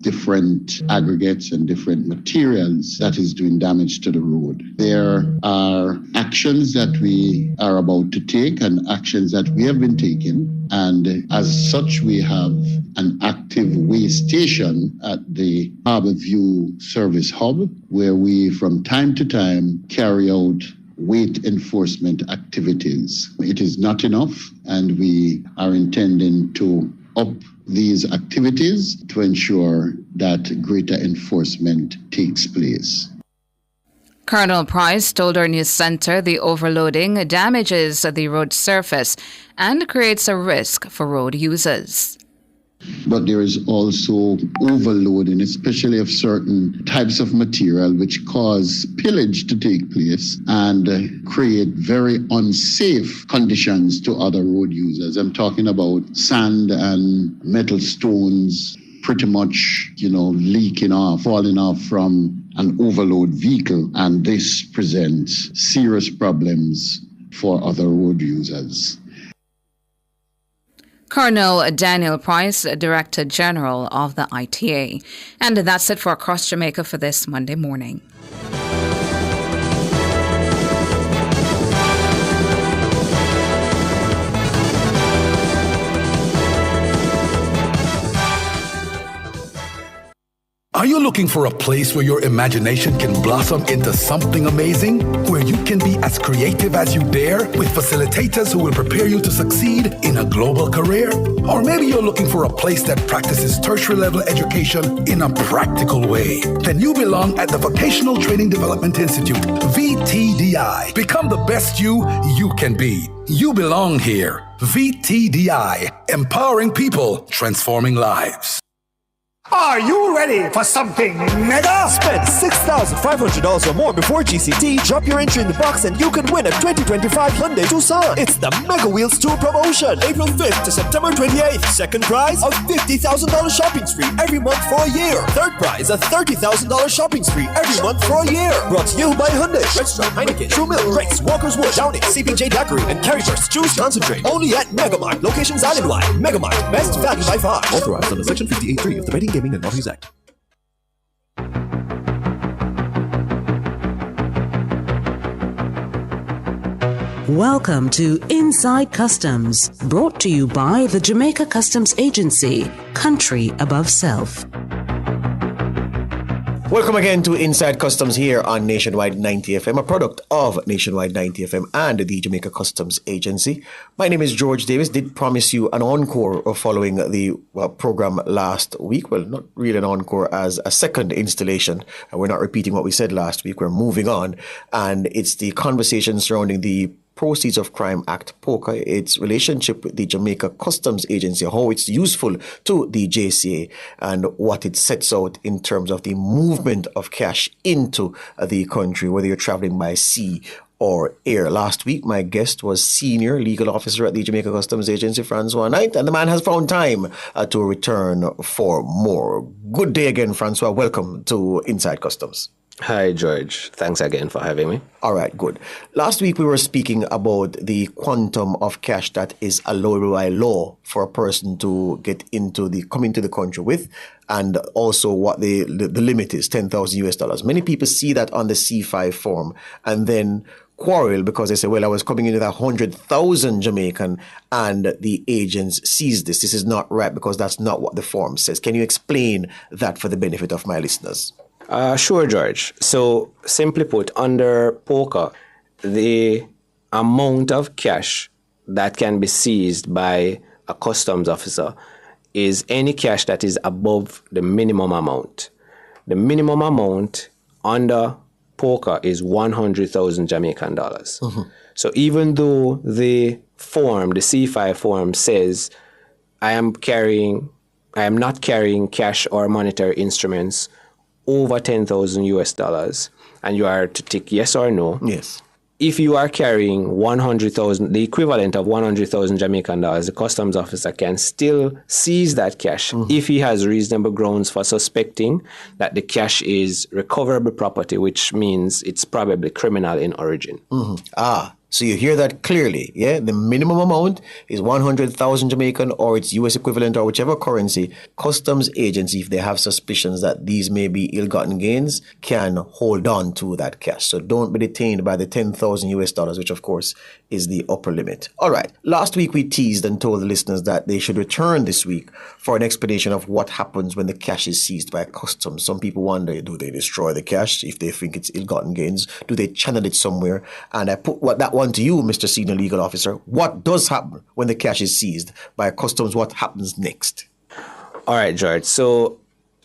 different aggregates and different materials that is doing damage to the road. There are actions that we are about to take and actions that we have been taking. And as such, we have an active weigh station at the Harbour View Service Hub, where we from time to time carry out weight enforcement activities. It is not enough, and we are intending to up these activities to ensure that greater enforcement takes place.
Colonel Price told our news center the overloading damages the road surface and creates a risk for road users.
But there is also overloading, especially of certain types of material, which cause pillage to take place and create very unsafe conditions to other road users. I'm talking about sand and metal stones pretty much, leaking off, falling off from an overload vehicle. And this presents serious problems for other road users.
Colonel Daniel Price, Director General of the ITA. And that's it for Across Jamaica for this Monday morning.
Are you looking for a place where your imagination can blossom into something amazing? Where you can be as creative as you dare with facilitators who will prepare you to succeed in a global career? Or maybe you're looking for a place that practices tertiary level education in a practical way? Then you belong at the Vocational Training Development Institute, VTDI. Become the best you can be. You belong here. VTDI, empowering people, transforming lives.
Are you ready for something mega?
Spend $6,500 or more before GCT, drop your entry in the box, and you can win a 2025 Hyundai Tucson. It's the Mega Wheels Tour promotion, April 5th to September 28th. Second prize, a $50,000 shopping spree every month for a year. Third prize, a $30,000 shopping spree every month for a year. Brought to you by Hyundai, Redstone, Heineken, True Milk, Rex, Walker's Wood, Downing, CPJ Daiquiri, and Carryburst. Choose concentrate. Only at Megamart. Locations island-wide. Megamart, best value by far.
Authorized under Section 58.3 of the Betting, Gaming and Lotteries Act.
Welcome to Inside Customs, brought to you by the Jamaica Customs Agency, country above self.
Welcome again to Inside Customs here on Nationwide 90 FM, a product of Nationwide 90 FM and the Jamaica Customs Agency. My name is George Davis. Did promise you an encore following the program last week. Well, not really an encore, as a second installation. We're not repeating what we said last week. We're moving on. And it's the conversation surrounding the Proceeds of Crime Act, POCA, its relationship with the Jamaica Customs Agency, how it's useful to the JCA, and what it sets out in terms of the movement of cash into the country, whether you're traveling by sea or air. Last week, my guest was Senior Legal Officer at the Jamaica Customs Agency, Francois Knight, and the man has found time to return for more. Good day again, Francois. Welcome to Inside Customs.
Hi, George. Thanks again for having me.
All right, good. Last week, we were speaking about the quantum of cash that is allowable by law for a person to come into the country with, and also what the limit is, $10,000 US. Many people see that on the C5 form and then quarrel because they say, well, I was coming into that 100,000 Jamaican and the agents seized this. This is not right because that's not what the form says. Can you explain that for the benefit of my listeners?
Sure, George. So, simply put, under POCA, the amount of cash that can be seized by a customs officer is any cash that is above the minimum amount. The minimum amount under POCA is 100,000 Jamaican dollars. Mm-hmm. So, even though the form, the C5 form says, I am not carrying cash or monetary instruments over 10,000 US dollars, and you are to tick yes or no.
Yes.
If you are carrying 100,000, the equivalent of 100,000 Jamaican dollars, the customs officer can still seize that cash if he has reasonable grounds for suspecting that the cash is recoverable property, which means it's probably criminal in origin.
So you hear that clearly, yeah? The minimum amount is 100,000 Jamaican or its US equivalent or whichever currency. Customs agency, if they have suspicions that these may be ill-gotten gains, can hold on to that cash. So don't be detained by the 10,000 US dollars, which of course is the upper limit. All right. Last week we teased and told the listeners that they should return this week for an explanation of what happens when the cash is seized by customs. Some people wonder, do they destroy the cash if they think it's ill-gotten gains? Do they channel it somewhere? And I put that one to you, Mr. Senior Legal Officer. What does happen when the cash is seized by customs? What happens next?
All right, George. So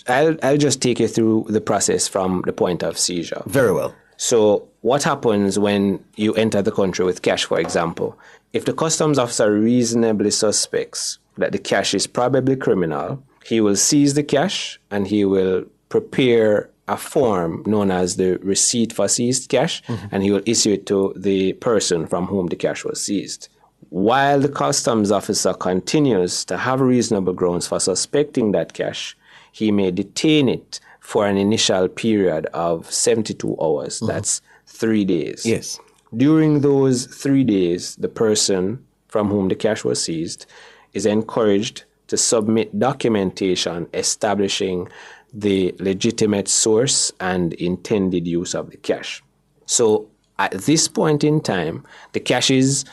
I'll just take you through the process from the point of seizure.
Very well.
So what happens when you enter the country with cash, for example? If the customs officer reasonably suspects that the cash is probably criminal, he will seize the cash and he will prepare a form known as the receipt for seized cash, and he will issue it to the person from whom the cash was seized. While the customs officer continues to have reasonable grounds for suspecting that cash, he may detain it for an initial period of 72 hours. That's 3 days.
Yes.
During those 3 days, the person from whom the cash was seized is encouraged to submit documentation establishing the legitimate source and intended use of the cash. So at this point in time, the cash is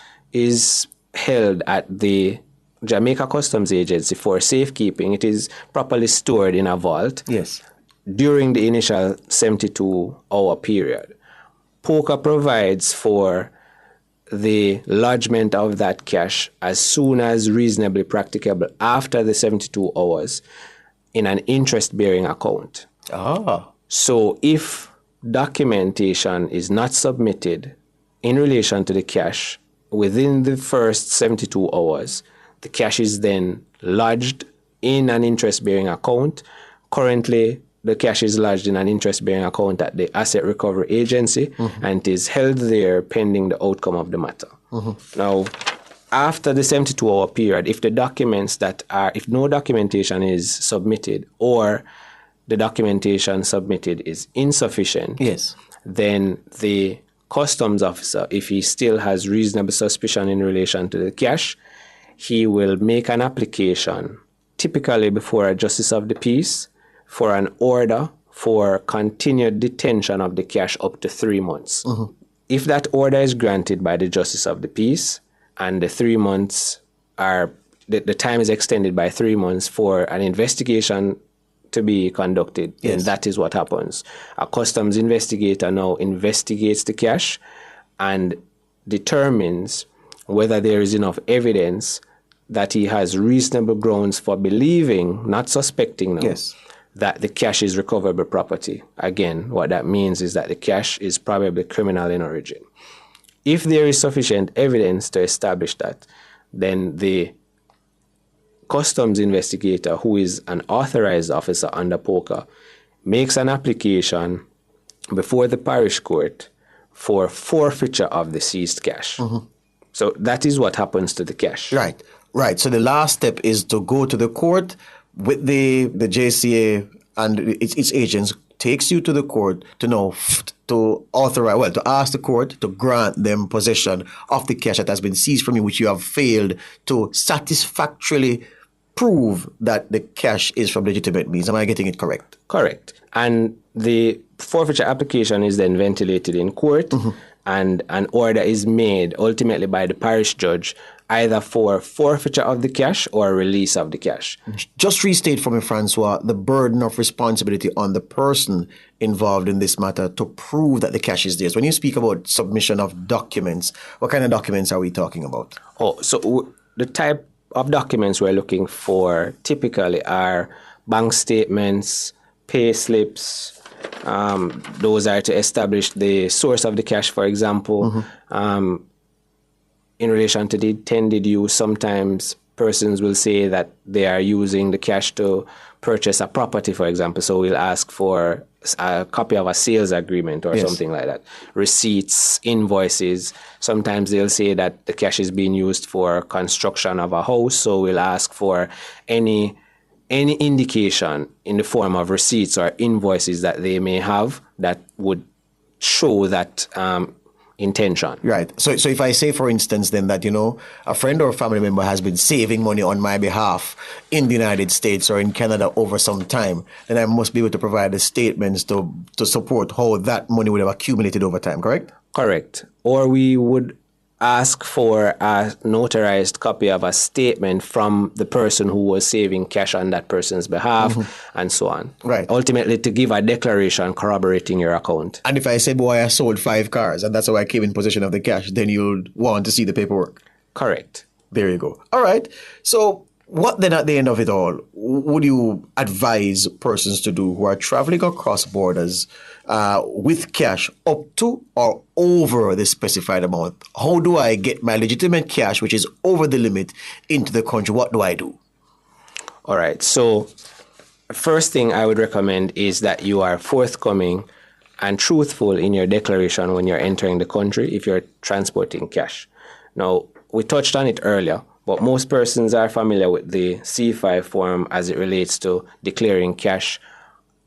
held at the Jamaica Customs Agency for safekeeping. It is properly stored in a vault.
Yes.
During the initial 72-hour period. POCA provides for the lodgement of that cash as soon as reasonably practicable after the 72 hours in an interest-bearing account. So if documentation is not submitted in relation to the cash within the first 72 hours, the cash is then lodged in an interest-bearing account. Currently, the cash is lodged in an interest-bearing account at the Asset Recovery Agency and it is held there pending the outcome of the matter. Now, after the 72-hour period, if no documentation is submitted or the documentation submitted is insufficient, then the customs officer, if he still has reasonable suspicion in relation to the cash, he will make an application, typically before a justice of the peace, for an order for continued detention of the cash up to 3 months. If that order is granted by the justice of the peace and the 3 months the time is extended by 3 months for an investigation to be conducted, then that is what happens. A customs investigator now investigates the cash and determines whether there is enough evidence that he has reasonable grounds for believing, not suspecting now, that the cash is recoverable property. Again, what that means is that the cash is probably criminal in origin. If there is sufficient evidence to establish that, then the customs investigator, who is an authorized officer under POCA, makes an application before the parish court for forfeiture of the seized cash. So that is what happens to the cash.
Right. So the last step is to go to the court with the JCA and its agents, takes you to the court to ask the court to grant them possession of the cash that has been seized from you, which you have failed to satisfactorily prove that the cash is from legitimate means. Am I getting it correct?
Correct. And the forfeiture application is then ventilated in court, and an order is made ultimately by the parish judge either for forfeiture of the cash or release of the cash.
Just restate for me, Francois, the burden of responsibility on the person involved in this matter to prove that the cash is theirs. When you speak about submission of documents, what kind of documents are we talking about?
So the type of documents we're looking for typically are bank statements, pay slips. Those are to establish the source of the cash, for example. In relation to the intended use, sometimes persons will say that they are using the cash to purchase a property, for example. So we'll ask for a copy of a sales agreement or something like that. Receipts, invoices. Sometimes they'll say that the cash is being used for construction of a house. So we'll ask for any indication in the form of receipts or invoices that they may have that would show that intention.
Right. So if I say, for instance, then that, a friend or a family member has been saving money on my behalf in the United States or in Canada over some time, then I must be able to provide the statements to support how that money would have accumulated over time, correct?
Correct. Or we would ask for a notarized copy of a statement from the person who was saving cash on that person's behalf, and so on.
Right.
Ultimately, to give a declaration corroborating your account.
And if I say, boy, I sold 5 cars and that's how I came in possession of the cash, then you'll want to see the paperwork.
Correct.
There you go. All right. So what then at the end of it all would you advise persons to do who are traveling across borders with cash up to or over the specified amount? How do I get my legitimate cash, which is over the limit, into the country? What do I do?
All right. So first thing I would recommend is that you are forthcoming and truthful in your declaration when you're entering the country if you're transporting cash. Now, we touched on it earlier, but most persons are familiar with the C5 form as it relates to declaring cash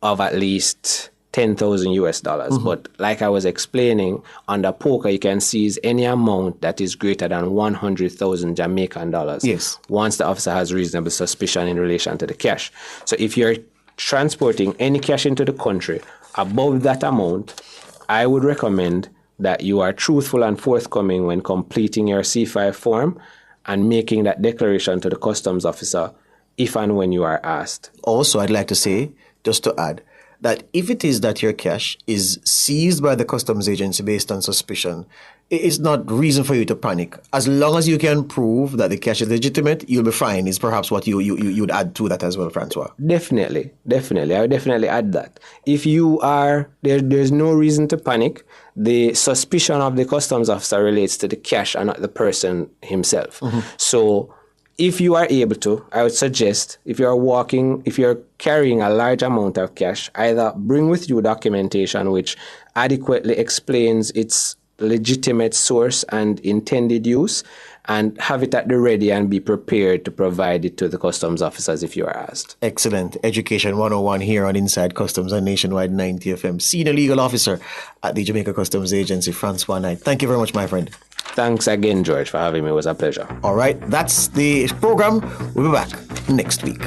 of at least $10,000 US. But like I was explaining, under POCA, you can seize any amount that is greater than 100,000 Jamaican dollars.
Yes.
Once the officer has reasonable suspicion in relation to the cash. So if you're transporting any cash into the country above that amount, I would recommend that you are truthful and forthcoming when completing your C5 form and making that declaration to the customs officer if and when you are asked.
Also, I'd like to say, just to add, that if it is that your cash is seized by the customs agency based on suspicion, it's not reason for you to panic. As long as you can prove that the cash is legitimate, you'll be fine, is perhaps what you'd add to that as well, Francois.
Definitely. I would definitely add that. If you are, there's no reason to panic. The suspicion of the customs officer relates to the cash and not the person himself. So if you are able to, I would suggest if you're carrying a large amount of cash, either bring with you documentation which adequately explains its legitimate source and intended use, and have it at the ready and be prepared to provide it to the customs officers if you are asked.
Excellent. Education 101 here on Inside Customs and Nationwide 90 FM. Senior Legal Officer at the Jamaica Customs Agency, Francois Knight. Thank you very much, my friend.
Thanks again, George, for having me. It was a pleasure.
All right, that's the program. We'll be back next week.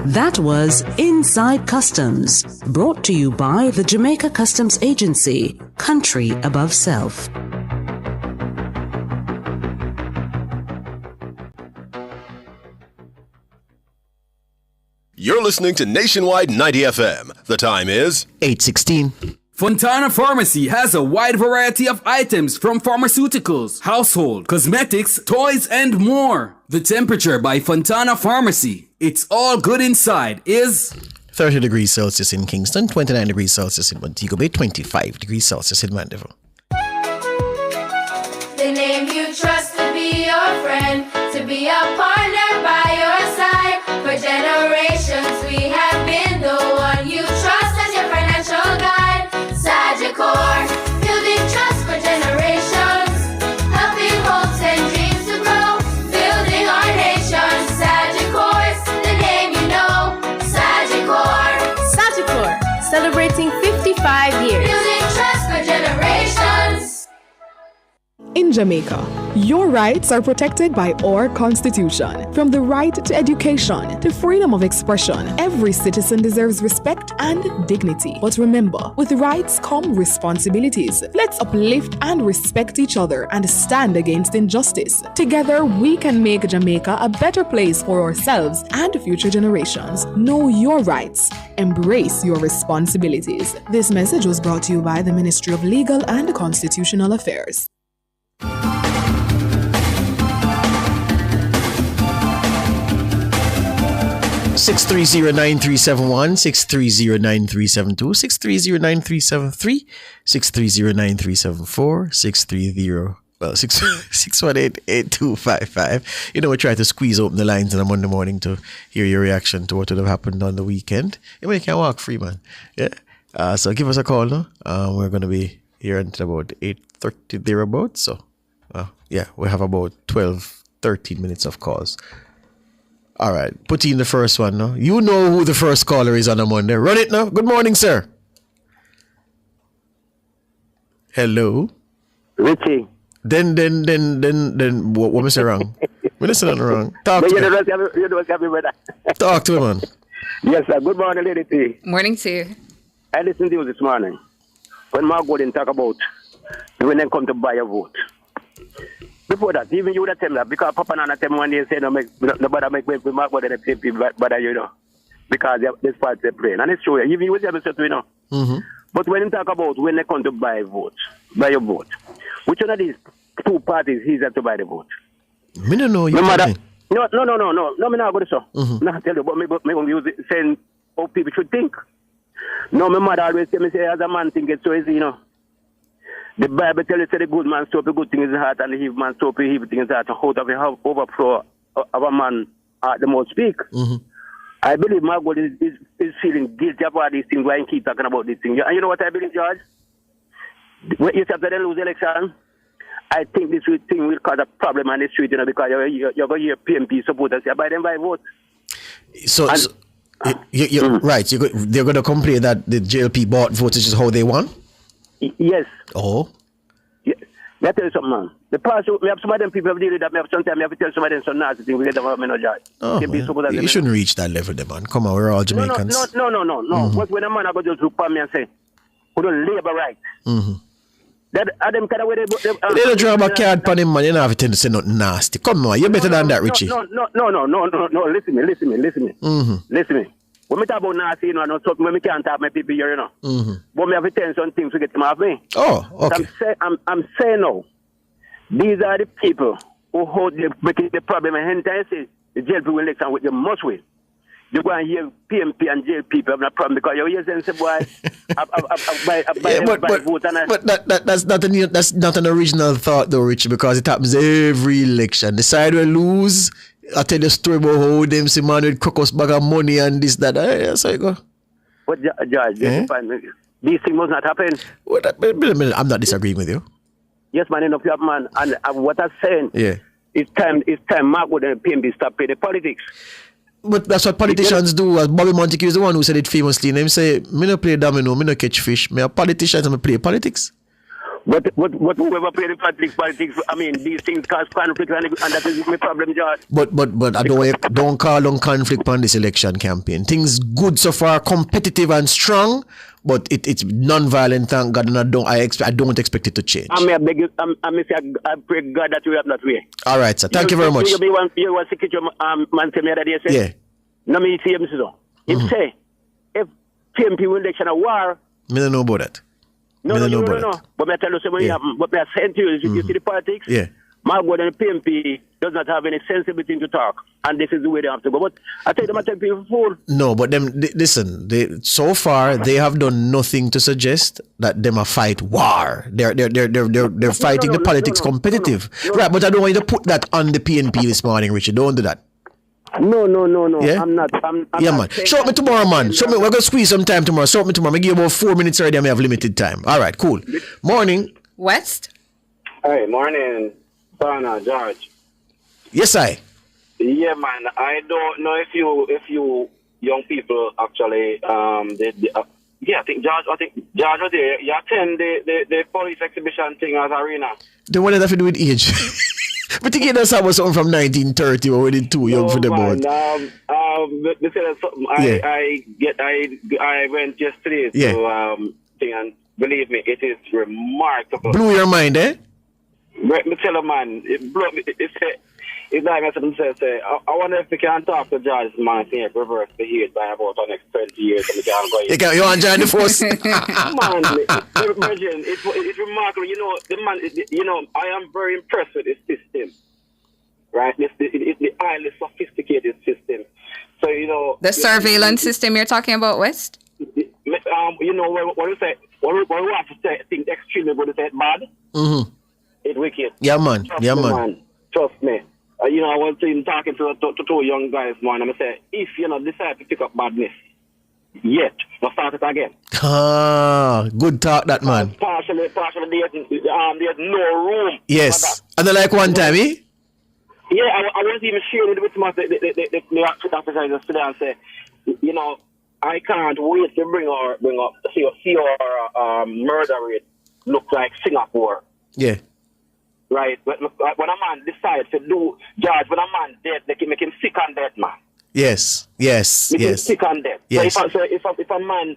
That was Inside Customs, brought to you by the Jamaica Customs Agency, country above self.
You're listening to Nationwide 90 FM. The time is
8:16.
Fontana Pharmacy has a wide variety of items from pharmaceuticals, household, cosmetics, toys, and more. The Temperature by Fontana Pharmacy. It's all good inside is
30 degrees Celsius in Kingston, 29 degrees Celsius in Montego Bay, 25 degrees Celsius in Mandeville.
The name you trust to be your friend, to be a partner by your side. For generations we have been the one you trust as your financial guide. Sagicor, building trust for generations, helping hopes and dreams to grow, building our nation. Sagicor's the name you know. Sagicor.
Sagicor, celebrating 55 years.
Building trust for generations.
In Jamaica, your rights are protected by our Constitution. From the right to education to freedom of expression, every citizen deserves respect and dignity. But remember, with rights come responsibilities. Let's uplift and respect each other and stand against injustice. Together, we can make Jamaica a better place for ourselves and future generations. Know your rights. Embrace your responsibilities. This message was brought to you by the Ministry of Legal and Constitutional Affairs.
630-9371, 630-9372, 630-9373, 630-9374, Well, 618-8255. You know, we try to squeeze open the lines on a Monday morning to hear your reaction to what would have happened on the weekend. You can walk free, man. Yeah. So give us a call now. We're going to be here until about 8:30 thereabouts. So, yeah, we have about 12-13 minutes of calls. All right. Put in the first one now. You know who the first caller is on a Monday. Run it now. Good morning, sir. Hello.
Richie.
Then, what was I wrong? We listen wrong. Talk to me. Talk to him, man.
Yes, sir. Good morning, Lady T.
Morning to you.
I listened to you this morning when Margot didn't talk about when they come to buy a vote. Before that, even you would have tell me that because Papa Nana tell me one day say nobody make way for Margot and the people, but you know, because this part they're playing. And it's true. Even you would have said, you know.
Mm-hmm.
But when you talk about when they come to buy a vote, which one of these two parties is that to buy the vote?
Me don't know you.
No, me not go to so. Not tell you, but me going to use it saying how people should think. No, my mother always tell me say as a man think it's so easy, you know. The Bible tells you say the good man stop a good thing in his heart and the evil man stop a evil thing in his heart and out of the overflow of a man the most speak.
Mm-hmm.
I believe Margot is feeling guilty about these things why he keep talking about these things. And you know what I believe, George? When you after they lose the election, I think this thing will cause a problem on the street, you know, because you're going to hear PMP supporters say, buy them by vote.
You're right. They're going to complain that the JLP bought votes is how they won?
Yes.
Oh.
Yeah. Let me tell you something, man. The past, we have some of them people have dealt with that. Sometimes we have to tell some of them some nasty things. We get them out of no joy.
Oh, you shouldn't reach that level, man. Come on, we're all Jamaicans.
No.
Mm-hmm.
What when a man go just look at me and say, we don't labor right.
Mm-hmm.
That them kind of way
they don't draw a card upon him, man. You don't have to say nothing nasty. Come on, you're better than that, Richie.
No. Listen me.
Mm-hmm.
Listen me. When we talk about nasty, you know, not something when we can't talk my people here, you know.
Mm-hmm.
But we have to tell some things to get them off me.
Oh, okay.
So I'm saying now, these are the people who hold the problem and hence say the jail people election with the most way. You go and hear PMP and jail people have no problem because you hear them say, boy,
that's not an original thought though, Richie, because it happens every election. The side will lose. I tell you a story about how them see man with crocus bag of money and this, that. That's how you go.
But George, these things must not happen.
I'm not disagreeing with you.
Yes, man, enough, man. And what I'm saying, it's time Mark would PMP stop paying the politics.
But that's what politicians do. As Bobby Montague is the one who said it famously. And him say, me no play domino, me no catch fish. Me a politician and me play politics.
But whoever play the politics, I mean, these things cause conflict and that is my problem, George.
But I don't call on conflict on this election campaign. Things good so far, competitive and strong, but it's non-violent, thank God, and I don't expect it to change.
I pray God that we have that way.
All right, sir. Thank you very much.
You want secretary man tell me that day, say?
Yeah.
No, me see him so. Him say, if PMP win election a war.
Me don't know about that.
No. But I tell you something happen. What I saying to you is, you see the politics?
Yeah.
Margot and the PMP does not have any sensibility to talk, and this is the way they have to go. But I tell them, I tell people fool.
No, but listen. So far they have done nothing to suggest that them a fight war. They're fighting the politics competitive, right? But I don't want you to put that on the PNP this morning, Richard. Don't do that.
No.
Yeah?
I'm not.
Man. Show me tomorrow, man. Show me. We're gonna squeeze some time tomorrow. Show me tomorrow. I give you about 4 minutes already. I may have limited time. All right, cool. Morning.
West.
Hey, morning, Sana, George.
Yes, I.
Yeah, man. I don't know if you young people actually I think George was there. You attend the police exhibition thing at Arena.
Then what does that have to do with age? But think that's how was something from 1930 or when it's too young for the board.
I went yesterday to thing, and believe me, it is remarkable.
Blew your mind, eh?
Me tell you, man, it's like I say, I wonder if we can talk to George, man, saying reverse the heat by about the next 20 years and we can go.
You want to join the force?
Man, it's remarkable. You know, the man, I am very impressed with this system. Right? It's the highly sophisticated system. So,
the surveillance system you're talking about, West?
What you say, what we have to say, think extremely good, say bad.
Mm-hmm.
wicked.
Yeah, man.
Trust
Yeah,
me,
man.
Trust me. You know, I was talking to two young guys, man, and I said, if you not decide to pick up badness, yet, we'll start it again.
Ah, good talk, that man.
Partially, there's no room.
Yes. And then like one time, eh?
Yeah, I was even sharing it with the officer yesterday and say, you know, I can't wait to bring up, see our murder rate look like Singapore.
Yeah.
Right? When a man decides to do, George, when a man dead, they can make him sick and dead, man.
Yes. Yes.
Make him
Yes.
sick and dead.
Yes.
So if a man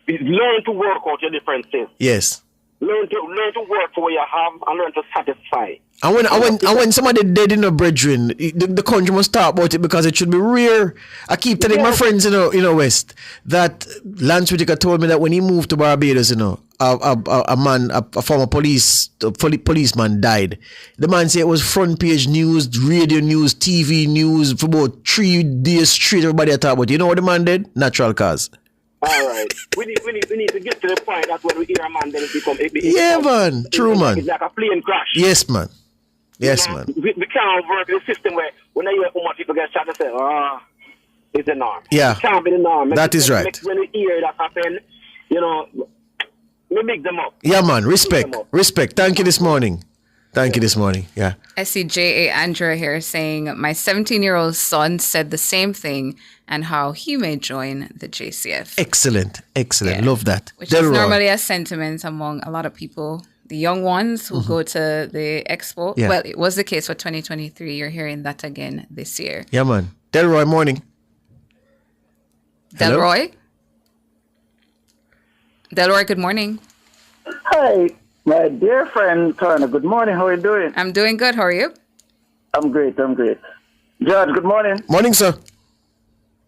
learn to work out your differences,
Yes.
learn to work for what you have and learn to satisfy.
And when somebody dead in a brethren, the country must talk about it because it should be rare. I keep telling my friends, West, that Lance Whitaker told me that when he moved to Barbados, a former policeman died. The man said it was front page news, radio news, TV news for about 3 days straight. Everybody talk about it. You know what the man did? Natural cause.
All right. We need to get to the point that when we hear a man, then it
Yeah, man. True, man.
It's like a plane crash.
Yes, man. Yes, man.
We can't work in a system where when I hear how much people get shot, they say, it's a norm.
Yeah.
It can't be the norm.
That is right.
When we hear that happen, we make them up.
Yeah, man. Respect. Respect. Thank you this morning. Yeah.
I see J.A. Andrea here saying, my 17-year-old son said the same thing and how he may join the JCF.
Excellent. Yeah. Love that.
Which is normally a sentiment among a lot of people. The young ones who go to the expo.
Yeah.
Well, it was the case for 2023. You're hearing that again this year.
Yeah, man. Delroy, morning.
Delroy? Delroy, good morning.
Hi, my dear friend Turner. Good morning. How are you doing?
I'm doing good. How are you?
I'm great. George, good morning.
Morning, sir.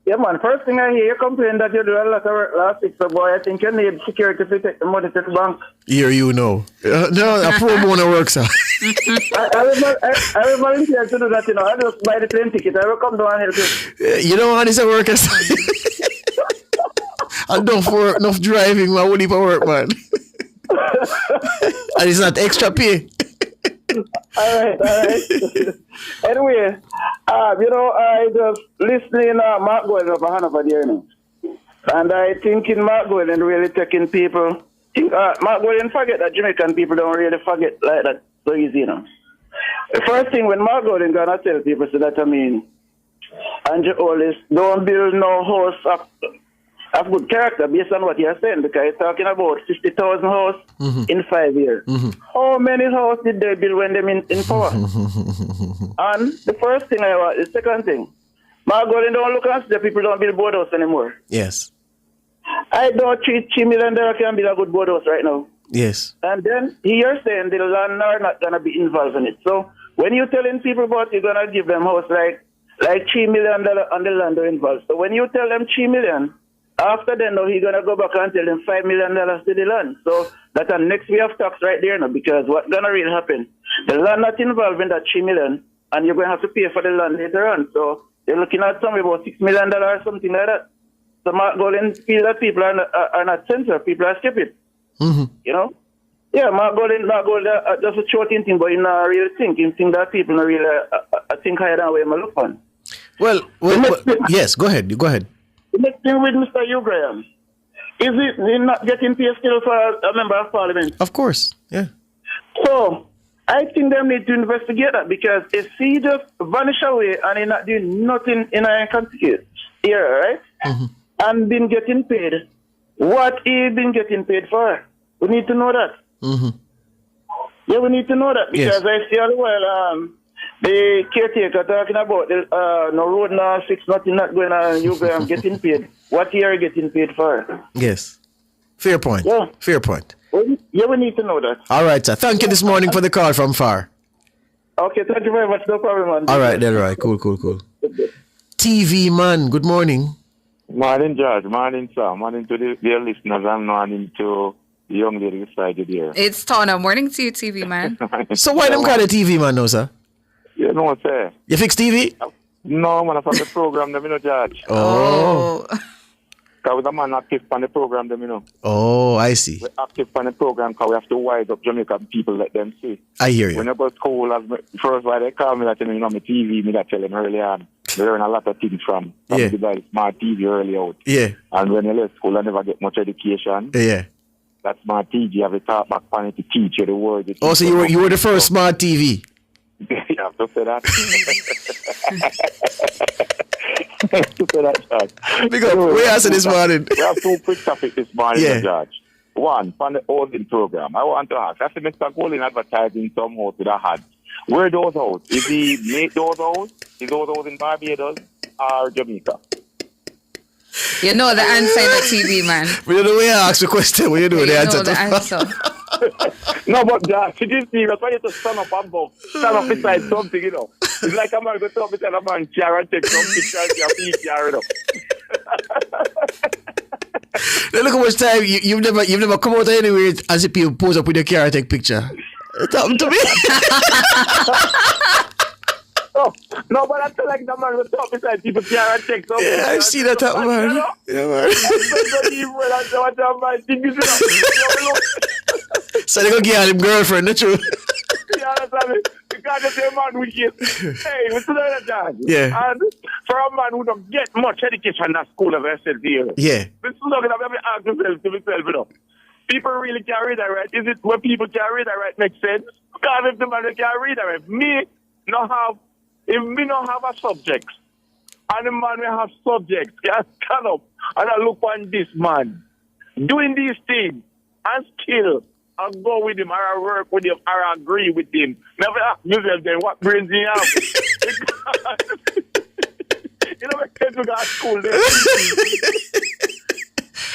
Yeah, man. First thing I hear, you complain that you do a lot of work last week. So, boy, I think you need security to take the money to the bank.
Here, no, a pro bono work, sir.
I will volunteer to do that, I just buy the plane ticket. I will come down and help you.
You know how this works? I don't for enough driving, man. I won't even work, man. And it's not extra pay.
All right. Anyway, I just listening Mark Golding up a Hanover there, and I think in Mark Golding really taking people. Mark Golding forget that Jamaican people don't really forget like that so easy, The first thing when Mark Golding gonna tell people so that Andrew Hollis don't build no house of good character based on what you're saying, because you're talking about 50,000 houses in 5 years. How many houses did they build when they in power? And the first thing the second thing, Mark Golding don't look and see that people don't build boardhouse anymore.
Yes.
I don't treat $3 million can build a good boardhouse right now.
Yes.
And then you're saying the landlord not gonna be involved in it. So when you're telling people about you're gonna give them house like $3 million on the land they're involved. So when you tell them $3 million, after then, now he's going to go back and tell them $5 million to the land. So that's the next way of tax right there now, because what's going to really happen? The land not involved in that $3 million, and you're going to have to pay for the land later on. So you're looking at something about $6 million or something like that. So Mark Golding feel that people are not censored, people are stupid. Yeah, Mark Golding just a short thing, but he's not really thinking. Think that people not really think higher than where I look on.
Well, yes, go ahead.
The next thing with Mr. Hugh Graham, is it not getting paid still for a member of parliament?
Of course, yeah.
So, I think they need to investigate that, because if he just vanish away and he not doing nothing in a country here, right? And been getting paid, what he been getting paid for? We need to know that. Yeah, we need to know that, because I see all well, the caretaker talking about no road, no fix, nothing not going on, you guys getting paid. What you are getting paid for?
Yes. Fair point. Yeah. Fair point.
Yeah, we need to know that.
All right, sir. Thank you this morning for the call from far.
Okay, thank you very much. No problem, man.
All right, then, right. Cool. TV man, good morning.
Morning, George. Morning, sir. Morning to the dear listeners, and morning to the young lady beside you there.
It's Tona. Morning to you, TV man.
So why them call it TV man now, sir?
You know what, sir?
You fix TV?
No, man, I found the program, let me know, George.
Oh.
Because we're the man active on the program, them, you know.
Oh, I see.
We're active on the program because we have to wise up Jamaican people, let them see.
I hear you.
When I go to school, first why they call me that, you know, my TV, me that tell them early on. They learn a lot of things from the smart TV early out.
Yeah.
And when you left school, I never get much education.
Yeah.
That smart TV, you have to talk back on it to teach you the word.
Oh, so you were the first smart TV?
You have to say that. To say that, George.
Because we answer this morning.
We have 2 quick topics this morning,
Yeah.
George. One, from the housing program. I want to ask, I see Mr. Golden advertising some house with a hat. Where are those houses? Is he make those houses? Is those houses in Barbados or Jamaica?
You know the answer in the TV, man.
We don't know where I ask the question. When you know the answer.
You know the answer.
No, but George, it is serious. Why you just stand up above, stand up beside something, you know? It's like a man go talk beside a man chair and take some pictures of your PCR, you know?
Now look how much time you've never come out anywhere as if you pose up with your car and take picture. It happened to me.
No, but I feel like the man will talk beside people chair and take something.
Yeah, I see that happen, man. Yeah, man. So they gonna get him girlfriend, not true?
Yeah, that's what I mean. Because the same man wicked. Hey, we still have that.
Yeah.
And for a man who don't get much education at school of SLD,
Yeah.
this is not going to ask myself to myself, you know. People really can read that right. Is it when people can read that right makes sense? Because if the man can read that right, if me not have a subject, and the man will have subjects, can stand up and I look on this man doing these things and still I go with him, or I work with him, or I agree with him. Never ask yourself then what brings he up. You know what kids we got at school there? You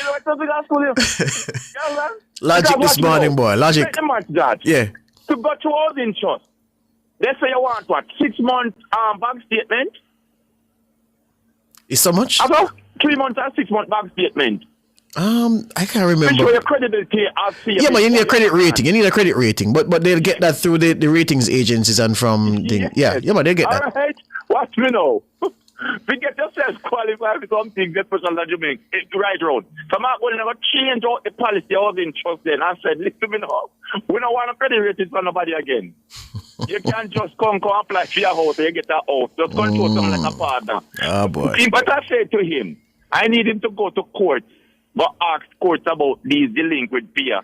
know what kids we got at school there? Yeah, man.
Logic this morning, boy. Logic.
Take the match, Dad.
Yeah.
To go to housing trust. They say you want what? 6 months bank statement?
Is so much?
About 3 months and 6 months bank statement.
I can't remember.
Show your credibility.
Yeah, but you need a credit rating. You need a credit rating. But they'll get that through the ratings agencies and from the yeah, but they'll get that.
All right. Watch me now. We get yourself qualified for something that special that you make. It's the right road. So I'm going to change out the policy of the trust then. I said, listen me now. We don't want a credit rating for nobody again. You can't just come apply for your house and you get that house. Just control something like a partner.
Oh, boy.
But I said to him, I need him to go to court, but ask courts about these delinquent peer.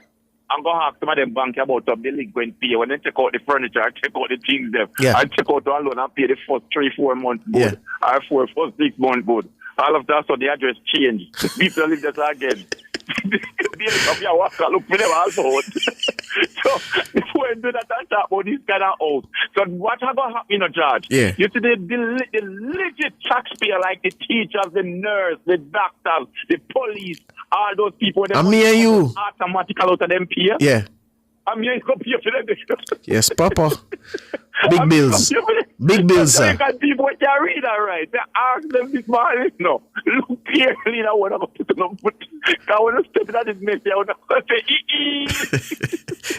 I'm going to ask some of them bank about some delinquent peer. When they check out the furniture, check out the things there, and check out the loan and pay the first 3-4 months good, or first 6 months good. All of that, so the address changed. People live that again. Look for them also. So before you do that, I talk about this kind of house. So what going to happen, you know, George?
Yeah.
You see the legit taxpayer like the teachers, the nurse, the doctors, the police, all those people.
And me and you.
Automatical out of them pay.
Yeah.
And me and you pay for them.
Yes, Papa. Big bills. Big bills, sir.
Because people can read that right. They ask them this morning, no. Look clearly now when I go put them up. Because when I step in at this mess, I want to say,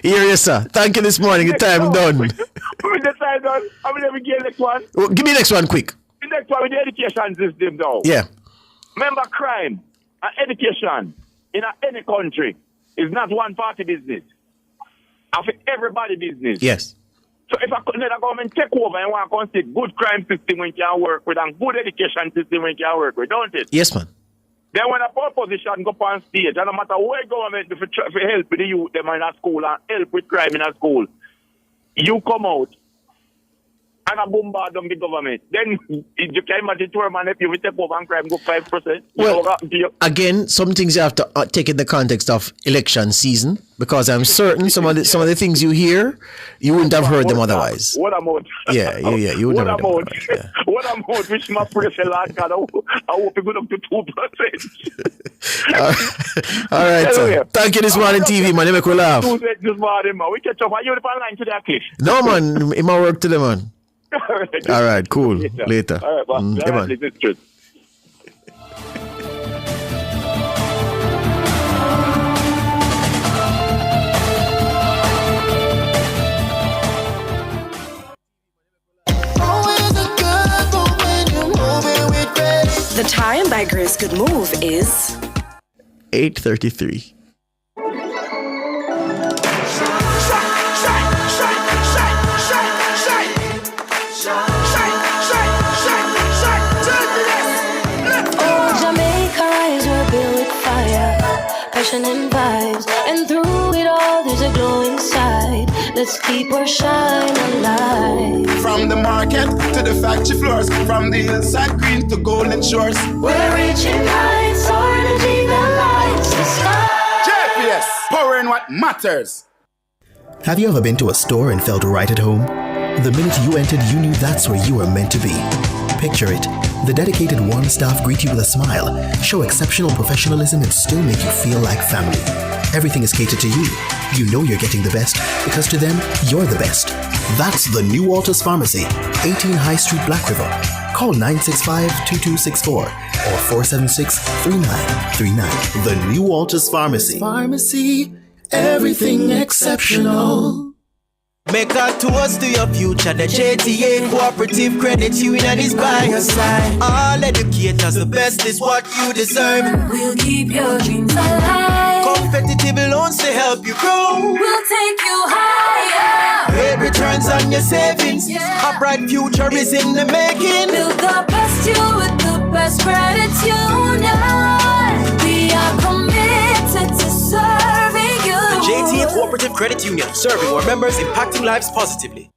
Here, yes, sir. Thank you this morning. The time done.
With the time done, I'm going to give the next one.
Well, give me the next one quick.
The next one with the education system now.
Yeah.
Remember, crime and education in any country is not one party business. Of everybody business.
Yes.
So if the government take over and want to consider good crime system we can work with and good education system we can work with, don't it?
Yes, man.
Then when a opposition go on stage, and no matter where government if help with the youth them in a school and help with crime in a school, you come out and a bombard on the government. Then you can imagine to a man if you take over and crime go 5%.
Well, again, some things you have to take in the context of election season, because I'm certain some of the things you hear, you wouldn't have heard them otherwise.
What about?
Yeah, you wouldn't have heard them. Yeah.
What about which my praise the Lord God? I hope you go up to 2%.
All right, sir. Thank you this morning, TV, man. You make me laugh.
This morning, man. We catch up. Are you on the line today, Cliff?
No, man. In my work today, man. All right, cool. Later.
All right, man.
Yeah, man.
This is true.
The time by Grace Good Move is
8:33.
And vibes, and through it all there's a glow inside. Let's keep our shine alive.
From the market to the factory floors, from the hillside green to golden shores,
we're reaching heights, our energy that lights the sky.
JPS, powering what matters.
Have you ever been to a store and felt right at home? The minute you entered, you knew that's where you were meant to be. Picture it. The dedicated warm staff greet you with a smile, show exceptional professionalism, and still make you feel like family. Everything is catered to you. You know you're getting the best, because to them, you're the best. That's the New Walters Pharmacy, 18 High Street, Black River. Call 965-2264 or 476-3939. The New Walters Pharmacy.
Pharmacy, everything exceptional.
Make a toast to your future. The JTA Cooperative Credit Union is by your side. All educators, the best is what you deserve.
We'll keep your dreams alive.
Competitive loans to help you grow.
We'll take you higher.
Great returns on your savings. A bright future is in the making.
Build the best you with the best credit union. We are committed to serving you.
JTA Cooperative Credit Union, serving our members, impacting lives positively.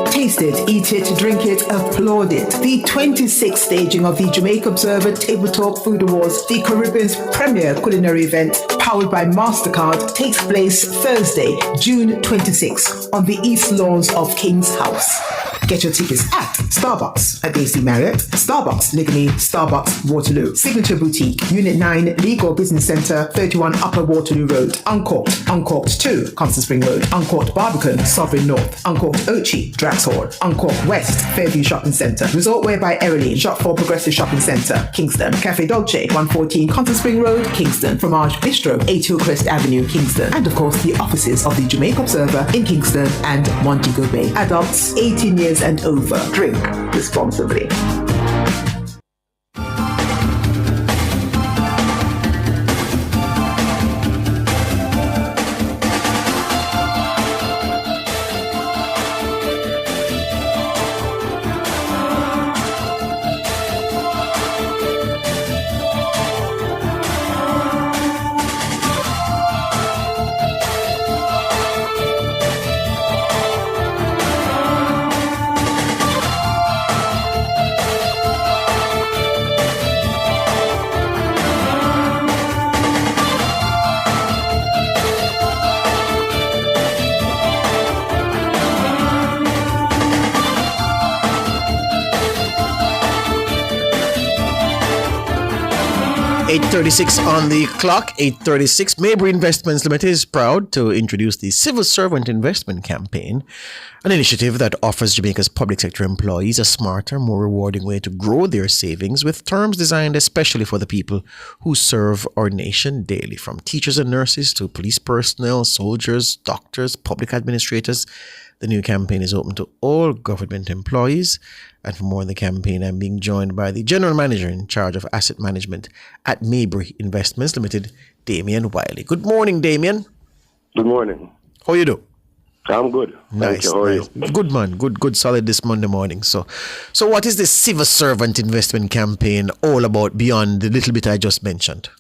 Taste it, eat it, drink it, applaud it. The 26th staging of the Jamaica Observer Table Talk Food Awards, the Caribbean's premier culinary event, powered by MasterCard, takes place Thursday, June 26th, on the East Lawns of King's House. Get your tickets at Starbucks at AC Marriott, Starbucks Ligony, Starbucks Waterloo, Signature Boutique, Unit 9, Legal Business Centre, 31 Upper Waterloo Road, Uncorked 2, Constant Spring Road, Uncorked Barbican, Sovereign North, Uncorked Ochi, Draxhall, Uncorked West, Fairview Shopping Centre, Resort Way by Ereline, Shop 4 Progressive Shopping Centre, Kingston, Cafe Dolce, 114 Constant Spring Road, Kingston, Fromage Bistro, 8 Hillcrest Avenue, Kingston, and of course the offices of the Jamaica Observer in Kingston and Montego Bay. Adults 18 years and over. Drink responsibly.
8:36 on the clock. 8:36. Maybury Investments Limited is proud to introduce the Civil Servant Investment Campaign, an initiative that offers Jamaica's public sector employees a smarter, more rewarding way to grow their savings with terms designed especially for the people who serve our nation daily, from teachers and nurses to police personnel, soldiers, doctors, public administrators. The new campaign is open to all government employees. And for more on the campaign, I'm being joined by the General Manager in charge of Asset Management at Maybury Investments Limited, Damien Wiley. Good morning, Damien.
Good morning.
How you do?
I'm good.
Nice.
Thank you. How are you?
Good, man. Good, solid this Monday morning. So what is the Civil Servant Investment Campaign all about beyond the little bit I just mentioned?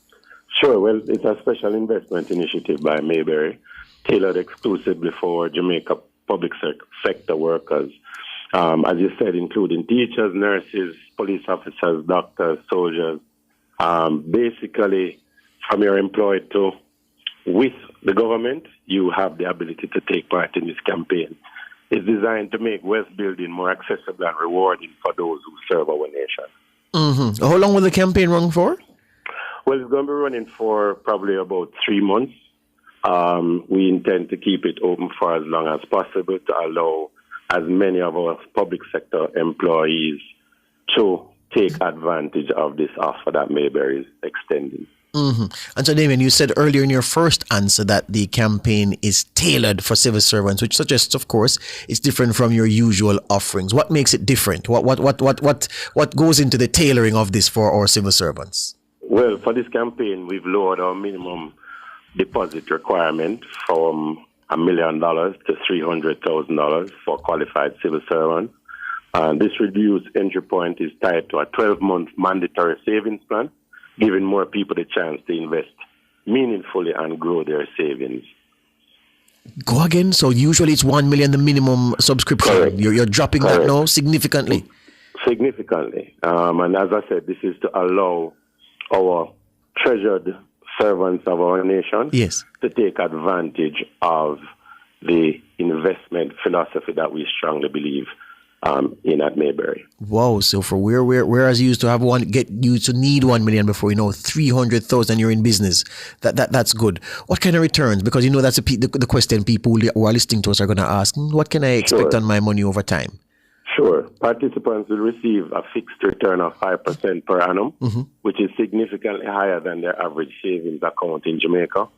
Sure. Well, it's a special investment initiative by Maybury, tailored exclusively for Jamaica public sector workers. As you said, including teachers, nurses, police officers, doctors, soldiers. Basically, from your employed to with the government, you have the ability to take part in this campaign. It's designed to make wealth building more accessible and rewarding for those who serve our nation.
Mm-hmm. How long will the campaign run for?
Well, it's going to be running for probably about 3 months. We intend to keep it open for as long as possible to allow as many of our public sector employees to take advantage of this offer that Maybury is extending.
Mm-hmm. And so, Damien, you said earlier in your first answer that the campaign is tailored for civil servants, which suggests, of course, it's different from your usual offerings. What makes it different? What goes into the tailoring of this for our civil servants?
Well, for this campaign, we've lowered our minimum deposit requirement from $1 million to $300,000 for qualified civil servants. And this reduced entry point is tied to a 12-month mandatory savings plan, giving more people the chance to invest meaningfully and grow their savings.
Go again. So usually it's 1 million the minimum subscription.
Correct.
You're dropping
Correct.
that now significantly.
Significantly. And as I said, this is to allow our treasured servants of our nation to take advantage of the investment philosophy that we strongly believe in at Mayberry.
Wow! So for whereas you used to have need 1 million before, 300,000 you're in business. That's good. What kind of returns? Because that's the question people who are listening to us are going to ask. What can I expect on my money over time?
Sure. Participants will receive a fixed return of 5% per annum, which is significantly higher than their average savings account in Jamaica.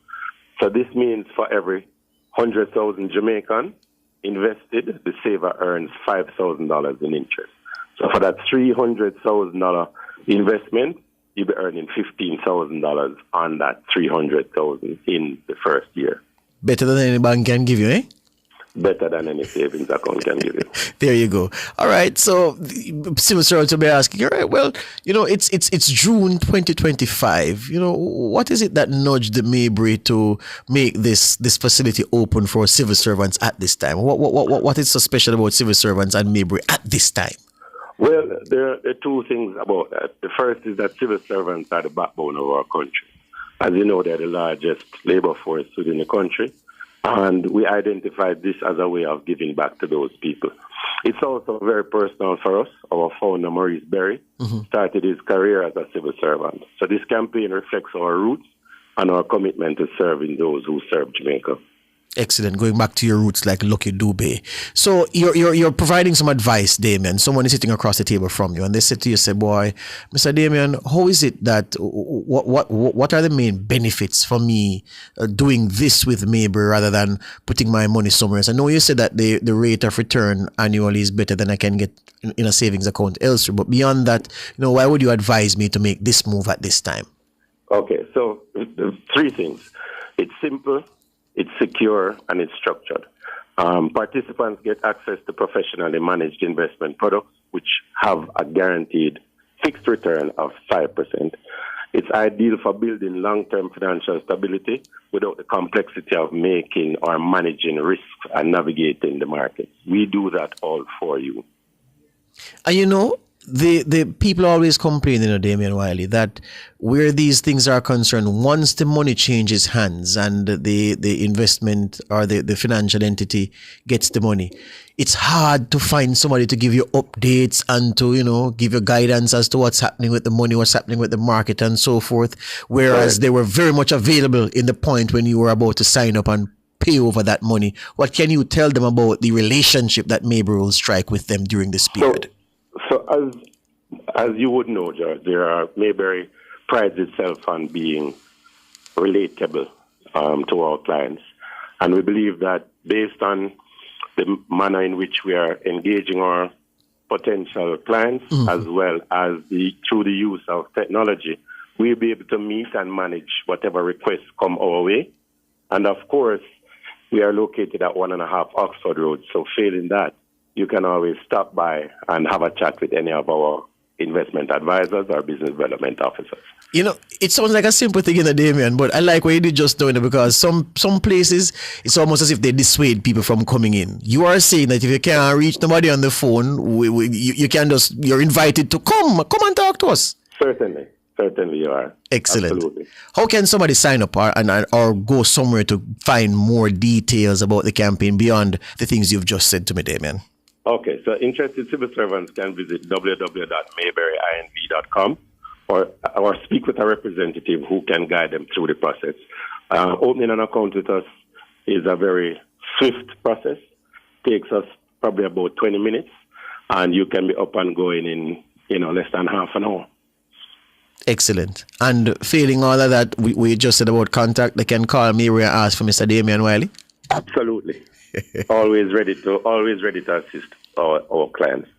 So this means for every 100,000 Jamaican invested, the saver earns $5,000 in interest. So for that $300,000 investment, you'll be earning $15,000 on that $300,000 in the first year.
Better than any bank can give you, eh?
Better than any savings account can give you.
There you go. All right. So, civil servants will be asking, all right, well, it's June 2025. What is it that nudged the Mayberry to make this facility open for civil servants at this time? What is so special about civil servants and Mayberry at this time?
Well, there are two things about that. The first is that civil servants are the backbone of our country. As you know, they're the largest labor force within the country. And we identified this as a way of giving back to those people. It's also very personal for us. Our founder, Maurice Berry, started his career as a civil servant. So this campaign reflects our roots and our commitment to serving those who serve Jamaica.
Excellent. Going back to your roots like Lucky Dube. So you're providing some advice, Damien. Someone is sitting across the table from you and they said to you, boy, Mr. Damien, how is it that, what are the main benefits for me doing this with Mayberry rather than putting my money somewhere else? I know you said that the rate of return annually is better than I can get in a savings account elsewhere. But beyond that, why would you advise me to make this move at this time?
Okay, so three things. It's simple. It's secure and it's structured. Participants get access to professionally managed investment products, which have a guaranteed fixed return of 5%. It's ideal for building long-term financial stability without the complexity of making or managing risks and navigating the market. We do that all for you.
And the people always complain, Damien Wiley, that where these things are concerned, once the money changes hands and the investment or the financial entity gets the money, it's hard to find somebody to give you updates and to, give you guidance as to what's happening with the money, what's happening with the market and so forth. Whereas they were very much available in the point when you were about to sign up and pay over that money. What can you tell them about the relationship that Mayberry will strike with them during this period?
So as you would know, George, Mayberry prides itself on being relatable to our clients. And we believe that based on the manner in which we are engaging our potential clients, as well as through the use of technology, we'll be able to meet and manage whatever requests come our way. And of course, we are located at 1.5 Oxford Road. So failing that, you can always stop by and have a chat with any of our investment advisors or business development officers.
It sounds like a simple thing, Damien, but I like what you did just now, because some places, it's almost as if they dissuade people from coming in. You are saying that if you can't reach nobody on the phone, you can you're invited to come and talk to us.
Certainly you are.
Excellent.
Absolutely.
How can somebody sign up or go somewhere to find more details about the campaign beyond the things you've just said to me, Damien?
Okay, so interested civil servants can visit www.mayberryinv.com or speak with a representative who can guide them through the process. Opening an account with us is a very swift process. Takes us probably about 20 minutes, and you can be up and going in less than half an hour.
Excellent. And failing all of that, we just said about contact, they can call me and ask for Mr. Damien Wiley?
Absolutely. always ready to assist our clients.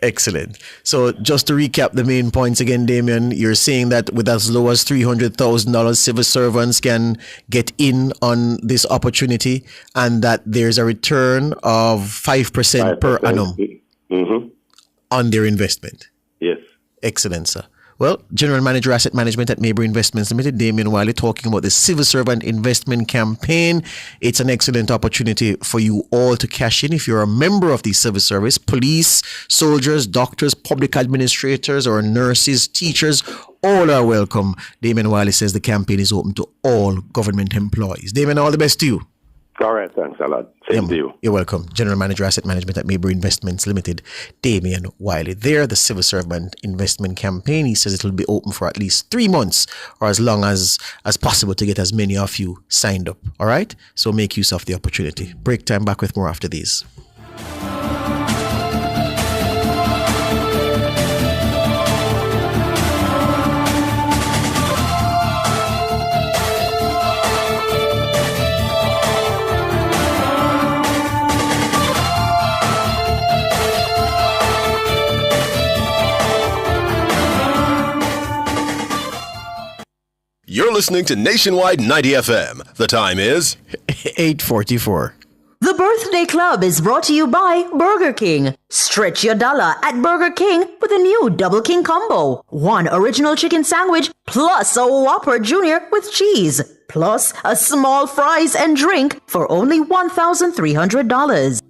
Excellent. So just to recap the main points again, Damien, you're saying that with as low as $300,000, civil servants can get in on this opportunity, and that there's a return of 5% per annum on their investment.
Yes.
Excellent, sir. Well, General Manager Asset Management at Maybury Investments Limited, Damien Wiley, talking about the Civil Servant Investment Campaign. It's an excellent opportunity for you all to cash in if you're a member of the civil service, police, soldiers, doctors, public administrators, or nurses, teachers. All are welcome. Damien Wiley says the campaign is open to all government employees. Damien, all the best to you.
All right, thanks a lot. Same to you.
You're welcome. General Manager Asset Management at Maybury Investments Limited, Damien Wiley. There, the Civil Servant Investment Campaign. He says it will be open for at least 3 months or as long as possible to get as many of you signed up. All right? So make use of the opportunity. Break time, back with more after these.
You're listening to Nationwide 90 FM. The time is
8:44.
The Birthday Club is brought to you by Burger King. Stretch your dollar at Burger King with a new Double King combo. 1 original chicken sandwich plus a Whopper Jr. with cheese. Plus a small fries and drink for only $1,300.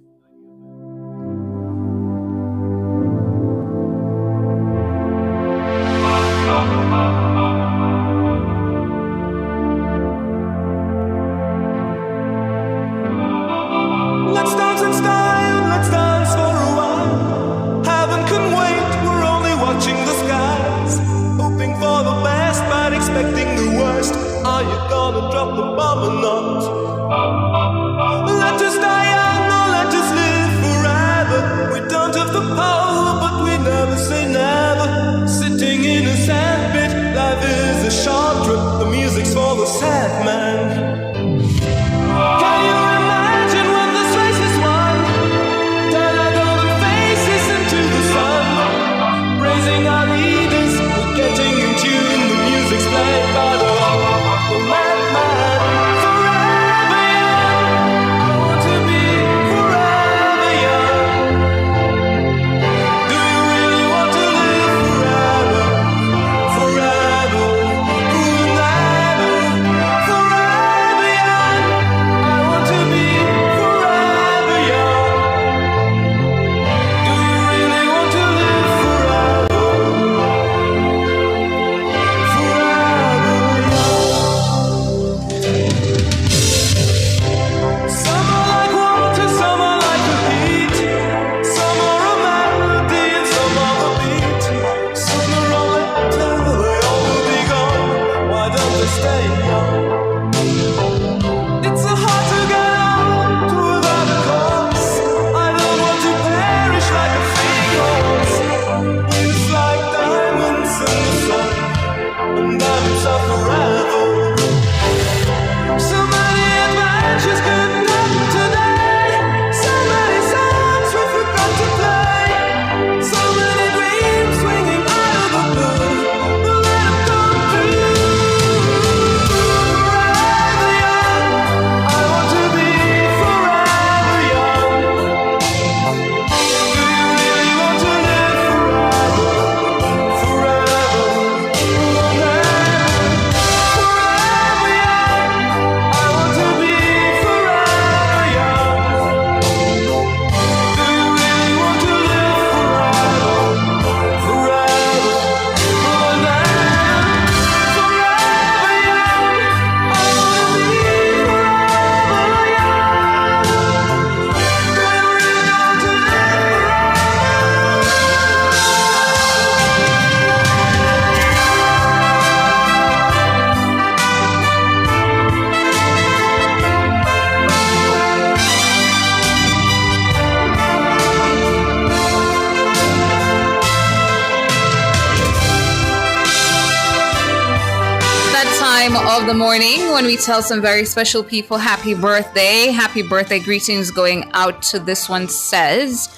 Of the morning when we tell some very special people happy birthday greetings going out to this one. Says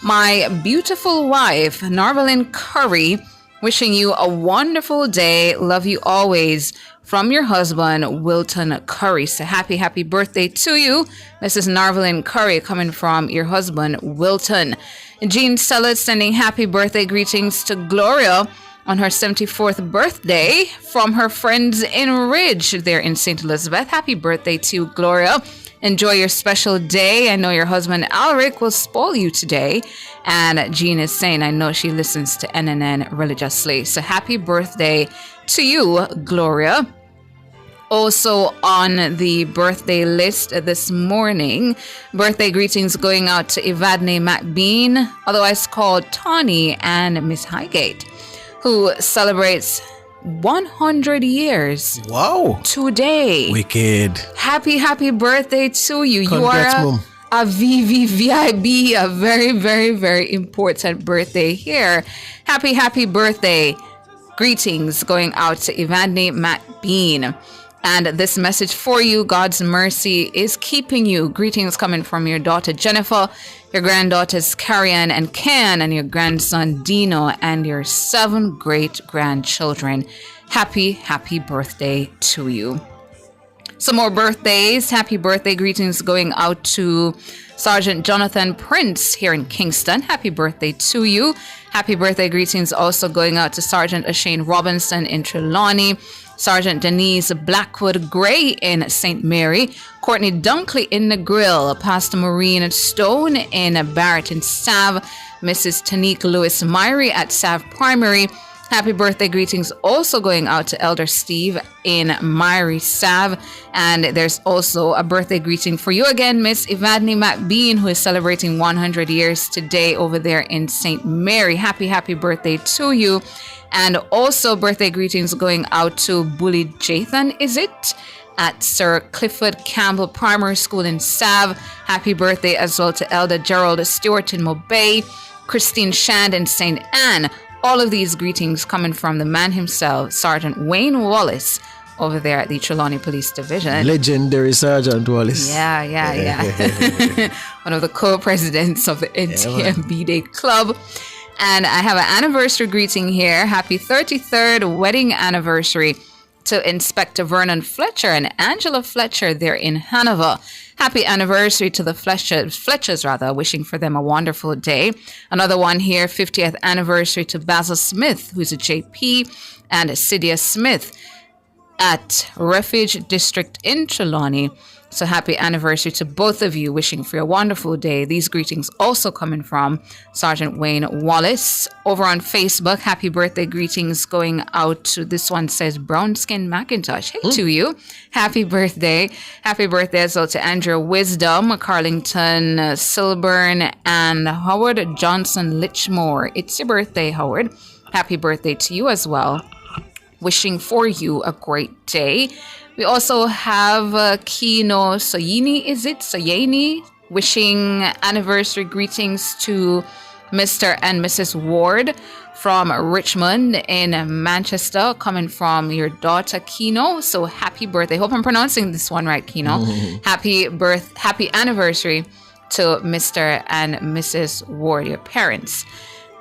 My beautiful wife, Narvelin Curry, wishing you a wonderful day. Love you always. From your husband, Wilton Curry. So happy birthday to you, Mrs. Narvelin Curry, coming from your husband, Wilton. Jean Sellers sending happy birthday greetings to Gloria on her 74th birthday from her friends in Ridge there in St. Elizabeth. Happy birthday to Gloria. Enjoy your special day. I know your husband, Alric, will spoil you today. And Jean is saying, I know she listens to NNN religiously. So happy birthday to you, Gloria. Also on the birthday list this morning, birthday greetings going out to Evadne McBean, otherwise called Tawny, and Miss Highgate, who celebrates 100 years.
Wow.
Today.
Wicked.
Happy birthday to you.
Congrats,
you are
Mom.
a VVVIB, a very, very, very important birthday here. Happy birthday. Greetings going out to Evadne McBean. And this message for you, God's mercy is keeping you. Greetings coming from your daughter Jennifer, your granddaughters Carrie-Ann and Ken, and your grandson Dino, and your 7 great-grandchildren. Happy birthday to you. Some more birthdays. Happy birthday greetings going out to Sergeant Jonathan Prince here in Kingston. Happy birthday to you. Happy birthday greetings also going out to Sergeant Ashane Robinson in Trelawney, Sergeant Denise Blackwood Gray in St. Mary, Courtney Dunkley in the Grill, Pastor Maureen Stone in Barrett and Sav, Mrs. Tanique Lewis Myrie at Sav Primary. Happy birthday greetings also going out to Elder Steve in Myrie Sav. And there's also a birthday greeting for you again, Miss Evadne McBean, who is celebrating 100 years today over there in St. Mary. Happy birthday to you. And also birthday greetings going out to Bully Jathan, is it? At Sir Clifford Campbell Primary School in Sav. Happy birthday as well to Elder Gerald Stewart in Mobay, Christine Shand in St. Anne. All of these greetings coming from the man himself, Sergeant Wayne Wallace, over there at the Trelawney Police Division.
Legendary Sergeant Wallace.
Yeah. One of the co-presidents of the NTMB Day Club. And I have an anniversary greeting here. Happy 33rd wedding anniversary to Inspector Vernon Fletcher and Angela Fletcher there in Hanover. Happy anniversary to the Fletchers, wishing for them a wonderful day. Another one here, 50th anniversary to Basil Smith, who's a JP, and Cydia Smith at Refuge District in Trelawney. So happy anniversary to both of you, wishing for a wonderful day. These greetings also coming from Sergeant Wayne Wallace. Over on Facebook, happy birthday greetings going out to, this one says Brown Skin Macintosh. Hey to you. Happy birthday. Happy birthday as well to Andrew Wisdom, Carlington Silburn, and Howard Johnson Litchmore. It's your birthday, Howard. Happy birthday to you as well. Wishing for you a great day. We also have Kino Soyini, is it? Soyeni, wishing anniversary greetings to Mr. and Mrs. Ward from Richmond in Manchester, coming from your daughter Kino. So happy birthday. Hope I'm pronouncing this one right, Kino. Happy anniversary to Mr. and Mrs. Ward, your parents.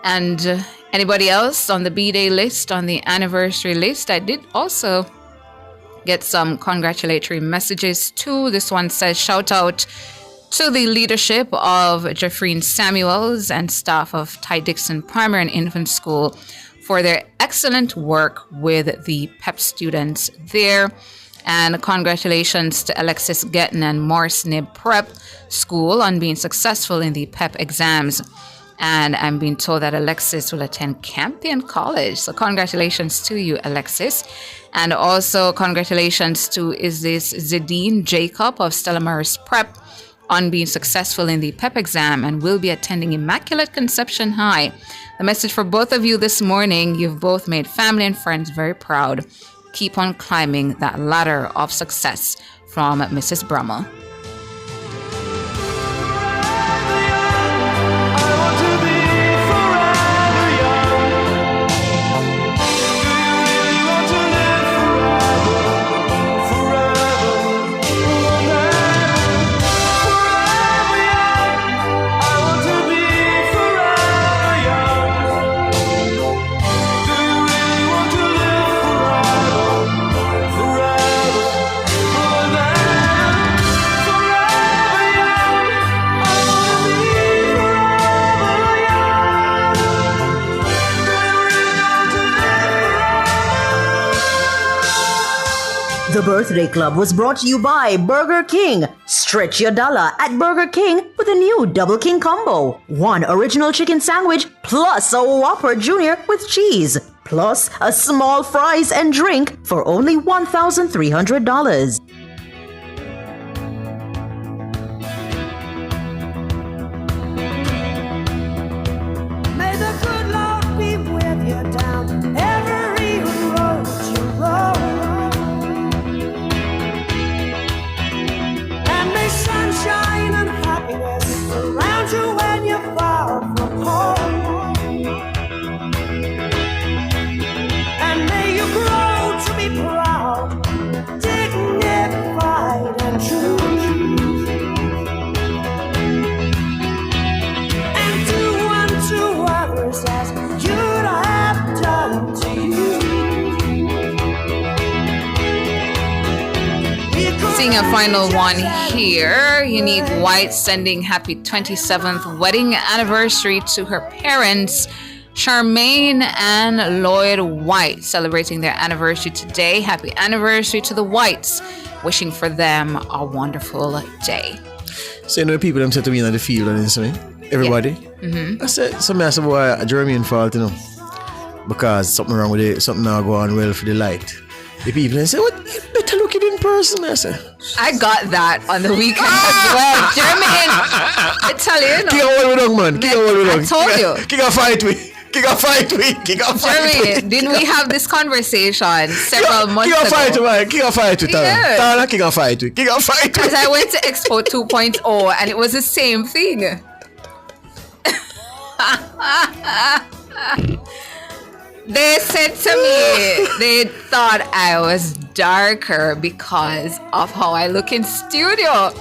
And anybody else on the B-Day list, on the anniversary list? I did also get some congratulatory messages too. This one says, shout out to the leadership of Jeffreen Samuels and staff of Ty Dixon Primary and Infant School for their excellent work with the PEP students there. And congratulations to Alexis Getton and Morris Nib Prep School on being successful in the PEP exams. And I'm being told that Alexis will attend Campion College. So congratulations to you, Alexis. And also congratulations to Zidine Jacob of Stella Maris Prep on being successful in the PEP exam and will be attending Immaculate Conception High. The message for both of you this morning, you've both made family and friends very proud. Keep on climbing that ladder of success, from Mrs. Brummel.
The Birthday Club was brought to you by Burger King. Stretch your dollar at Burger King with a new Double King combo. 1 original chicken sandwich plus a Whopper Junior with cheese. Plus a small fries and drink for only $1,300.
May the good Lord be with you down every road you roll. And may sunshine and happiness surround you when you're far from home. And may you grow to be proud, dignified and true. And do unto others as you'd have done to you.
Seeing a final one here. Unique White sending happy 27th wedding anniversary to her parents, Charmaine and Lloyd White, celebrating their anniversary today. Happy anniversary to the Whites. Wishing for them a wonderful day.
So you know the people them said to me in the field and this, everybody.
Mm-hmm.
I said boy a Jeremy fault, you know. Because something wrong with it, something now go on well for the light. The people they say, what, you better look it in person. I said,
I got that on the weekend as well. Jermaine, I tell you,
King of all with dog, man. King of all with dog.
I told you.
King of fight with. King of fight with. King of fight
Jermaine,
with.
didn't we have this conversation several months ago?
King of fight with, man. King of fight with.
Yeah.
Tana, King of fight with. King of fight with.
Because I went to Expo 2.0 and it was the same thing. They said to me they thought I was darker because of how I look in studio.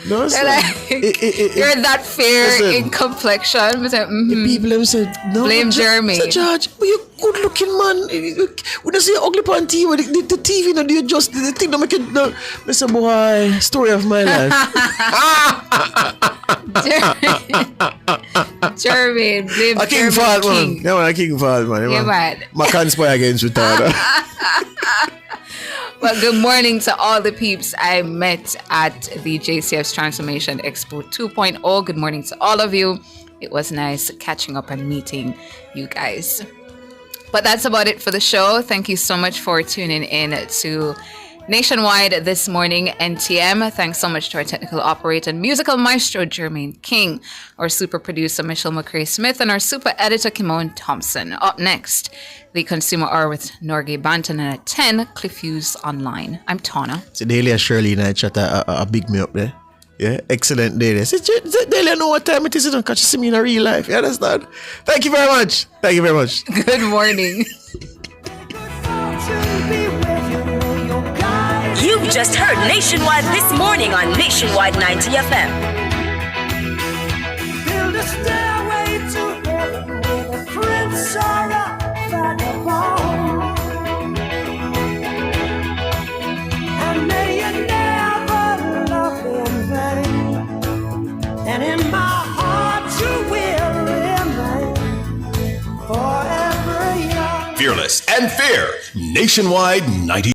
No,
They're like, you're that fair in complexion. Like,
the people them said, no.
Blame Jeremy.
Say, George, but you good looking man. When I see ugly on TV, the TV, no, you just the thing that make it. No. I said, boy, story of my life.
Jeremy, blame
a king fault, man. Yeah, man, a king fault, man.
Yeah, man.
My conspire against retarded.
Well, good morning to all the peeps I met at the JCF's Transformation Expo 2.0. Good morning to all of you. It was nice catching up and meeting you guys. But that's about it for the show. Thank you so much for tuning in to Nationwide this morning, NTM. Thanks so much to our technical operator and musical maestro, Jermaine King, our super producer, Michelle McCrae Smith, and our super editor, Kimon Thompson. Up next, the Consumer Hour with Norgay Banton, and at 10, Cliff Hughes Online. I'm Tana.
So Delia Shirley and I chat a big me up there. Yeah, excellent day there. Say, Delia, know what time it is, because you see me in a real life. You understand? Thank you very much. Thank you very much.
Good morning.
You've just heard Nationwide this morning on Nationwide 90 FM.
Build a stairway to heaven with a prince or a vagabond. And may you never love in vain. And in my heart you will remain forever young.
Fearless and fair. Nationwide 90.